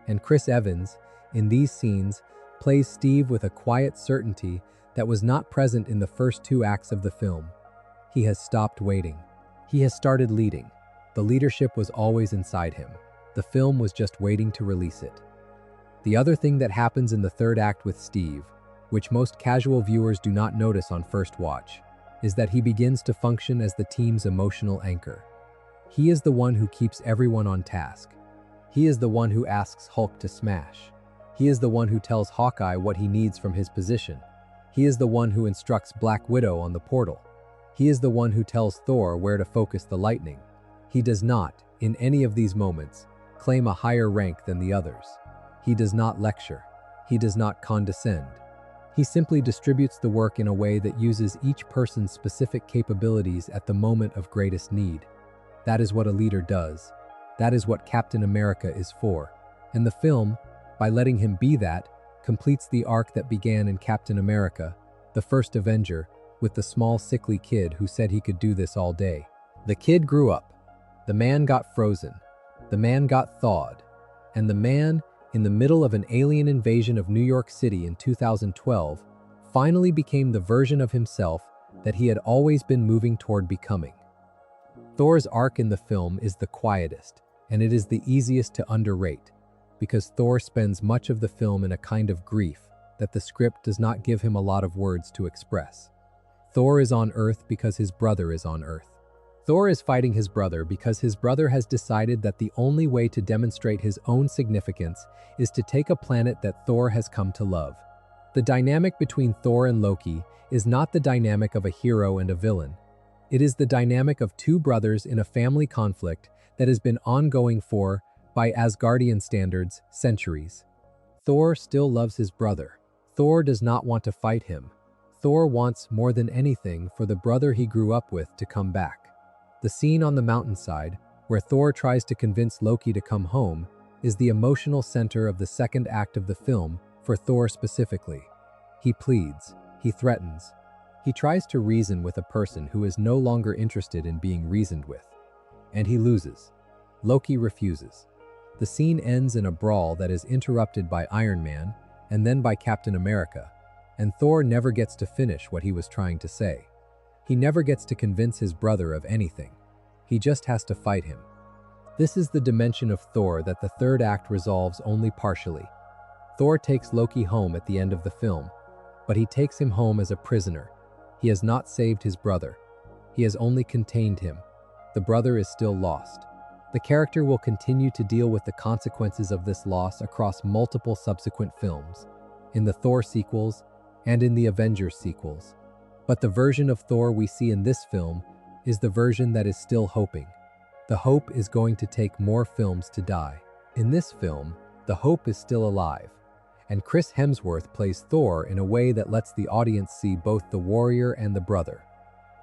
And Chris Evans, in these scenes, plays Steve with a quiet certainty that was not present in the first two acts of the film. He has stopped waiting. He has started leading. The leadership was always inside him. The film was just waiting to release it. The other thing that happens in the third act with Steve, which most casual viewers do not notice on first watch, is that he begins to function as the team's emotional anchor. He is the one who keeps everyone on task. He is the one who asks Hulk to smash. He is the one who tells Hawkeye what he needs from his position. He is the one who instructs Black Widow on the portal. He is the one who tells Thor where to focus the lightning. He does not, in any of these moments, claim a higher rank than the others. He does not lecture. He does not condescend. He simply distributes the work in a way that uses each person's specific capabilities at the moment of greatest need. That is what a leader does. That is what Captain America is for. And the film, by letting him be that, completes the arc that began in Captain America, the First Avenger, with the small sickly kid who said he could do this all day. The kid grew up. The man got frozen. The man got thawed. And the man, in the middle of an alien invasion of New York City in 2012, finally became the version of himself that he had always been moving toward becoming. Thor's arc in the film is the quietest, and it is the easiest to underrate, because Thor spends much of the film in a kind of grief that the script does not give him a lot of words to express. Thor is on Earth because his brother is on Earth. Thor is fighting his brother because his brother has decided that the only way to demonstrate his own significance is to take a planet that Thor has come to love. The dynamic between Thor and Loki is not the dynamic of a hero and a villain. It is the dynamic of two brothers in a family conflict that has been ongoing for, by Asgardian standards, centuries. Thor still loves his brother. Thor does not want to fight him. Thor wants, more than anything, for the brother he grew up with to come back. The scene on the mountainside, where Thor tries to convince Loki to come home, is the emotional center of the second act of the film, for Thor specifically. He pleads, he threatens. He tries to reason with a person who is no longer interested in being reasoned with. And he loses. Loki refuses. The scene ends in a brawl that is interrupted by Iron Man, and then by Captain America, and Thor never gets to finish what he was trying to say. He never gets to convince his brother of anything. He just has to fight him. This is the dimension of Thor that the third act resolves only partially. Thor takes Loki home at the end of the film, but he takes him home as a prisoner. He has not saved his brother. He has only contained him. The brother is still lost. The character will continue to deal with the consequences of this loss across multiple subsequent films, in the Thor sequels and in the Avengers sequels. But the version of Thor we see in this film is the version that is still hoping. The hope is going to take more films to die. In this film, the hope is still alive, and Chris Hemsworth plays Thor in a way that lets the audience see both the warrior and the brother.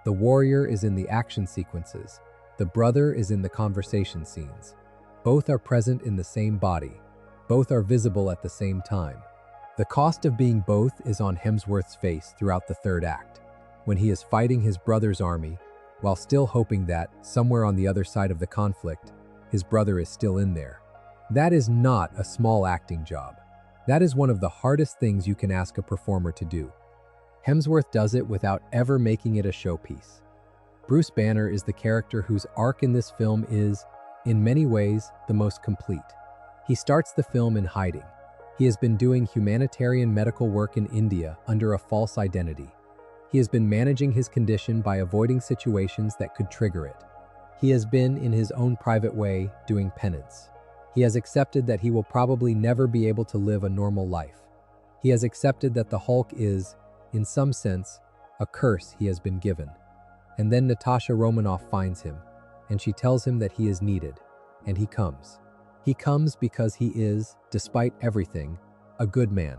The warrior is in the action sequences. The brother is in the conversation scenes. Both are present in the same body. Both are visible at the same time. The cost of being both is on Hemsworth's face throughout the third act, when he is fighting his brother's army, while still hoping that, somewhere on the other side of the conflict, his brother is still in there. That is not a small acting job. That is one of the hardest things you can ask a performer to do. Hemsworth does it without ever making it a showpiece. Bruce Banner is the character whose arc in this film is, in many ways, the most complete. He starts the film in hiding. He has been doing humanitarian medical work in India under a false identity. He has been managing his condition by avoiding situations that could trigger it. He has been, in his own private way, doing penance. He has accepted that he will probably never be able to live a normal life. He has accepted that the Hulk is, in some sense, a curse he has been given. And then Natasha Romanoff finds him, and she tells him that he is needed, and he comes. He comes because he is, despite everything, a good man.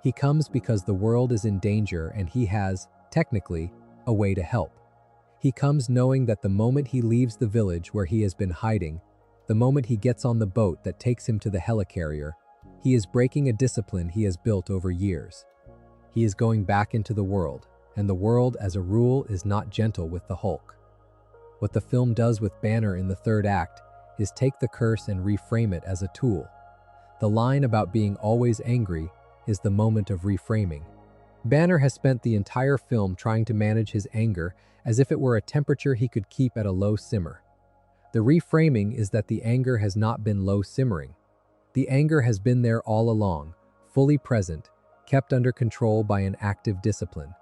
He comes because the world is in danger and he has, technically, a way to help. He comes knowing that the moment he leaves the village where he has been hiding, the moment he gets on the boat that takes him to the Helicarrier, he is breaking a discipline he has built over years. He is going back into the world, and the world, as a rule, is not gentle with the Hulk. What the film does with Banner in the third act is take the curse and reframe it as a tool. The line about being always angry is the moment of reframing. Banner has spent the entire film trying to manage his anger as if it were a temperature he could keep at a low simmer. The reframing is that the anger has not been low simmering. The anger has been there all along, fully present, kept under control by an active discipline.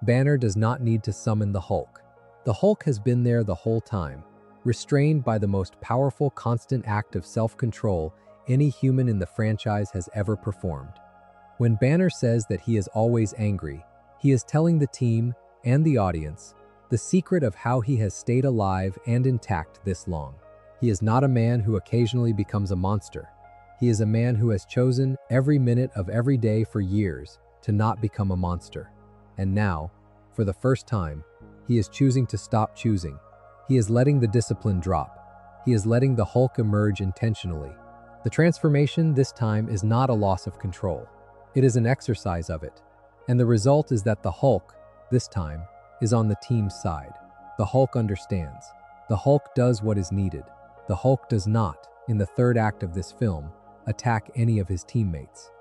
Banner does not need to summon the Hulk. The Hulk has been there the whole time, restrained by the most powerful constant act of self-control any human in the franchise has ever performed. When Banner says that he is always angry, He is telling the team and the audience the secret of how he has stayed alive and intact this long. He is not a man who occasionally becomes a monster. He is a man who has chosen every minute of every day for years to not become a monster. And now, for the first time, he is choosing to stop choosing. He is letting the discipline drop. He is letting the Hulk emerge intentionally. The transformation this time is not a loss of control. It is an exercise of it. And the result is that the Hulk, this time, is on the team's side. The Hulk understands. The Hulk does what is needed. The Hulk does not, in the third act of this film, attack any of his teammates.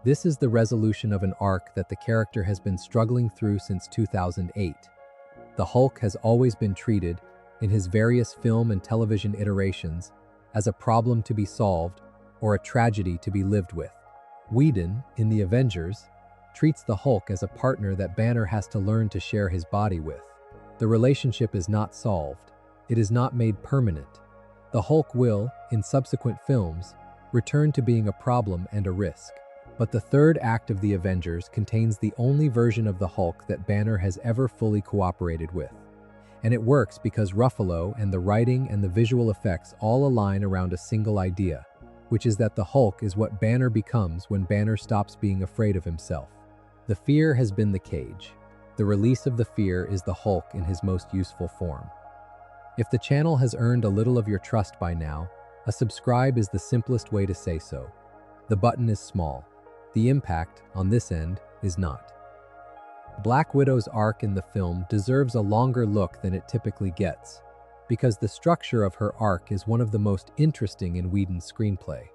This is the resolution of an arc that the character has been struggling through since 2008. The Hulk has always been treated, in his various film and television iterations, as a problem to be solved or a tragedy to be lived with. Whedon, in the Avengers, treats the Hulk as a partner that Banner has to learn to share his body with. The relationship is not solved. It is not made permanent. The Hulk will, in subsequent films, return to being a problem and a risk. But the third act of the Avengers contains the only version of the Hulk that Banner has ever fully cooperated with. And it works because Ruffalo and the writing and the visual effects all align around a single idea, which is that the Hulk is what Banner becomes when Banner stops being afraid of himself. The fear has been the cage. The release of the fear is the Hulk in his most useful form. If the channel has earned a little of your trust by now, a subscribe is the simplest way to say so. The button is small. The impact, on this end, is not. Black Widow's arc in the film deserves a longer look than it typically gets, because the structure of her arc is one of the most interesting in Whedon's screenplay.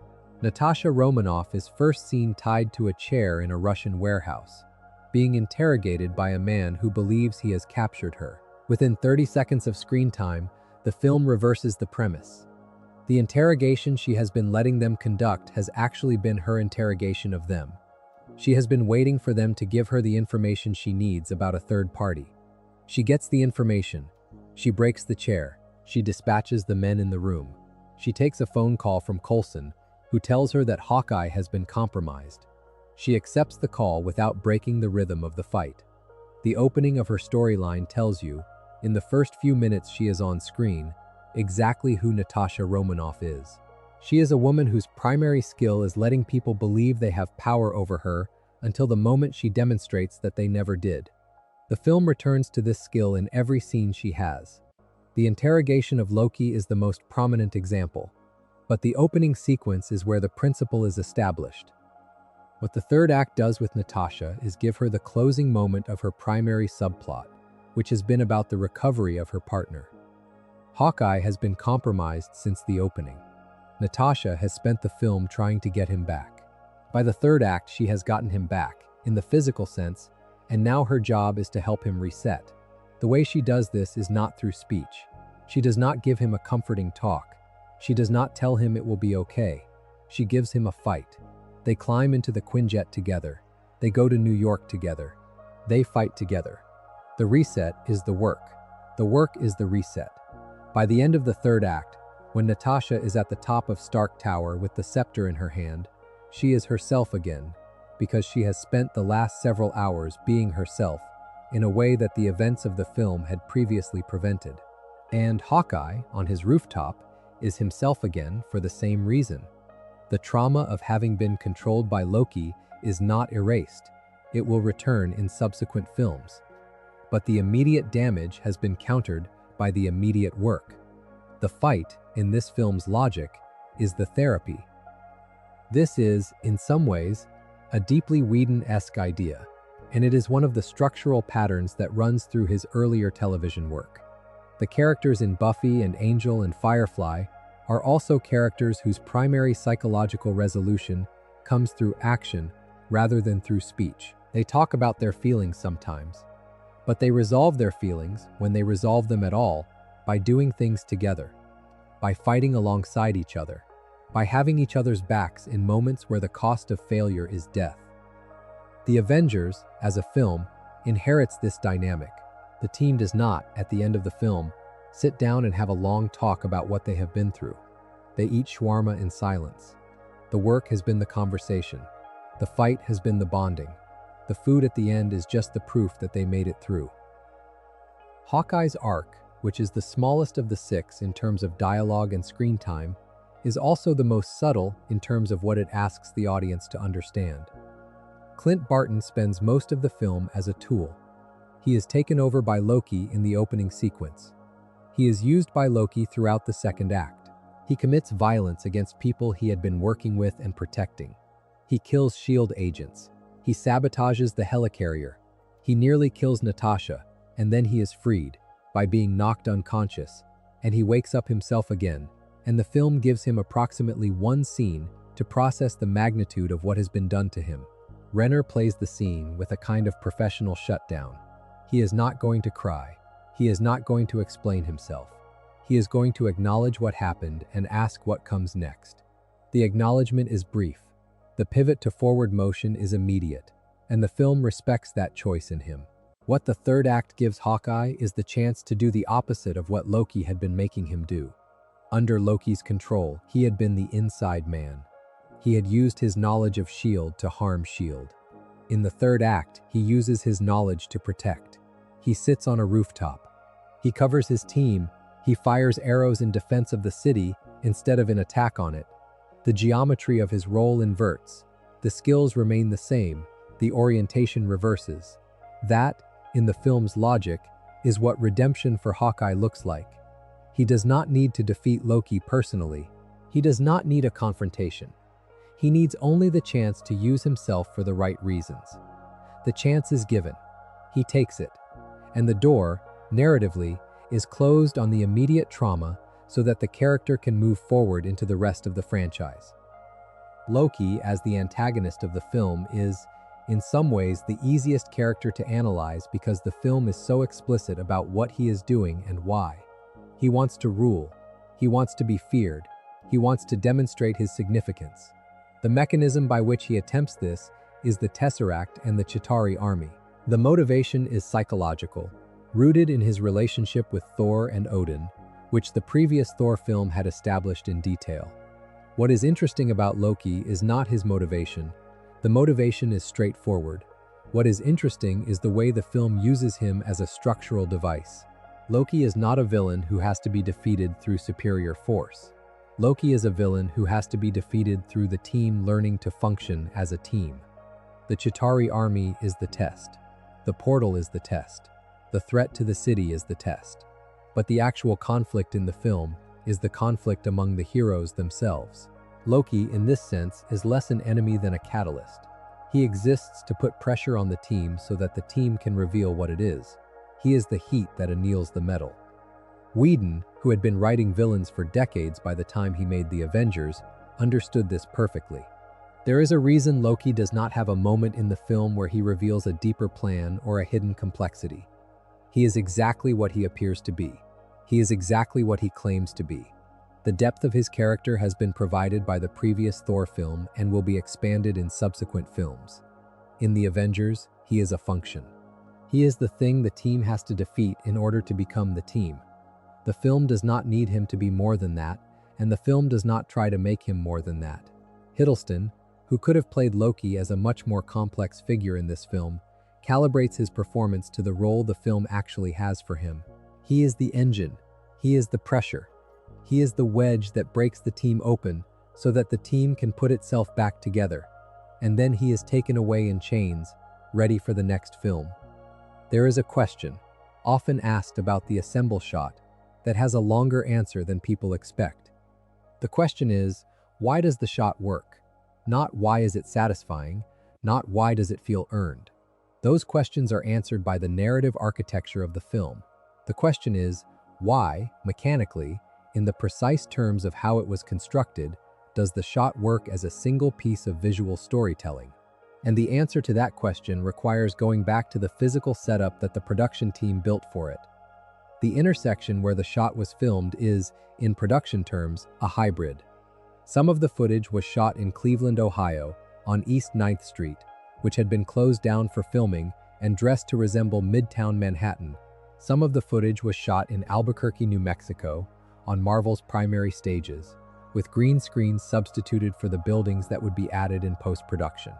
Natasha Romanoff is first seen tied to a chair in a Russian warehouse, being interrogated by a man who believes he has captured her. Within 30 seconds of screen time, the film reverses the premise. The interrogation she has been letting them conduct has actually been her interrogation of them. She has been waiting for them to give her the information she needs about a third party. She gets the information. She breaks the chair. She dispatches the men in the room. She takes a phone call from Coulson, who tells her that Hawkeye has been compromised. She accepts the call without breaking the rhythm of the fight. The opening of her storyline tells you, in the first few minutes she is on screen, exactly who Natasha Romanoff is. She is a woman whose primary skill is letting people believe they have power over her until the moment she demonstrates that they never did. The film returns to this skill in every scene she has. The interrogation of Loki is the most prominent example, but the opening sequence is where the principle is established. What the third act does with Natasha is give her the closing moment of her primary subplot, which has been about the recovery of her partner. Hawkeye has been compromised since the opening. Natasha has spent the film trying to get him back. By the third act, she has gotten him back, in the physical sense, and now her job is to help him reset. The way she does this is not through speech. She does not give him a comforting talk. She does not tell him it will be okay. She gives him a fight. They climb into the Quinjet together. They go to New York together. They fight together. The reset is the work. The work is the reset. By the end of the third act, when Natasha is at the top of Stark Tower with the scepter in her hand, she is herself again, because she has spent the last several hours being herself in a way that the events of the film had previously prevented. And Hawkeye, on his rooftop, is himself again for the same reason. The trauma of having been controlled by Loki is not erased. It will return in subsequent films. But the immediate damage has been countered by the immediate work. The fight, in this film's logic, is the therapy. This is, in some ways, a deeply Whedon-esque idea, and it is one of the structural patterns that runs through his earlier television work. The characters in Buffy and Angel and Firefly are also characters whose primary psychological resolution comes through action rather than through speech. They talk about their feelings sometimes, but they resolve their feelings, when they resolve them at all, by doing things together, by fighting alongside each other, by having each other's backs in moments where the cost of failure is death. The Avengers, as a film, inherits this dynamic. The team does not, at the end of the film, sit down and have a long talk about what they have been through. They eat shawarma in silence. The work has been the conversation. The fight has been the bonding. The food at the end is just the proof that they made it through. Hawkeye's arc, which is the smallest of the six in terms of dialogue and screen time, is also the most subtle in terms of what it asks the audience to understand. Clint Barton spends most of the film as a tool. He is taken over by Loki in the opening sequence. He is used by Loki throughout the second act. He commits violence against people he had been working with and protecting. He kills S.H.I.E.L.D. agents. He sabotages the Helicarrier. He nearly kills Natasha, and then he is freed by being knocked unconscious, and he wakes up himself again, and the film gives him approximately one scene to process the magnitude of what has been done to him. Renner plays the scene with a kind of professional shutdown. He is not going to cry. He is not going to explain himself. He is going to acknowledge what happened and ask what comes next. The acknowledgement is brief. The pivot to forward motion is immediate, and the film respects that choice in him. What the third act gives Hawkeye is the chance to do the opposite of what Loki had been making him do. Under Loki's control, he had been the inside man. He had used his knowledge of S.H.I.E.L.D. to harm S.H.I.E.L.D. In the third act, he uses his knowledge to protect. He sits on a rooftop. He covers his team. He fires arrows in defense of the city instead of in attack on it. The geometry of his role inverts. The skills remain the same. The orientation reverses. That, in the film's logic, is what redemption for Hawkeye looks like. He does not need to defeat Loki personally. He does not need a confrontation. He needs only the chance to use himself for the right reasons. The chance is given. He takes it. And the door, narratively, is closed on the immediate trauma so that the character can move forward into the rest of the franchise. Loki, as the antagonist of the film, is, in some ways, the easiest character to analyze because the film is so explicit about what he is doing and why. He wants to rule. He wants to be feared. He wants to demonstrate his significance. The mechanism by which he attempts this is the Tesseract and the Chitauri army. The motivation is psychological, rooted in his relationship with Thor and Odin, which the previous Thor film had established in detail. What is interesting about Loki is not his motivation. The motivation is straightforward. What is interesting is the way the film uses him as a structural device. Loki is not a villain who has to be defeated through superior force. Loki is a villain who has to be defeated through the team learning to function as a team. The Chitauri army is the test. The portal is the test. The threat to the city is the test. But the actual conflict in the film is the conflict among the heroes themselves. Loki, in this sense, is less an enemy than a catalyst. He exists to put pressure on the team so that the team can reveal what it is. He is the heat that anneals the metal. Whedon, who had been writing villains for decades by the time he made the Avengers, understood this perfectly. There is a reason Loki does not have a moment in the film where he reveals a deeper plan or a hidden complexity. He is exactly what he appears to be. He is exactly what he claims to be. The depth of his character has been provided by the previous Thor film and will be expanded in subsequent films. In the Avengers, he is a function. He is the thing the team has to defeat in order to become the team. The film does not need him to be more than that, and the film does not try to make him more than that. Hiddleston, who could have played Loki as a much more complex figure in this film, calibrates his performance to the role the film actually has for him. He is the engine. He is the pressure. He is the wedge that breaks the team open so that the team can put itself back together. And then he is taken away in chains, ready for the next film. There is a question, often asked about the ensemble shot, that has a longer answer than people expect. The question is, why does the shot work? Not why is it satisfying, not why does it feel earned. Those questions are answered by the narrative architecture of the film. The question is, why, mechanically, in the precise terms of how it was constructed, does the shot work as a single piece of visual storytelling? And the answer to that question requires going back to the physical setup that the production team built for it. The intersection where the shot was filmed is, in production terms, a hybrid. Some of the footage was shot in Cleveland, Ohio, on East 9th Street, which had been closed down for filming and dressed to resemble Midtown Manhattan. Some of the footage was shot in Albuquerque, New Mexico, on Marvel's primary stages, with green screens substituted for the buildings that would be added in post-production.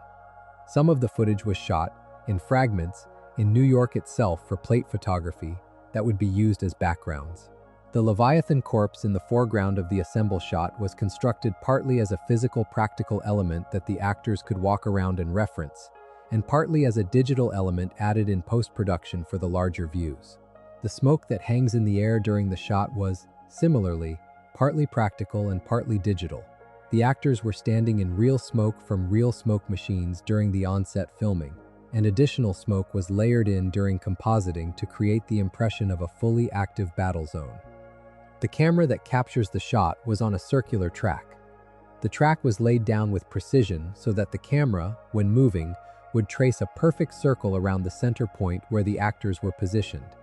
Some of the footage was shot in fragments, in New York itself for plate photography that would be used as backgrounds. The Leviathan corpse in the foreground of the ensemble shot was constructed partly as a physical practical element that the actors could walk around and reference, and partly as a digital element added in post-production for the larger views. The smoke that hangs in the air during the shot was, similarly, partly practical and partly digital. The actors were standing in real smoke from real smoke machines during the on-set filming, and additional smoke was layered in during compositing to create the impression of a fully active battle zone. The camera that captures the shot was on a circular track. The track was laid down with precision so that the camera, when moving, would trace a perfect circle around the center point where the actors were positioned.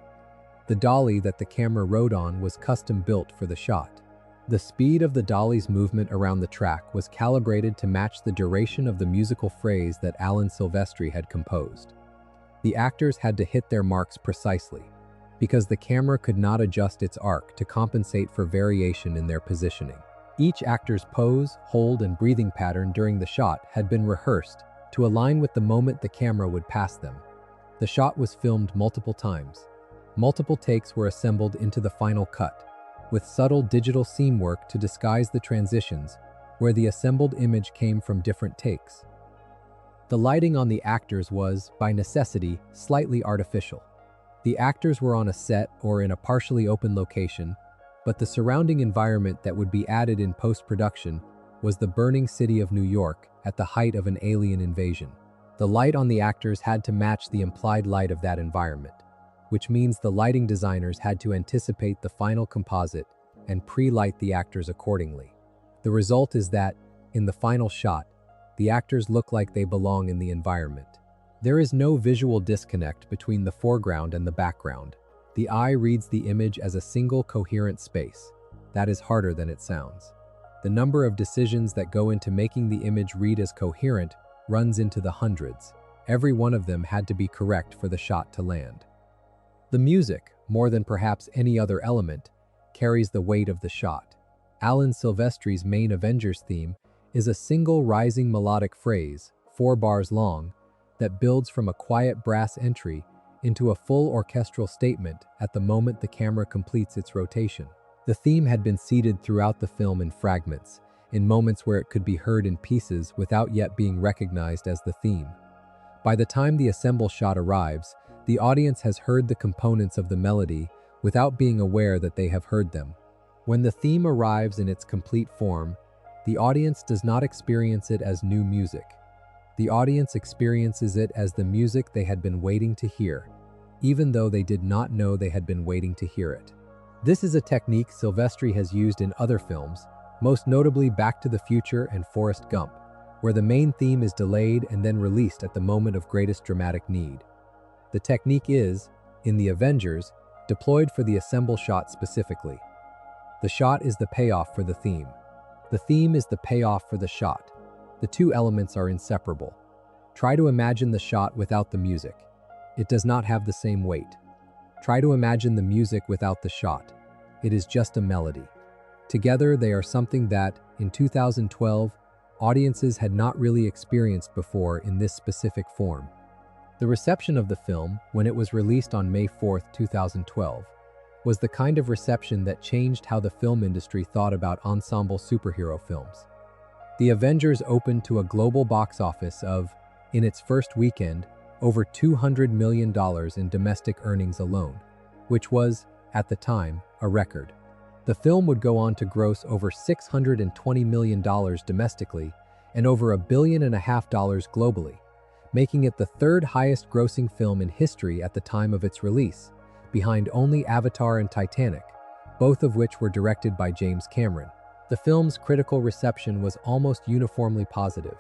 The dolly that the camera rode on was custom built for the shot. The speed of the dolly's movement around the track was calibrated to match the duration of the musical phrase that Alan Silvestri had composed. The actors had to hit their marks precisely, because the camera could not adjust its arc to compensate for variation in their positioning. Each actor's pose, hold, and breathing pattern during the shot had been rehearsed to align with the moment the camera would pass them. The shot was filmed multiple times. Multiple takes were assembled into the final cut, with subtle digital seam work to disguise the transitions, where the assembled image came from different takes. The lighting on the actors was, by necessity, slightly artificial. The actors were on a set or in a partially open location, but the surrounding environment that would be added in post-production was the burning city of New York at the height of an alien invasion. The light on the actors had to match the implied light of that environment, which means the lighting designers had to anticipate the final composite and pre-light the actors accordingly. The result is that, in the final shot, the actors look like they belong in the environment. There is no visual disconnect between the foreground and the background. The eye reads the image as a single coherent space. That is harder than it sounds. The number of decisions that go into making the image read as coherent runs into the hundreds. Every one of them had to be correct for the shot to land. The music, more than perhaps any other element, carries the weight of the shot. Alan Silvestri's main Avengers theme is a single rising melodic phrase, 4 bars long, that builds from a quiet brass entry into a full orchestral statement at the moment the camera completes its rotation. The theme had been seeded throughout the film in fragments, in moments where it could be heard in pieces without yet being recognized as the theme. By the time the ensemble shot arrives, the audience has heard the components of the melody without being aware that they have heard them. When the theme arrives in its complete form, the audience does not experience it as new music. The audience experiences it as the music they had been waiting to hear, even though they did not know they had been waiting to hear it. This is a technique Silvestri has used in other films, most notably Back to the Future and Forrest Gump, where the main theme is delayed and then released at the moment of greatest dramatic need. The technique is, in the Avengers, deployed for the ensemble shot specifically. The shot is the payoff for the theme. The theme is the payoff for the shot. The two elements are inseparable. Try to imagine the shot without the music. It does not have the same weight. Try to imagine the music without the shot. It is just a melody. Together, they are something that, in 2012, audiences had not really experienced before in this specific form. The reception of the film, when it was released on May 4, 2012, was the kind of reception that changed how the film industry thought about ensemble superhero films. The Avengers opened to a global box office of, in its first weekend, over $200 million in domestic earnings alone, which was, at the time, a record. The film would go on to gross over $620 million domestically and over $1.5 billion globally, making it the third highest grossing film in history at the time of its release, behind only Avatar and Titanic, both of which were directed by James Cameron. The film's critical reception was almost uniformly positive.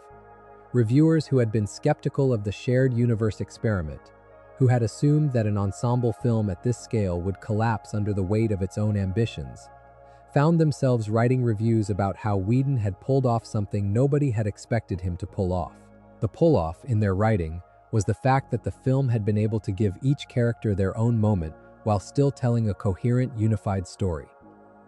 Reviewers who had been skeptical of the shared universe experiment, who had assumed that an ensemble film at this scale would collapse under the weight of its own ambitions, found themselves writing reviews about how Whedon had pulled off something nobody had expected him to pull off. The pull-off, in their writing, was the fact that the film had been able to give each character their own moment while still telling a coherent, unified story.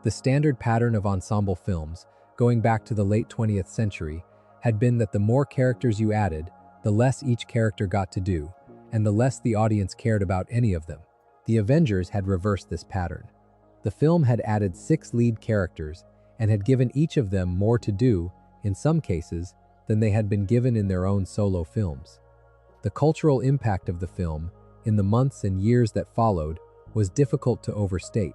The standard pattern of ensemble films, going back to the late 20th century, had been that the more characters you added, the less each character got to do, and the less the audience cared about any of them. The Avengers had reversed this pattern. The film had added 6 lead characters and had given each of them more to do, in some cases, than they had been given in their own solo films. The cultural impact of the film, in the months and years that followed, was difficult to overstate.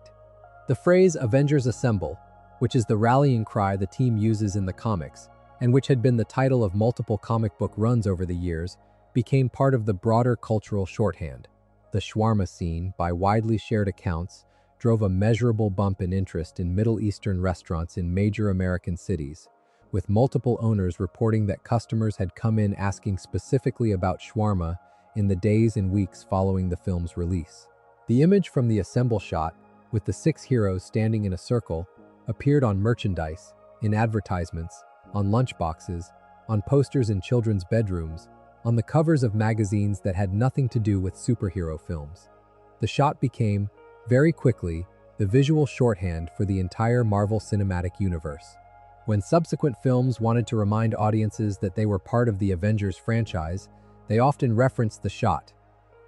The phrase Avengers Assemble, which is the rallying cry the team uses in the comics, and which had been the title of multiple comic book runs over the years, became part of the broader cultural shorthand. The shawarma scene, by widely shared accounts, drove a measurable bump in interest in Middle Eastern restaurants in major American cities, with multiple owners reporting that customers had come in asking specifically about shawarma in the days and weeks following the film's release. The image from the assemble shot, with the 6 heroes standing in a circle, appeared on merchandise, in advertisements, on lunchboxes, on posters in children's bedrooms, on the covers of magazines that had nothing to do with superhero films. The shot became, very quickly, the visual shorthand for the entire Marvel Cinematic Universe. When subsequent films wanted to remind audiences that they were part of the Avengers franchise, they often referenced the shot,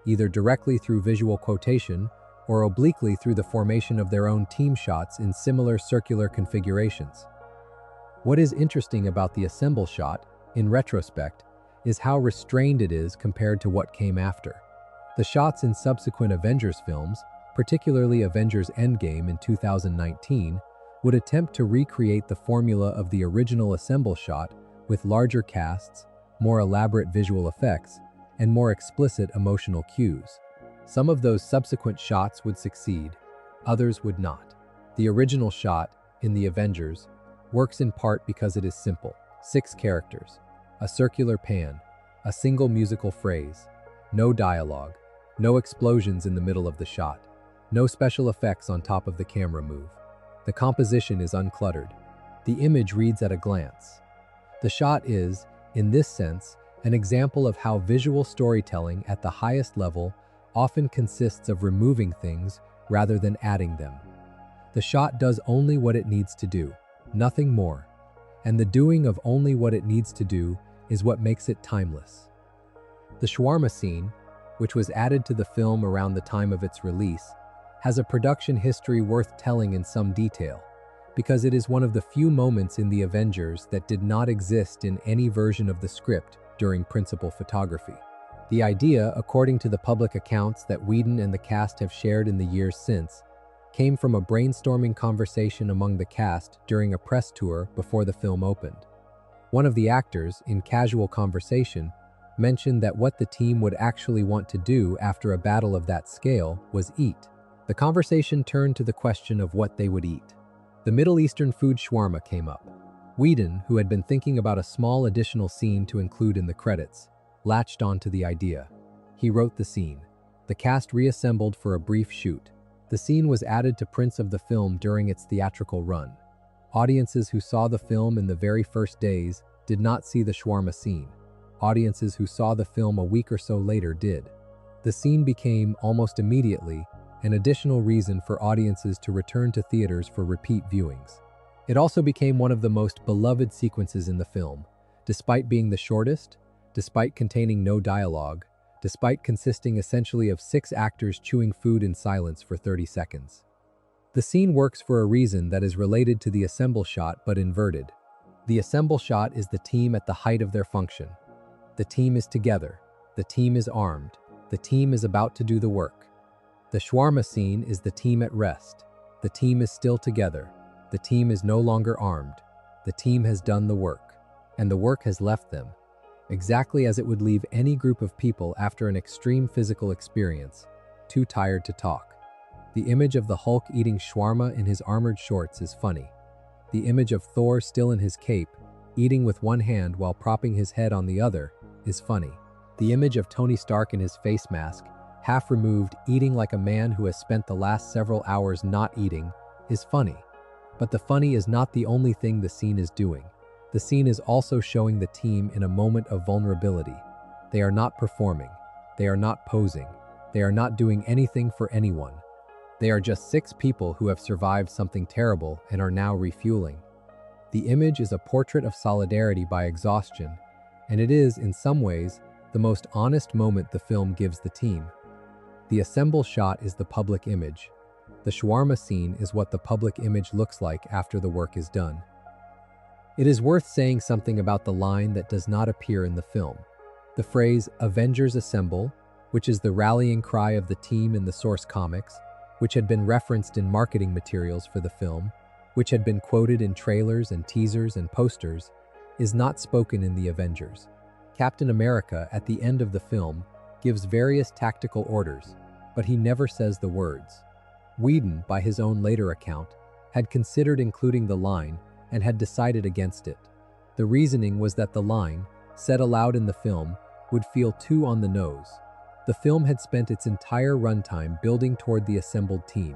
either directly through visual quotation or obliquely through the formation of their own team shots in similar circular configurations. What is interesting about the assemble shot, in retrospect, is how restrained it is compared to what came after. The shots in subsequent Avengers films, particularly Avengers Endgame in 2019, would attempt to recreate the formula of the original assemble shot with larger casts, more elaborate visual effects, and more explicit emotional cues. Some of those subsequent shots would succeed, others would not. The original shot, in the Avengers, works in part because it is simple. 6 characters, a circular pan, a single musical phrase, no dialogue, no explosions in the middle of the shot, no special effects on top of the camera move. The composition is uncluttered. The image reads at a glance. The shot is, in this sense, an example of how visual storytelling at the highest level often consists of removing things rather than adding them. The shot does only what it needs to do, nothing more. And the doing of only what it needs to do is what makes it timeless. The shawarma scene, which was added to the film around the time of its release, has a production history worth telling in some detail, because it is one of the few moments in the Avengers that did not exist in any version of the script during principal photography. The idea, according to the public accounts that Whedon and the cast have shared in the years since, came from a brainstorming conversation among the cast during a press tour before the film opened. One of the actors, in casual conversation, mentioned that what the team would actually want to do after a battle of that scale was eat. The conversation turned to the question of what they would eat. The Middle Eastern food shawarma came up. Whedon, who had been thinking about a small additional scene to include in the credits, latched onto the idea. He wrote the scene. The cast reassembled for a brief shoot. The scene was added to prints of the film during its theatrical run. Audiences who saw the film in the very first days did not see the shawarma scene. Audiences who saw the film a week or so later did. The scene became, almost immediately, an additional reason for audiences to return to theaters for repeat viewings. It also became one of the most beloved sequences in the film, despite being the shortest, despite containing no dialogue, despite consisting essentially of 6 actors chewing food in silence for 30 seconds. The scene works for a reason that is related to the assemble shot but inverted. The assemble shot is the team at the height of their function. The team is together. The team is armed. The team is about to do the work. The shawarma scene is the team at rest. The team is still together. The team is no longer armed. The team has done the work. And the work has left them, exactly as it would leave any group of people after an extreme physical experience, too tired to talk. The image of the Hulk eating shawarma in his armored shorts is funny. The image of Thor still in his cape, eating with one hand while propping his head on the other, is funny. The image of Tony Stark in his face mask, half removed, eating like a man who has spent the last several hours not eating, is funny. But the funny is not the only thing the scene is doing. The scene is also showing the team in a moment of vulnerability. They are not performing. They are not posing. They are not doing anything for anyone. They are just 6 people who have survived something terrible and are now refueling. The image is a portrait of solidarity by exhaustion, and it is, in some ways, the most honest moment the film gives the team. The assemble shot is the public image. The shawarma scene is what the public image looks like after the work is done. It is worth saying something about the line that does not appear in the film. The phrase, "Avengers Assemble," which is the rallying cry of the team in the source comics, which had been referenced in marketing materials for the film, which had been quoted in trailers and teasers and posters, is not spoken in the Avengers. Captain America, at the end of the film, gives various tactical orders, but he never says the words. Whedon, by his own later account, had considered including the line and had decided against it. The reasoning was that the line, said aloud in the film, would feel too on the nose. The film had spent its entire runtime building toward the assembled team.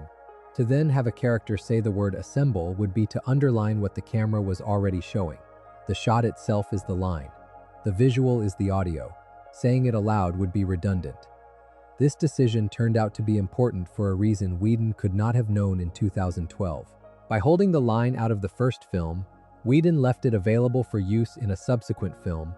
To then have a character say the word assemble would be to underline what the camera was already showing. The shot itself is the line. The visual is the audio. Saying it aloud would be redundant. This decision turned out to be important for a reason Whedon could not have known in 2012. By holding the line out of the first film, Whedon left it available for use in a subsequent film.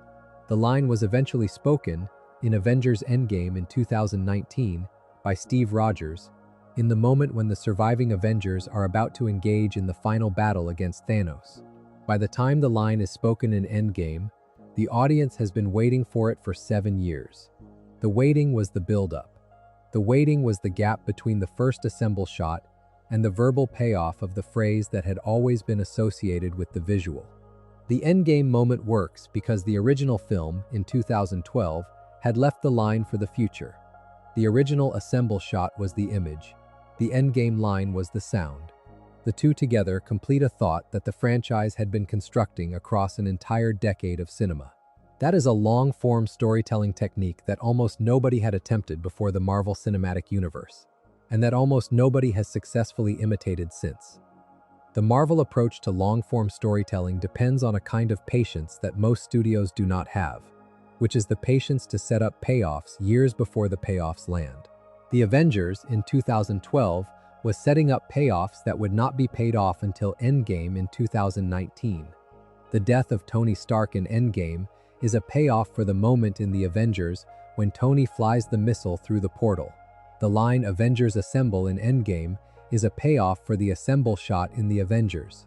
The line was eventually spoken in Avengers Endgame in 2019 by Steve Rogers, in the moment when the surviving Avengers are about to engage in the final battle against Thanos. By the time the line is spoken in Endgame, the audience has been waiting for it for 7 years. The waiting was the build-up. The waiting was the gap between the first assemble shot and the verbal payoff of the phrase that had always been associated with the visual. The Endgame moment works because the original film, in 2012, had left the line for the future. The original assemble shot was the image. The Endgame line was the sound. The two together complete a thought that the franchise had been constructing across an entire decade of cinema. That is a long-form storytelling technique that almost nobody had attempted before the Marvel Cinematic Universe, and that almost nobody has successfully imitated since. The Marvel approach to long-form storytelling depends on a kind of patience that most studios do not have, which is the patience to set up payoffs years before the payoffs land. The Avengers, in 2012, was setting up payoffs that would not be paid off until Endgame in 2019. The death of Tony Stark in Endgame is a payoff for the moment in the Avengers when Tony flies the missile through the portal. The line "Avengers Assemble" in Endgame is a payoff for the assemble shot in the Avengers.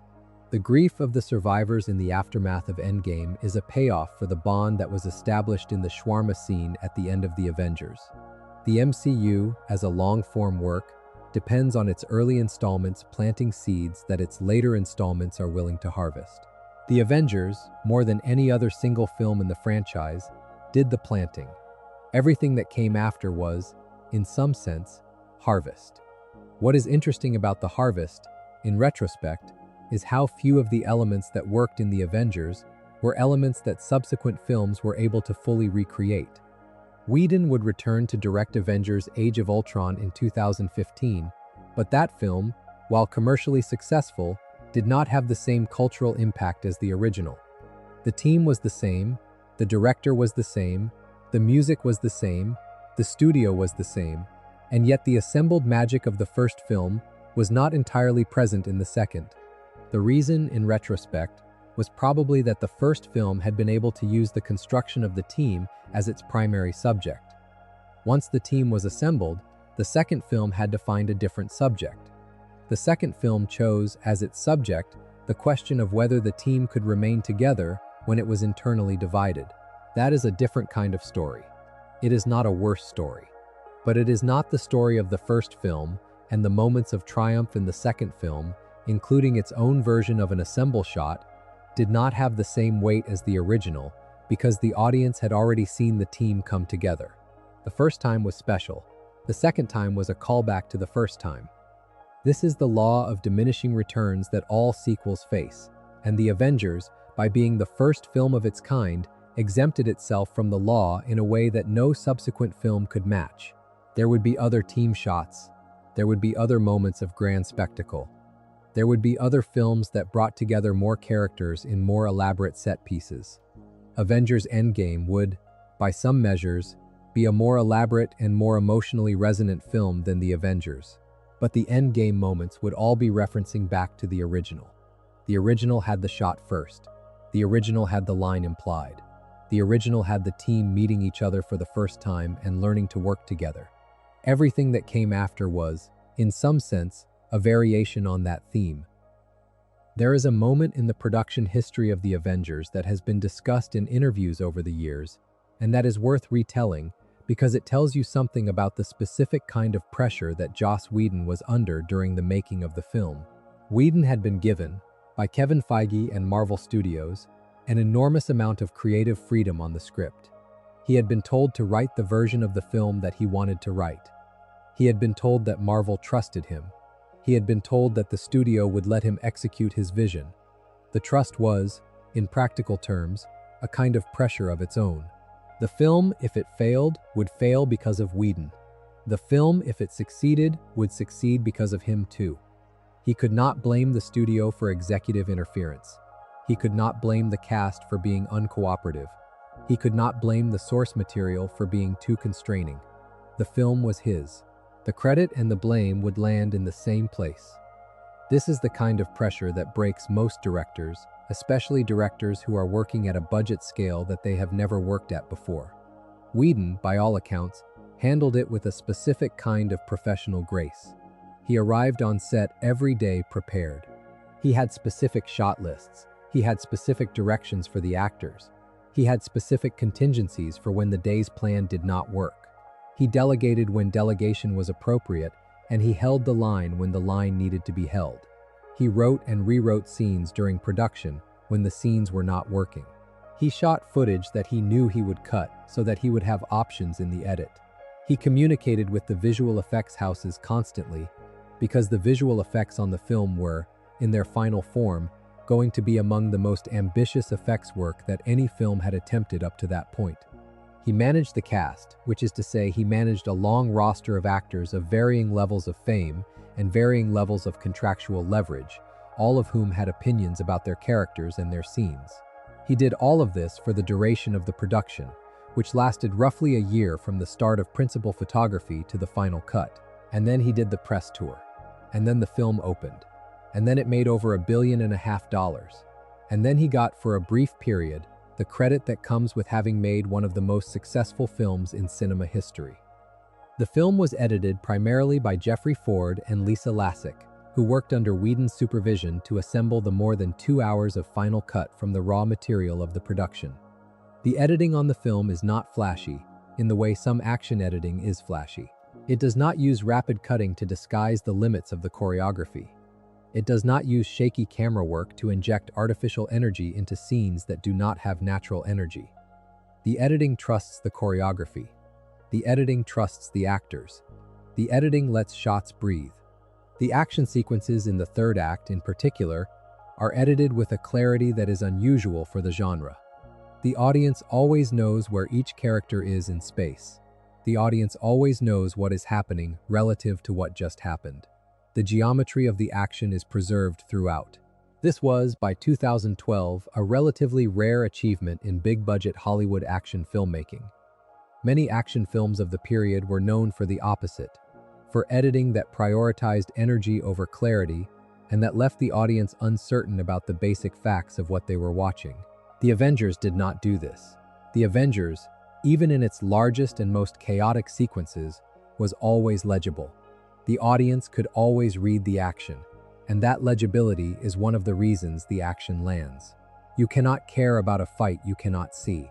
The grief of the survivors in the aftermath of Endgame is a payoff for the bond that was established in the shawarma scene at the end of the Avengers. The MCU, as a long-form work, depends on its early installments planting seeds that its later installments are willing to harvest. The Avengers, more than any other single film in the franchise, did the planting. Everything that came after was, in some sense, harvest. What is interesting about the harvest, in retrospect, is how few of the elements that worked in the Avengers were elements that subsequent films were able to fully recreate. Whedon would return to direct Avengers Age of Ultron in 2015, but that film, while commercially successful, did not have the same cultural impact as the original. The team was the same, the director was the same, the music was the same, the studio was the same, and yet the assembled magic of the first film was not entirely present in the second. The reason, in retrospect, was probably that the first film had been able to use the construction of the team as its primary subject. Once the team was assembled, the second film had to find a different subject. The second film chose, as its subject, the question of whether the team could remain together when it was internally divided. That is a different kind of story. It is not a worse story. But it is not the story of the first film, and the moments of triumph in the second film, including its own version of an assemble shot, did not have the same weight as the original because the audience had already seen the team come together. The first time was special. The second time was a callback to the first time. This is the law of diminishing returns that all sequels face, and The Avengers, by being the first film of its kind, exempted itself from the law in a way that no subsequent film could match. There would be other team shots. There would be other moments of grand spectacle. There would be other films that brought together more characters in more elaborate set pieces. Avengers Endgame would, by some measures, be a more elaborate and more emotionally resonant film than The Avengers. But the Endgame moments would all be referencing back to the original. The original had the shot first. The original had the line implied. The original had the team meeting each other for the first time and learning to work together. Everything that came after was, in some sense, a variation on that theme. There is a moment in the production history of the Avengers that has been discussed in interviews over the years, and that is worth retelling because it tells you something about the specific kind of pressure that Joss Whedon was under during the making of the film. Whedon had been given, by Kevin Feige and Marvel Studios, an enormous amount of creative freedom on the script. He had been told to write the version of the film that he wanted to write. He had been told that Marvel trusted him. He had been told that the studio would let him execute his vision. The trust was, in practical terms, a kind of pressure of its own. The film, if it failed, would fail because of Whedon. The film, if it succeeded, would succeed because of him too. He could not blame the studio for executive interference. He could not blame the cast for being uncooperative. He could not blame the source material for being too constraining. The film was his. The credit and the blame would land in the same place. This is the kind of pressure that breaks most directors, especially directors who are working at a budget scale that they have never worked at before. Whedon, by all accounts, handled it with a specific kind of professional grace. He arrived on set every day prepared. He had specific shot lists. He had specific directions for the actors. He had specific contingencies for when the day's plan did not work. He delegated when delegation was appropriate, and he held the line when the line needed to be held. He wrote and rewrote scenes during production when the scenes were not working. He shot footage that he knew he would cut so that he would have options in the edit. He communicated with the visual effects houses constantly because the visual effects on the film were, in their final form, going to be among the most ambitious effects work that any film had attempted up to that point. He managed the cast, which is to say he managed a long roster of actors of varying levels of fame and varying levels of contractual leverage, all of whom had opinions about their characters and their scenes. He did all of this for the duration of the production, which lasted roughly a year from the start of principal photography to the final cut. And then he did the press tour. And then the film opened. And then it made over $1.5 billion. And then he got, for a brief period, the credit that comes with having made one of the most successful films in cinema history. The film was edited primarily by Jeffrey Ford and Lisa Lassick, who worked under Whedon's supervision to assemble the more than 2 hours of final cut from the raw material of the production. The editing on the film is not flashy, in the way some action editing is flashy. It does not use rapid cutting to disguise the limits of the choreography. It does not use shaky camera work to inject artificial energy into scenes that do not have natural energy. The editing trusts the choreography. The editing trusts the actors. The editing lets shots breathe. The action sequences in the third act, in particular, are edited with a clarity that is unusual for the genre. The audience always knows where each character is in space. The audience always knows what is happening relative to what just happened. The geometry of the action is preserved throughout. This was, by 2012, a relatively rare achievement in big-budget Hollywood action filmmaking. Many action films of the period were known for the opposite, for editing that prioritized energy over clarity and that left the audience uncertain about the basic facts of what they were watching. The Avengers did not do this. The Avengers, even in its largest and most chaotic sequences, was always legible. The audience could always read the action, and that legibility is one of the reasons the action lands. You cannot care about a fight you cannot see.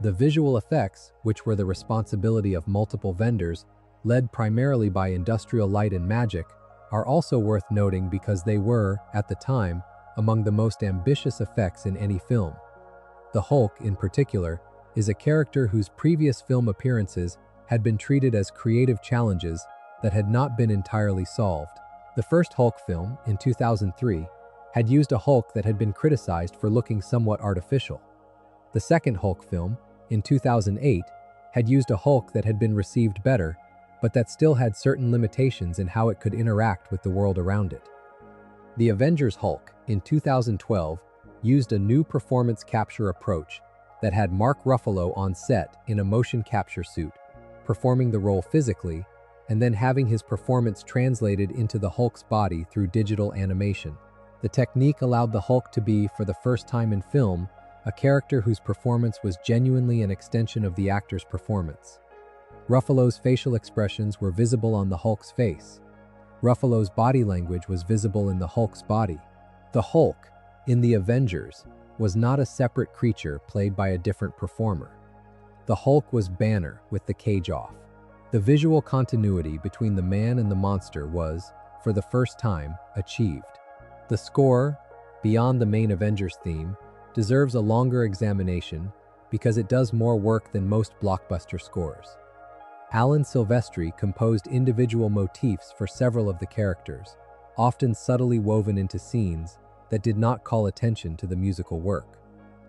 The visual effects, which were the responsibility of multiple vendors, led primarily by Industrial Light and Magic, are also worth noting because they were, at the time, among the most ambitious effects in any film. The Hulk, in particular, is a character whose previous film appearances had been treated as creative challenges that had not been entirely solved. The first Hulk film, in 2003, had used a Hulk that had been criticized for looking somewhat artificial. The second Hulk film, in 2008, had used a Hulk that had been received better, but that still had certain limitations in how it could interact with the world around it. The Avengers Hulk, in 2012, used a new performance capture approach that had Mark Ruffalo on set in a motion capture suit, performing the role physically, and then having his performance translated into the Hulk's body through digital animation. The technique allowed the Hulk to be, for the first time in film, a character whose performance was genuinely an extension of the actor's performance. Ruffalo's facial expressions were visible on the Hulk's face. Ruffalo's body language was visible in the Hulk's body. The Hulk, in the Avengers, was not a separate creature played by a different performer. The Hulk was Banner with the cage off. The visual continuity between the man and the monster was, for the first time, achieved. The score, beyond the main Avengers theme, deserves a longer examination because it does more work than most blockbuster scores. Alan Silvestri composed individual motifs for several of the characters, often subtly woven into scenes that did not call attention to the musical work.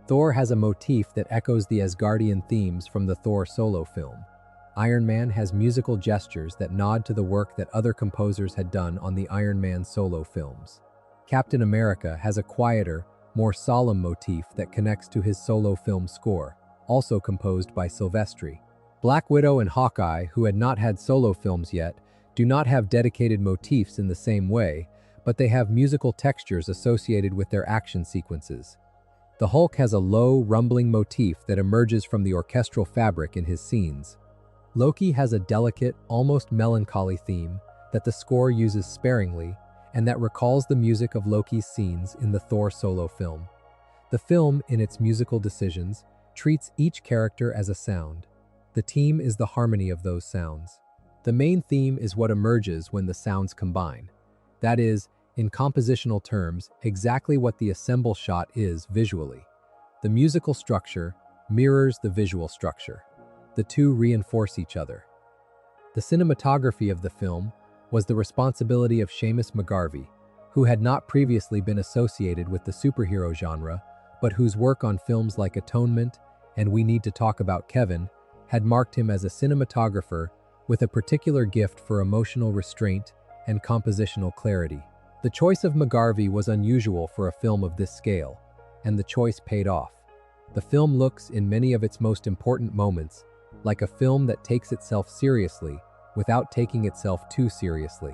Thor has a motif that echoes the Asgardian themes from the Thor solo film. Iron Man has musical gestures that nod to the work that other composers had done on the Iron Man solo films. Captain America has a quieter, more solemn motif that connects to his solo film score, also composed by Silvestri. Black Widow and Hawkeye, who had not had solo films yet, do not have dedicated motifs in the same way, but they have musical textures associated with their action sequences. The Hulk has a low, rumbling motif that emerges from the orchestral fabric in his scenes. Loki has a delicate, almost melancholy theme that the score uses sparingly and that recalls the music of Loki's scenes in the Thor solo film. The film, in its musical decisions, treats each character as a sound. The theme is the harmony of those sounds. The main theme is what emerges when the sounds combine. That is, in compositional terms, exactly what the ensemble shot is visually. The musical structure mirrors the visual structure. The two reinforce each other. The cinematography of the film was the responsibility of Seamus McGarvey, who had not previously been associated with the superhero genre, but whose work on films like Atonement and We Need to Talk About Kevin had marked him as a cinematographer with a particular gift for emotional restraint and compositional clarity. The choice of McGarvey was unusual for a film of this scale, and the choice paid off. The film looks, in many of its most important moments, like a film that takes itself seriously without taking itself too seriously.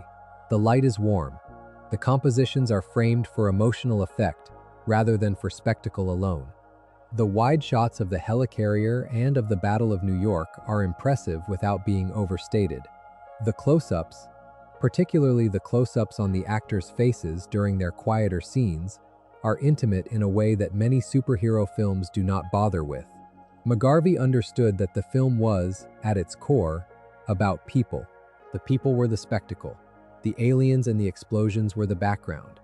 The light is warm. The compositions are framed for emotional effect rather than for spectacle alone. The wide shots of the Helicarrier and of the Battle of New York are impressive without being overstated. The close-ups, particularly the close-ups on the actors' faces during their quieter scenes, are intimate in a way that many superhero films do not bother with. McGarvey understood that the film was, at its core, about people. The people were the spectacle. The aliens and the explosions were the background.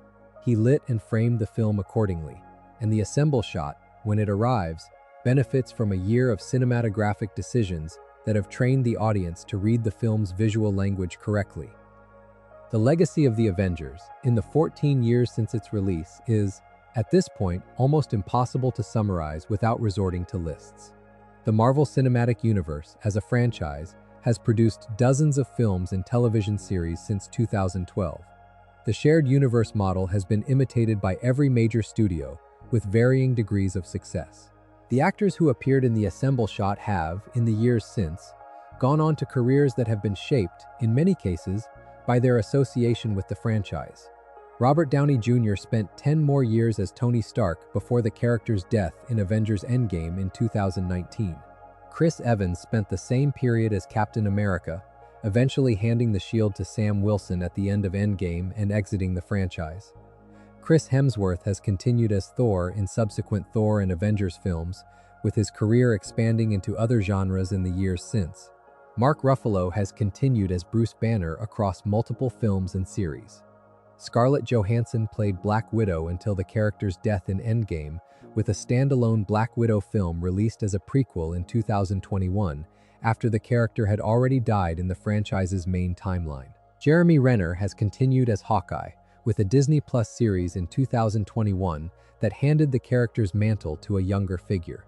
He lit and framed the film accordingly, and the ensemble shot, when it arrives, benefits from a year of cinematographic decisions that have trained the audience to read the film's visual language correctly. The legacy of the Avengers, in the 14 years since its release, is, at this point, almost impossible to summarize without resorting to lists. The Marvel Cinematic Universe, as a franchise, has produced dozens of films and television series since 2012. The shared universe model has been imitated by every major studio, with varying degrees of success. The actors who appeared in the ensemble shot have, in the years since, gone on to careers that have been shaped, in many cases, by their association with the franchise. Robert Downey Jr. spent 10 more years as Tony Stark before the character's death in Avengers Endgame in 2019. Chris Evans spent the same period as Captain America, eventually handing the shield to Sam Wilson at the end of Endgame and exiting the franchise. Chris Hemsworth has continued as Thor in subsequent Thor and Avengers films, with his career expanding into other genres in the years since. Mark Ruffalo has continued as Bruce Banner across multiple films and series. Scarlett Johansson played Black Widow until the character's death in Endgame, with a standalone Black Widow film released as a prequel in 2021, after the character had already died in the franchise's main timeline. Jeremy Renner has continued as Hawkeye, with a Disney Plus series in 2021 that handed the character's mantle to a younger figure.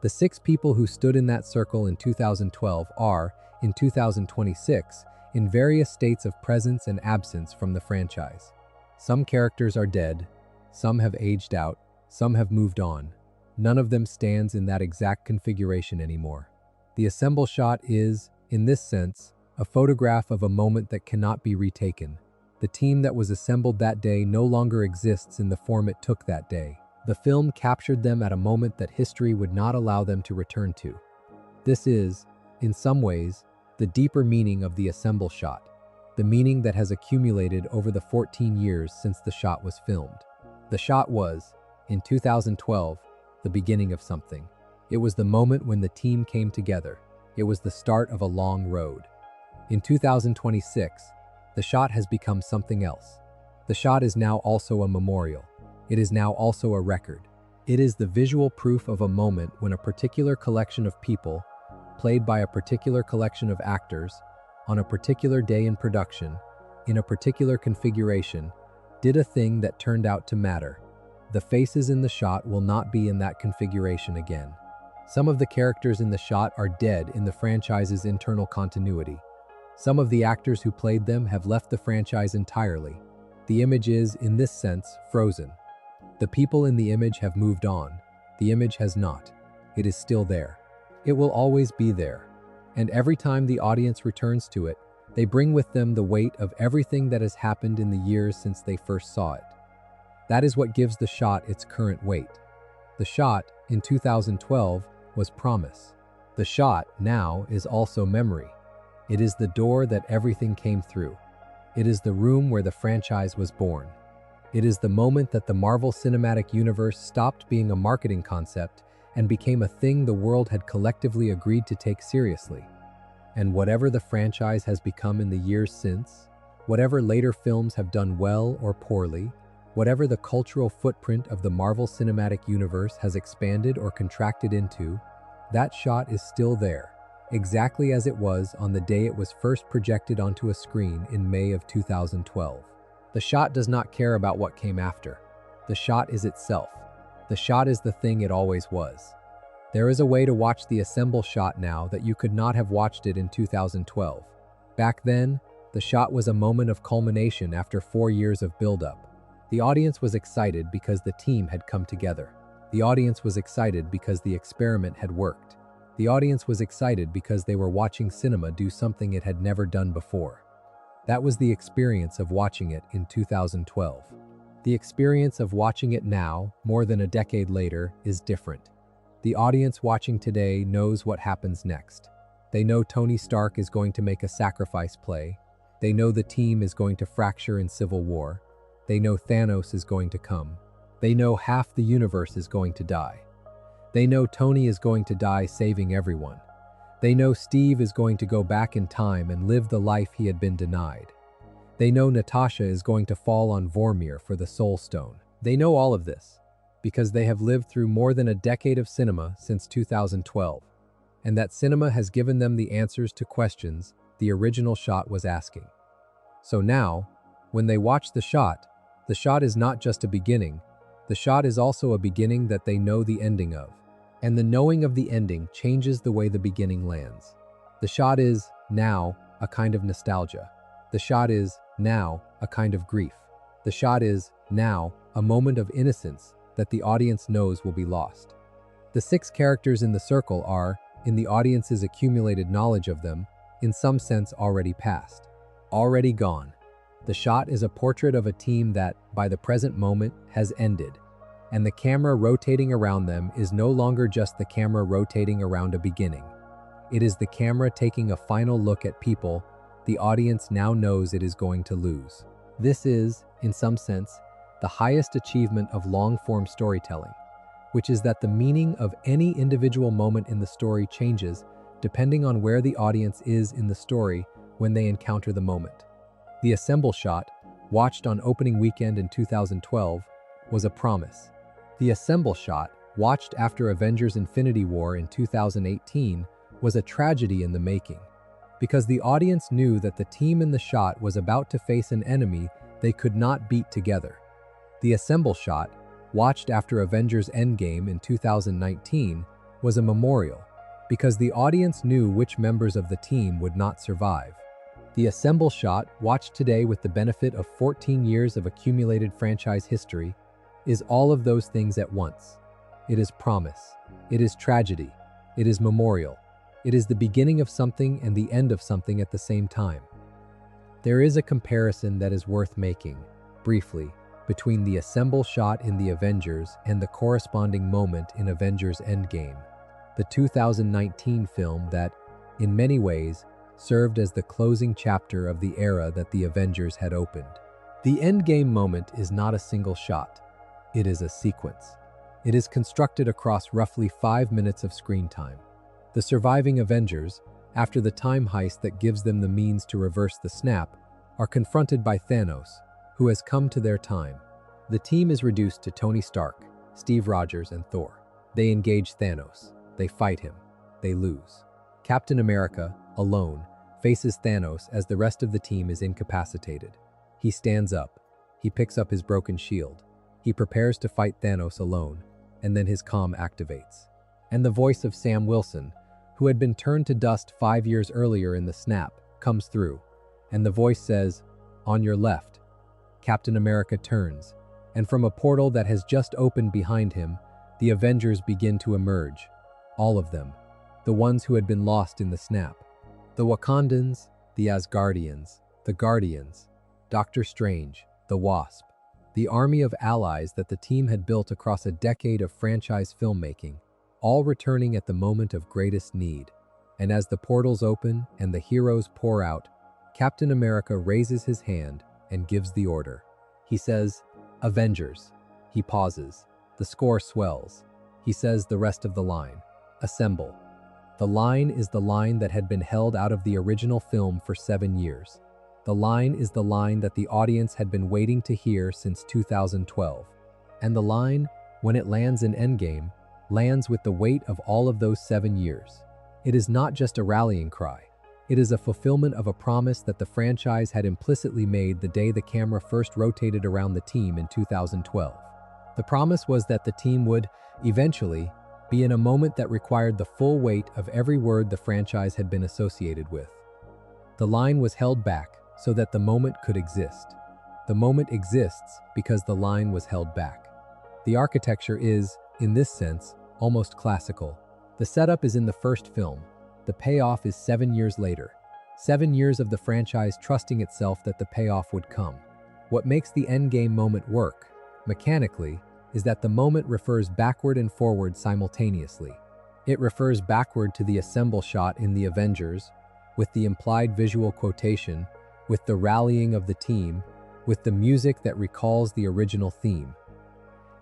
The 6 people who stood in that circle in 2012 are, in 2026, in various states of presence and absence from the franchise. Some characters are dead, some have aged out, some have moved on. None of them stands in that exact configuration anymore. The ensemble shot is, in this sense, a photograph of a moment that cannot be retaken. The team that was assembled that day no longer exists in the form it took that day. The film captured them at a moment that history would not allow them to return to. This is, in some ways, the deeper meaning of the ensemble shot, the meaning that has accumulated over the 14 years since the shot was filmed. The shot was, in 2012, the beginning of something. It was the moment when the team came together. It was the start of a long road. In 2026, the shot has become something else. The shot is now also a memorial. It is now also a record. It is the visual proof of a moment when a particular collection of people, played by a particular collection of actors, on a particular day in production, in a particular configuration, did a thing that turned out to matter. The faces in the shot will not be in that configuration again. Some of the characters in the shot are dead in the franchise's internal continuity. Some of the actors who played them have left the franchise entirely. The image is, in this sense, frozen. The people in the image have moved on. The image has not. It is still there. It will always be there. And every time the audience returns to it, they bring with them the weight of everything that has happened in the years since they first saw it. That is what gives the shot its current weight. The shot, in 2012, was promise. The shot, now, is also memory. It is the door that everything came through. It is the room where the franchise was born. It is the moment that the Marvel Cinematic Universe stopped being a marketing concept and became a thing the world had collectively agreed to take seriously. And whatever the franchise has become in the years since, whatever later films have done well or poorly, whatever the cultural footprint of the Marvel Cinematic Universe has expanded or contracted into, that shot is still there, exactly as it was on the day it was first projected onto a screen in May of 2012. The shot does not care about what came after. The shot is itself. The shot is the thing it always was. There is a way to watch the ensemble shot now that you could not have watched it in 2012. Back then, the shot was a moment of culmination after 4 years of build-up. The audience was excited because the team had come together. The audience was excited because the experiment had worked. The audience was excited because they were watching cinema do something it had never done before. That was the experience of watching it in 2012. The experience of watching it now, more than a decade later, is different. The audience watching today knows what happens next. They know Tony Stark is going to make a sacrifice play. They know the team is going to fracture in Civil War. They know Thanos is going to come. They know half the universe is going to die. They know Tony is going to die saving everyone. They know Steve is going to go back in time and live the life he had been denied. They know Natasha is going to fall on Vormir for the Soul Stone. They know all of this because they have lived through more than a decade of cinema since 2012, and that cinema has given them the answers to questions the original shot was asking. So now, when they watch the shot is not just a beginning. The shot is also a beginning that they know the ending of. And the knowing of the ending changes the way the beginning lands. The shot is, now, a kind of nostalgia. The shot is, now, a kind of grief. The shot is, now, a moment of innocence that the audience knows will be lost. The 6 characters in the circle are, in the audience's accumulated knowledge of them, in some sense already past, already gone. The shot is a portrait of a team that, by the present moment, has ended. And the camera rotating around them is no longer just the camera rotating around a beginning. It is the camera taking a final look at people the audience now knows it is going to lose. This is, in some sense, the highest achievement of long-form storytelling, which is that the meaning of any individual moment in the story changes depending on where the audience is in the story when they encounter the moment. The ensemble shot, watched on opening weekend in 2012, was a promise. The ensemble shot, watched after Avengers Infinity War in 2018, was a tragedy in the making, because the audience knew that the team in the shot was about to face an enemy they could not beat together. The ensemble shot, watched after Avengers Endgame in 2019, was a memorial, because the audience knew which members of the team would not survive. The ensemble shot, watched today with the benefit of 14 years of accumulated franchise history, is all of those things at once. It is promise. It is tragedy. It is memorial. It is the beginning of something and the end of something at the same time. There is a comparison that is worth making, briefly, between the assemble shot in the Avengers and the corresponding moment in Avengers Endgame, the 2019 film that, in many ways, served as the closing chapter of the era that the Avengers had opened. The Endgame moment is not a single shot. It is a sequence. It is constructed across roughly 5 minutes of screen time. The surviving Avengers, after the time heist that gives them the means to reverse the snap, are confronted by Thanos, who has come to their time. The team is reduced to Tony Stark, Steve Rogers, and Thor. They engage Thanos. They fight him. They lose. Captain America, alone, faces Thanos as the rest of the team is incapacitated. He stands up. He picks up his broken shield. He prepares to fight Thanos alone, and then his comm activates. And the voice of Sam Wilson, who had been turned to dust 5 years earlier in the snap, comes through, and the voice says, "On your left." Captain America turns, and from a portal that has just opened behind him, the Avengers begin to emerge. All of them, the ones who had been lost in the snap. The Wakandans, the Asgardians, the Guardians, Doctor Strange, the Wasp, the army of allies that the team had built across a decade of franchise filmmaking, all returning at the moment of greatest need. And as the portals open and the heroes pour out, Captain America raises his hand and gives the order. He says, "Avengers." He pauses. The score swells. He says the rest of the line, "Assemble." The line is the line that had been held out of the original film for 7 years. The line is the line that the audience had been waiting to hear since 2012. And the line, when it lands in Endgame, lands with the weight of all of those 7 years. It is not just a rallying cry. It is a fulfillment of a promise that the franchise had implicitly made the day the camera first rotated around the team in 2012. The promise was that the team would, eventually, be in a moment that required the full weight of every word the franchise had been associated with. The line was held back so that the moment could exist. The moment exists because the line was held back. The architecture is, in this sense, almost classical. The setup is in the first film. The payoff is 7 years later. 7 years of the franchise trusting itself that the payoff would come. What makes the Endgame moment work, mechanically, is that the moment refers backward and forward simultaneously. It refers backward to the assemble shot in the Avengers, with the implied visual quotation, with the rallying of the team, with the music that recalls the original theme.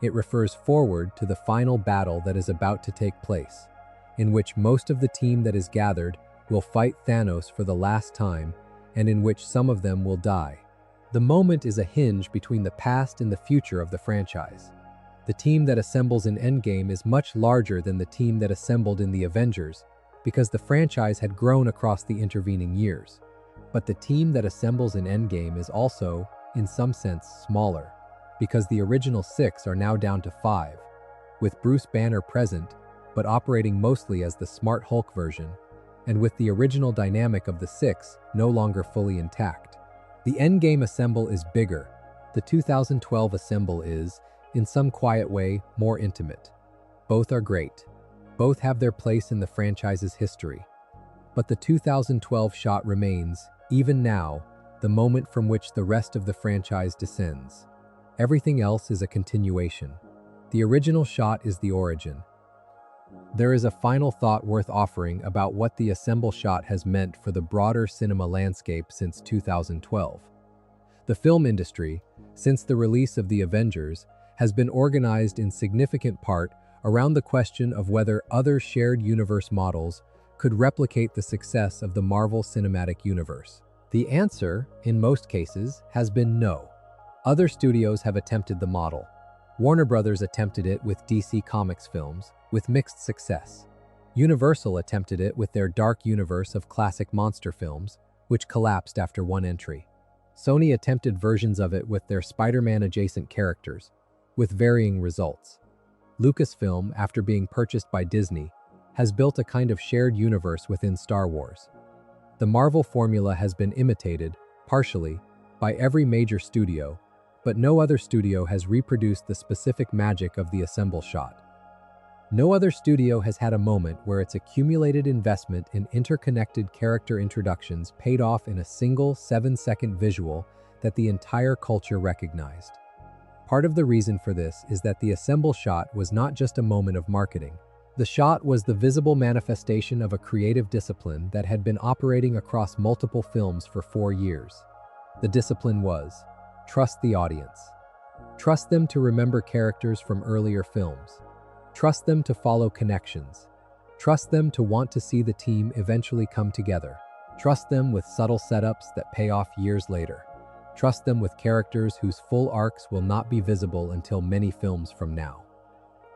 It refers forward to the final battle that is about to take place, in which most of the team that is gathered will fight Thanos for the last time, and in which some of them will die. The moment is a hinge between the past and the future of the franchise. The team that assembles in Endgame is much larger than the team that assembled in the Avengers, because the franchise had grown across the intervening years. But the team that assembles in Endgame is also, in some sense, smaller, because the original 6 are now down to 5, with Bruce Banner present, but operating mostly as the Smart Hulk version, and with the original dynamic of the 6 no longer fully intact. The Endgame assemble is bigger. The 2012 assemble is, in some quiet way, more intimate. Both are great. Both have their place in the franchise's history. But the 2012 shot remains, even now, the moment from which the rest of the franchise descends. Everything else is a continuation. The original shot is the origin. There is a final thought worth offering about what the assemble shot has meant for the broader cinema landscape since 2012. The film industry, since the release of The Avengers, has been organized in significant part around the question of whether other shared universe models could replicate the success of the Marvel Cinematic Universe. The answer, in most cases, has been no. Other studios have attempted the model. Warner Brothers attempted it with DC Comics films, with mixed success. Universal attempted it with their dark universe of classic monster films, which collapsed after one entry. Sony attempted versions of it with their Spider-Man-adjacent characters, with varying results. Lucasfilm, after being purchased by Disney, has built a kind of shared universe within Star Wars. The Marvel formula has been imitated, partially, by every major studio, but no other studio has reproduced the specific magic of the assemble shot. No other studio has had a moment where its accumulated investment in interconnected character introductions paid off in a single 7-second visual that the entire culture recognized. Part of the reason for this is that the ensemble shot was not just a moment of marketing. The shot was the visible manifestation of a creative discipline that had been operating across multiple films for 4 years. The discipline was, trust the audience. Trust them to remember characters from earlier films. Trust them to follow connections. Trust them to want to see the team eventually come together. Trust them with subtle setups that pay off years later. Trust them with characters whose full arcs will not be visible until many films from now.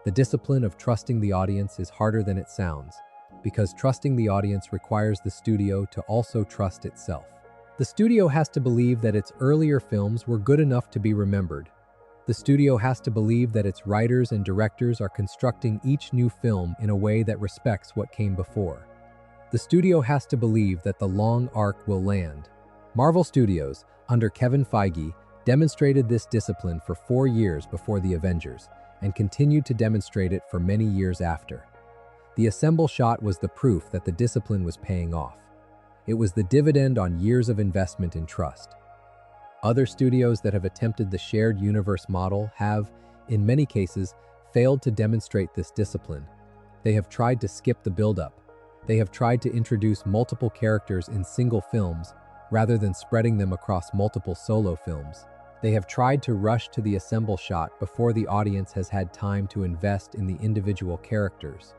The discipline of trusting the audience is harder than it sounds, because trusting the audience requires the studio to also trust itself. The studio has to believe that its earlier films were good enough to be remembered. The studio has to believe that its writers and directors are constructing each new film in a way that respects what came before. The studio has to believe that the long arc will land. Marvel Studios, under Kevin Feige, demonstrated this discipline for 4 years before the Avengers, and continued to demonstrate it for many years after. The ensemble shot was the proof that the discipline was paying off. It was the dividend on years of investment in trust. Other studios that have attempted the shared universe model have, in many cases, failed to demonstrate this discipline. They have tried to skip the build-up. They have tried to introduce multiple characters in single films rather than spreading them across multiple solo films. They have tried to rush to the ensemble shot before the audience has had time to invest in the individual characters.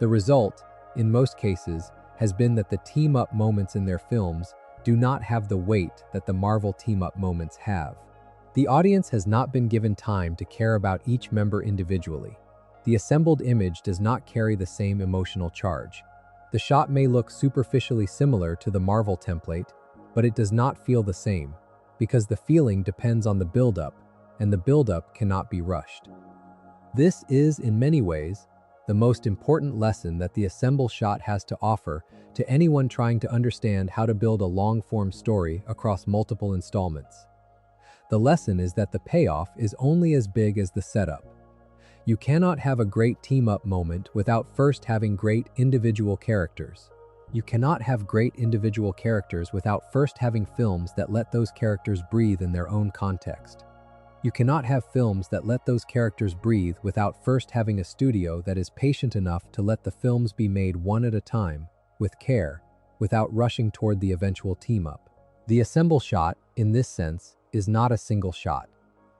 The result, in most cases, has been that the team-up moments in their films do not have the weight that the Marvel team-up moments have. The audience has not been given time to care about each member individually. The assembled image does not carry the same emotional charge. The shot may look superficially similar to the Marvel template, but it does not feel the same, because the feeling depends on the build-up, and the build-up cannot be rushed. This is, in many ways, the most important lesson that the ensemble shot has to offer to anyone trying to understand how to build a long-form story across multiple installments. The lesson is that the payoff is only as big as the setup. You cannot have a great team-up moment without first having great individual characters. You cannot have great individual characters without first having films that let those characters breathe in their own context. You cannot have films that let those characters breathe without first having a studio that is patient enough to let the films be made one at a time, with care, without rushing toward the eventual team-up. The ensemble shot, in this sense, is not a single shot.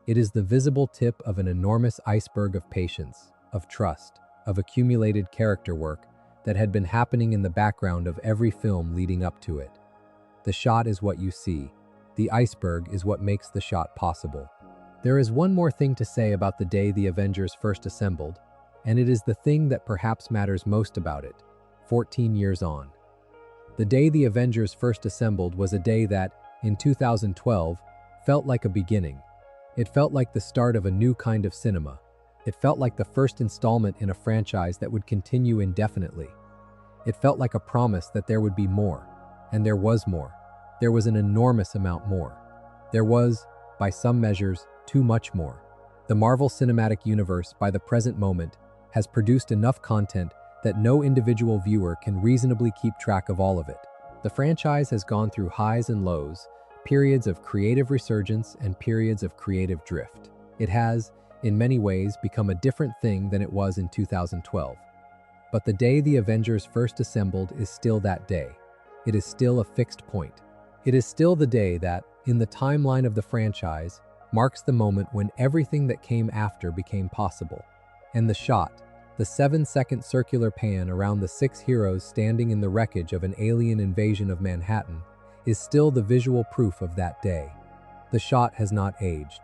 It is the visible tip of an enormous iceberg of patience, of trust, of accumulated character work that had been happening in the background of every film leading up to it. The shot is what you see. The iceberg is what makes the shot possible. There is one more thing to say about the day the Avengers first assembled, and it is the thing that perhaps matters most about it, 14 years on. The day the Avengers first assembled was a day that, in 2012, felt like a beginning. It felt like the start of a new kind of cinema. It felt like the first installment in a franchise that would continue indefinitely. It felt like a promise that there would be more, and there was more. There was an enormous amount more. There was, by some measures, too much more. The Marvel Cinematic Universe, by the present moment, has produced enough content that no individual viewer can reasonably keep track of all of it. The franchise has gone through highs and lows, periods of creative resurgence and periods of creative drift. It has, in many ways, become a different thing than it was in 2012. But the day the Avengers first assembled is still that day. It is still a fixed point. It is still the day that, in the timeline of the franchise, marks the moment when everything that came after became possible. And the shot, the 7-second circular pan around the 6 heroes standing in the wreckage of an alien invasion of Manhattan, is still the visual proof of that day. The shot has not aged.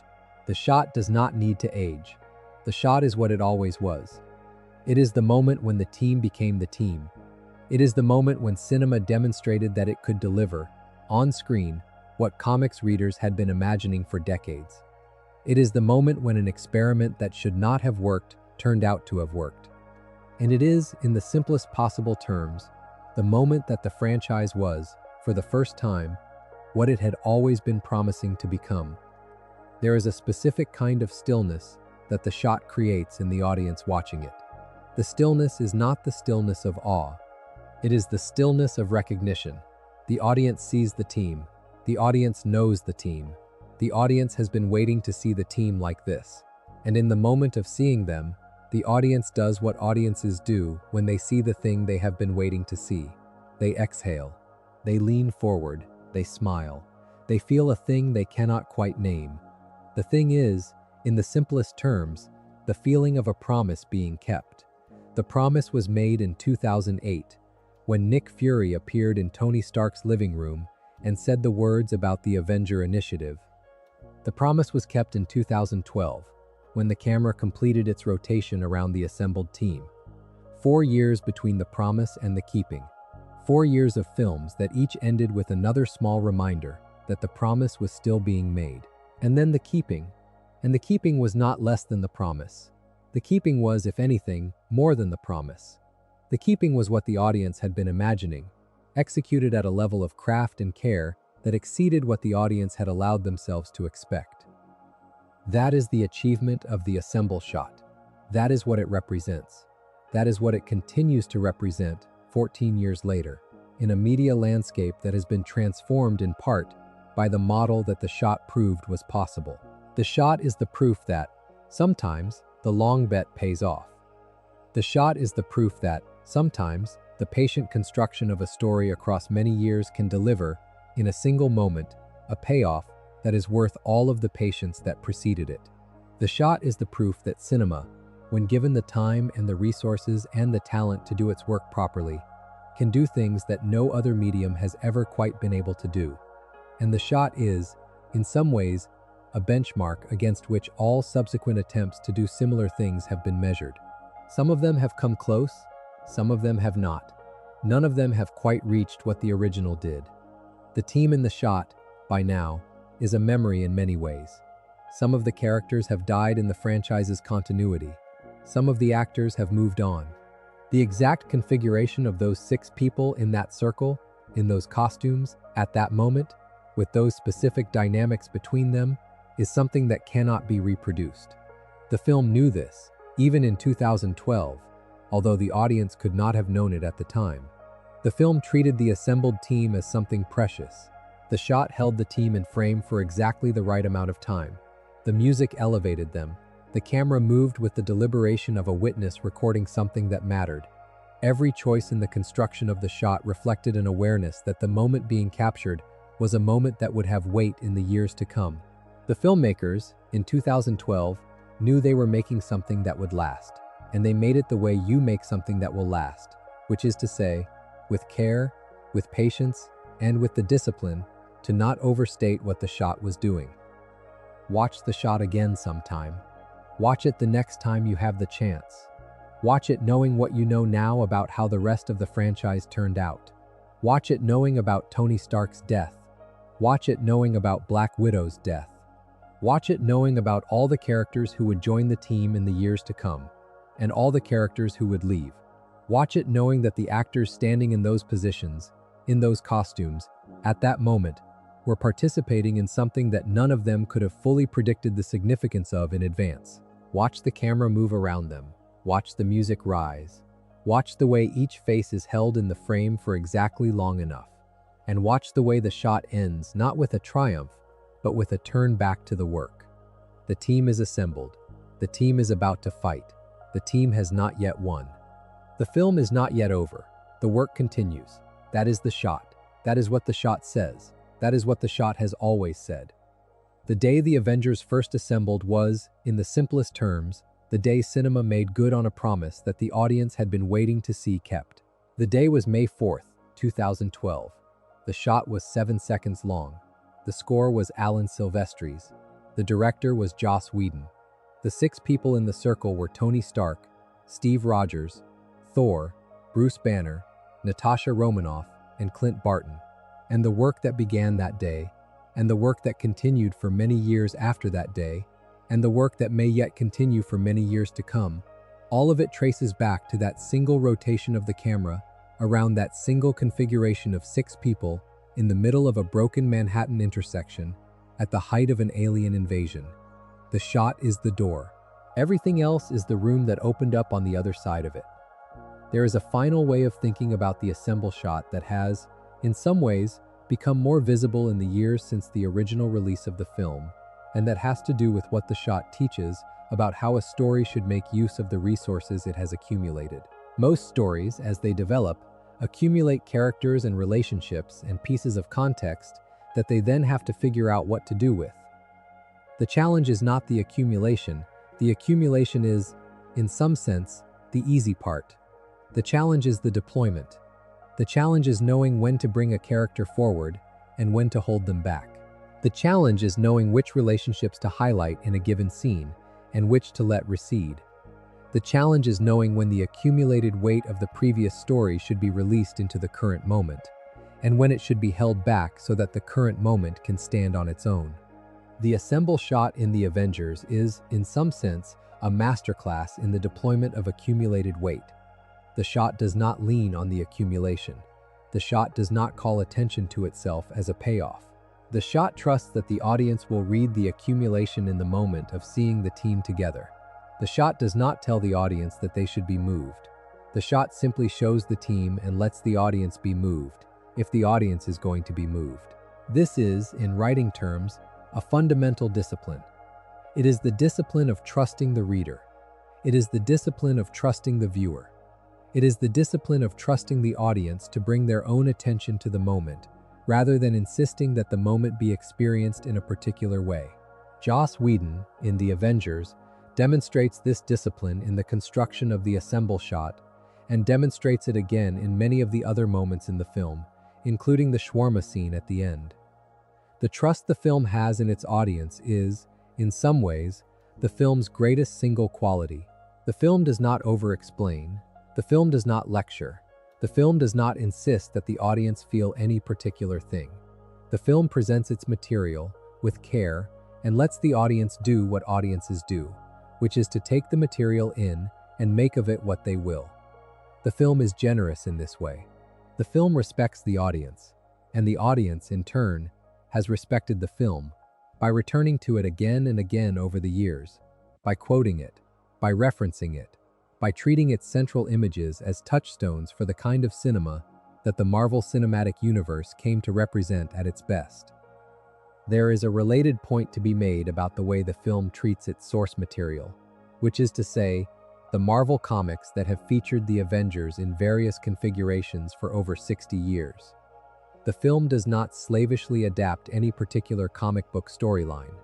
The shot does not need to age. The shot is what it always was. It is the moment when the team became the team. It is the moment when cinema demonstrated that it could deliver, on screen, what comics readers had been imagining for decades. It is the moment when an experiment that should not have worked turned out to have worked. And it is, in the simplest possible terms, the moment that the franchise was, for the first time, what it had always been promising to become. There is a specific kind of stillness that the shot creates in the audience watching it. The stillness is not the stillness of awe. It is the stillness of recognition. The audience sees the team. The audience knows the team. The audience has been waiting to see the team like this. And in the moment of seeing them, the audience does what audiences do when they see the thing they have been waiting to see. They exhale. They lean forward. They smile. They feel a thing they cannot quite name. The thing is, in the simplest terms, the feeling of a promise being kept. The promise was made in 2008, when Nick Fury appeared in Tony Stark's living room and said the words about the Avenger initiative. The promise was kept in 2012, when the camera completed its rotation around the assembled team. 4 years between the promise and the keeping. 4 years of films that each ended with another small reminder that the promise was still being made. And then the keeping. And the keeping was not less than the promise. The keeping was, if anything, more than the promise. The keeping was what the audience had been imagining, executed at a level of craft and care that exceeded what the audience had allowed themselves to expect. That is the achievement of the assemble shot. That is what it represents. That is what it continues to represent 14 years later, in a media landscape that has been transformed in part by the model that the shot proved was possible. The shot is the proof that, sometimes, the long bet pays off. The shot is the proof that, sometimes, the patient construction of a story across many years can deliver, in a single moment, a payoff that is worth all of the patience that preceded it. The shot is the proof that cinema, when given the time and the resources and the talent to do its work properly, can do things that no other medium has ever quite been able to do. And the shot is, in some ways, a benchmark against which all subsequent attempts to do similar things have been measured. Some of them have come close, some of them have not. None of them have quite reached what the original did. The team in the shot, by now, is a memory in many ways. Some of the characters have died in the franchise's continuity. Some of the actors have moved on. The exact configuration of those 6 people in that circle, in those costumes, at that moment, with those specific dynamics between them, is something that cannot be reproduced. The film knew this, even in 2012, although the audience could not have known it at the time. The film treated the assembled team as something precious. The shot held the team in frame for exactly the right amount of time. The music elevated them. The camera moved with the deliberation of a witness recording something that mattered. Every choice in the construction of the shot reflected an awareness that the moment being captured was a moment that would have weight in the years to come. The filmmakers, in 2012, knew they were making something that would last, and they made it the way you make something that will last, which is to say, with care, with patience, and with the discipline to not overstate what the shot was doing. Watch the shot again sometime. Watch it the next time you have the chance. Watch it knowing what you know now about how the rest of the franchise turned out. Watch it knowing about Tony Stark's death. Watch it knowing about Black Widow's death. Watch it knowing about all the characters who would join the team in the years to come, and all the characters who would leave. Watch it knowing that the actors standing in those positions, in those costumes, at that moment, were participating in something that none of them could have fully predicted the significance of in advance. Watch the camera move around them. Watch the music rise. Watch the way each face is held in the frame for exactly long enough. And watch the way the shot ends, not with a triumph, but with a turn back to the work. The team is assembled. The team is about to fight. The team has not yet won. The film is not yet over. The work continues. That is the shot. That is what the shot says. That is what the shot has always said. The day the Avengers first assembled was, in the simplest terms, the day cinema made good on a promise that the audience had been waiting to see kept. The day was May 4th, 2012. The shot was 7 seconds long. The score was Alan Silvestri's. The director was Joss Whedon. The 6 people in the circle were Tony Stark, Steve Rogers, Thor, Bruce Banner, Natasha Romanoff, and Clint Barton. And the work that began that day, and the work that continued for many years after that day, and the work that may yet continue for many years to come, all of it traces back to that single rotation of the camera around that single configuration of 6 people in the middle of a broken Manhattan intersection at the height of an alien invasion. The shot is the door. Everything else is the room that opened up on the other side of it. There is a final way of thinking about the assemble shot that has, in some ways, become more visible in the years since the original release of the film, and that has to do with what the shot teaches about how a story should make use of the resources it has accumulated. Most stories, as they develop, accumulate characters and relationships and pieces of context that they then have to figure out what to do with. The challenge is not the accumulation is, in some sense, the easy part. The challenge is the deployment. The challenge is knowing when to bring a character forward and when to hold them back. The challenge is knowing which relationships to highlight in a given scene and which to let recede. The challenge is knowing when the accumulated weight of the previous story should be released into the current moment, and when it should be held back so that the current moment can stand on its own. The ensemble shot in the Avengers is, in some sense, a masterclass in the deployment of accumulated weight. The shot does not lean on the accumulation. The shot does not call attention to itself as a payoff. The shot trusts that the audience will read the accumulation in the moment of seeing the team together. The shot does not tell the audience that they should be moved. The shot simply shows the team and lets the audience be moved, if the audience is going to be moved. This is, in writing terms, a fundamental discipline. It is the discipline of trusting the reader. It is the discipline of trusting the viewer. It is the discipline of trusting the audience to bring their own attention to the moment, rather than insisting that the moment be experienced in a particular way. Joss Whedon, in The Avengers, demonstrates this discipline in the construction of the ensemble shot, and demonstrates it again in many of the other moments in the film, including the shawarma scene at the end. The trust the film has in its audience is, in some ways, the film's greatest single quality. The film does not over-explain. The film does not lecture. The film does not insist that the audience feel any particular thing. The film presents its material with care and lets the audience do what audiences do, which is to take the material in and make of it what they will. The film is generous in this way. The film respects the audience, and the audience, in turn, has respected the film by returning to it again and again over the years, by quoting it, by referencing it, by treating its central images as touchstones for the kind of cinema that the Marvel Cinematic Universe came to represent at its best. There is a related point to be made about the way the film treats its source material, which is to say, the Marvel comics that have featured the Avengers in various configurations for over 60 years. The film does not slavishly adapt any particular comic book storyline.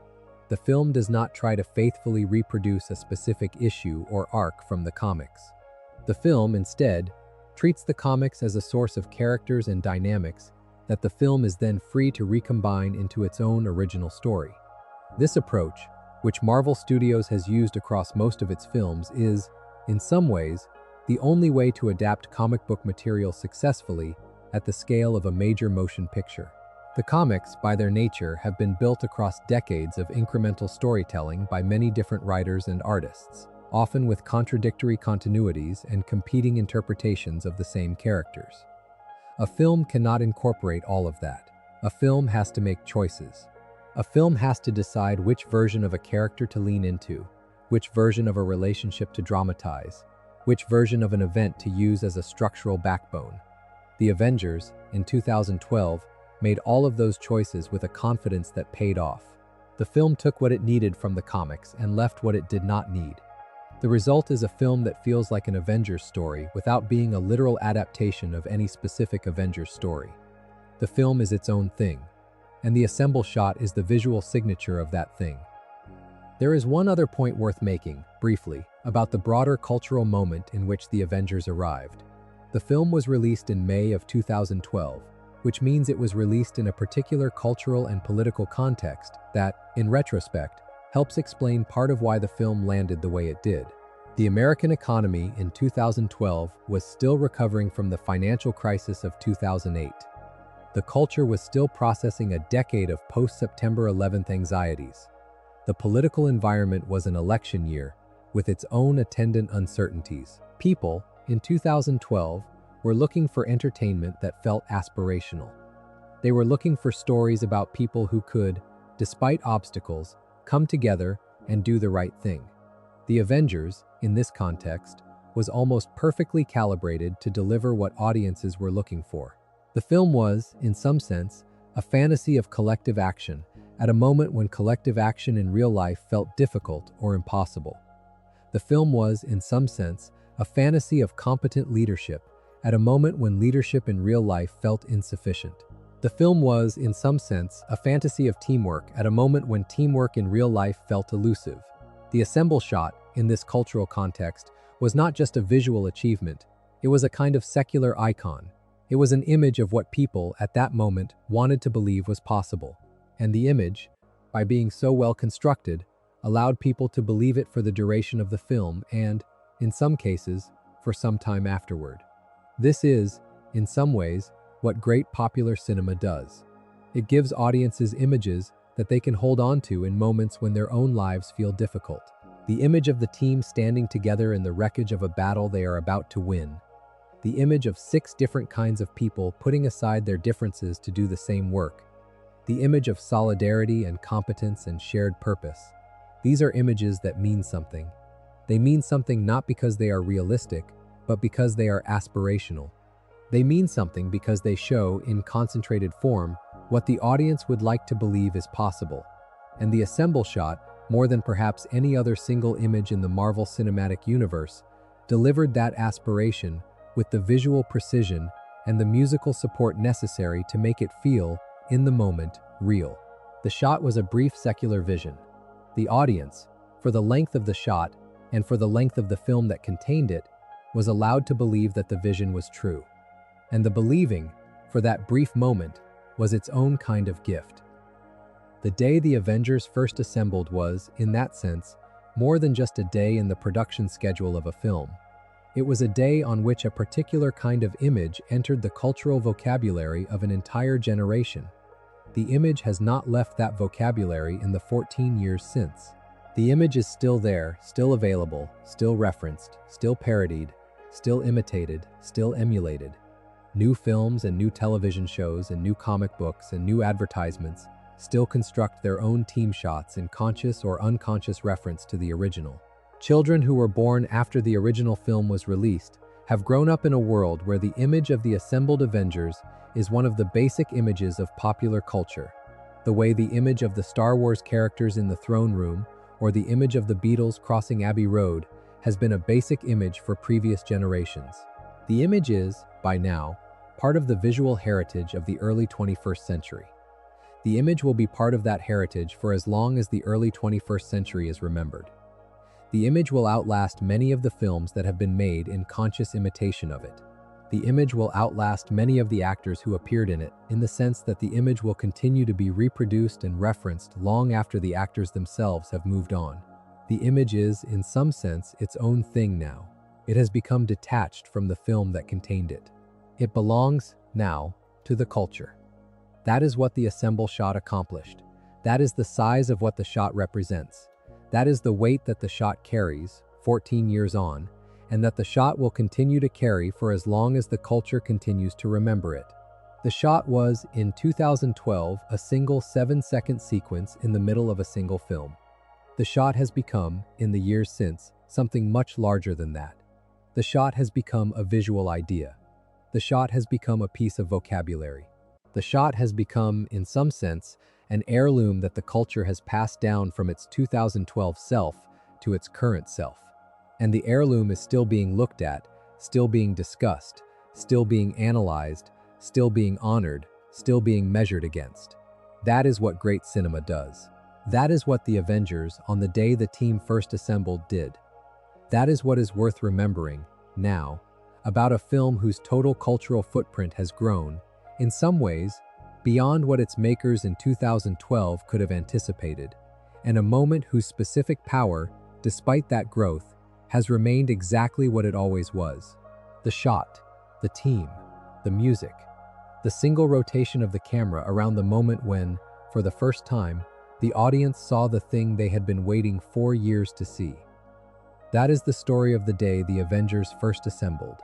The film does not try to faithfully reproduce a specific issue or arc from the comics. The film, instead, treats the comics as a source of characters and dynamics that the film is then free to recombine into its own original story. This approach, which Marvel Studios has used across most of its films, is, in some ways, the only way to adapt comic book material successfully at the scale of a major motion picture. The comics, by their nature, have been built across decades of incremental storytelling by many different writers and artists, often with contradictory continuities and competing interpretations of the same characters. A film cannot incorporate all of that. A film has to make choices. A film has to decide which version of a character to lean into, which version of a relationship to dramatize, which version of an event to use as a structural backbone. The Avengers, in 2012, made all of those choices with a confidence that paid off. The film took what it needed from the comics and left what it did not need. The result is a film that feels like an Avengers story without being a literal adaptation of any specific Avengers story. The film is its own thing, and the ensemble shot is the visual signature of that thing. There is one other point worth making, briefly, about the broader cultural moment in which the Avengers arrived. The film was released in May of 2012, which means it was released in a particular cultural and political context that, in retrospect, helps explain part of why the film landed the way it did. The American economy in 2012 was still recovering from the financial crisis of 2008. The culture was still processing a decade of post-September 11th anxieties. The political environment was an election year, with its own attendant uncertainties. People, in 2012, were looking for entertainment that felt aspirational. They were looking for stories about people who could, despite obstacles, come together and do the right thing. The Avengers, in this context, was almost perfectly calibrated to deliver what audiences were looking for. The film was, in some sense, a fantasy of collective action at a moment when collective action in real life felt difficult or impossible. The film was, in some sense, a fantasy of competent leadership at a moment when leadership in real life felt insufficient. The film was, in some sense, a fantasy of teamwork at a moment when teamwork in real life felt elusive. The ensemble shot, in this cultural context, was not just a visual achievement, it was a kind of secular icon. It was an image of what people, at that moment, wanted to believe was possible. And the image, by being so well constructed, allowed people to believe it for the duration of the film and, in some cases, for some time afterward. This is, in some ways, what great popular cinema does. It gives audiences images that they can hold on to in moments when their own lives feel difficult. The image of the team standing together in the wreckage of a battle they are about to win. The image of 6 different kinds of people putting aside their differences to do the same work. The image of solidarity and competence and shared purpose. These are images that mean something. They mean something not because they are realistic, but because they are aspirational. They mean something because they show, in concentrated form, what the audience would like to believe is possible. And the ensemble shot, more than perhaps any other single image in the Marvel Cinematic Universe, delivered that aspiration with the visual precision and the musical support necessary to make it feel, in the moment, real. The shot was a brief secular vision. The audience, for the length of the shot and for the length of the film that contained it, was allowed to believe that the vision was true. And the believing, for that brief moment, was its own kind of gift. The day the Avengers first assembled was, in that sense, more than just a day in the production schedule of a film. It was a day on which a particular kind of image entered the cultural vocabulary of an entire generation. The image has not left that vocabulary in the 14 years since. The image is still there, still available, still referenced, still parodied, still imitated, still emulated. New films and new television shows and new comic books and new advertisements still construct their own team shots in conscious or unconscious reference to the original. Children who were born after the original film was released have grown up in a world where the image of the assembled Avengers is one of the basic images of popular culture, the way the image of the Star Wars characters in the throne room or the image of the Beatles crossing Abbey Road has been a basic image for previous generations. The image is, by now, part of the visual heritage of the early 21st century. The image will be part of that heritage for as long as the early 21st century is remembered. The image will outlast many of the films that have been made in conscious imitation of it. The image will outlast many of the actors who appeared in it, in the sense that the image will continue to be reproduced and referenced long after the actors themselves have moved on. The image is, in some sense, its own thing now. It has become detached from the film that contained it. It belongs, now, to the culture. That is what the ensemble shot accomplished. That is the size of what the shot represents. That is the weight that the shot carries, 14 years on, and that the shot will continue to carry for as long as the culture continues to remember it. The shot was, in 2012, a single 7-second sequence in the middle of a single film. The shot has become, in the years since, something much larger than that. The shot has become a visual idea. The shot has become a piece of vocabulary. The shot has become, in some sense, an heirloom that the culture has passed down from its 2012 self to its current self. And the heirloom is still being looked at, still being discussed, still being analyzed, still being honored, still being measured against. That is what great cinema does. That is what the Avengers, on the day the team first assembled, did. That is what is worth remembering, now, about a film whose total cultural footprint has grown, in some ways, beyond what its makers in 2012 could have anticipated, and a moment whose specific power, despite that growth, has remained exactly what it always was. The shot, the team, the music, the single rotation of the camera around the moment when, for the first time, the audience saw the thing they had been waiting 4 years to see. That is the story of the day the Avengers first assembled.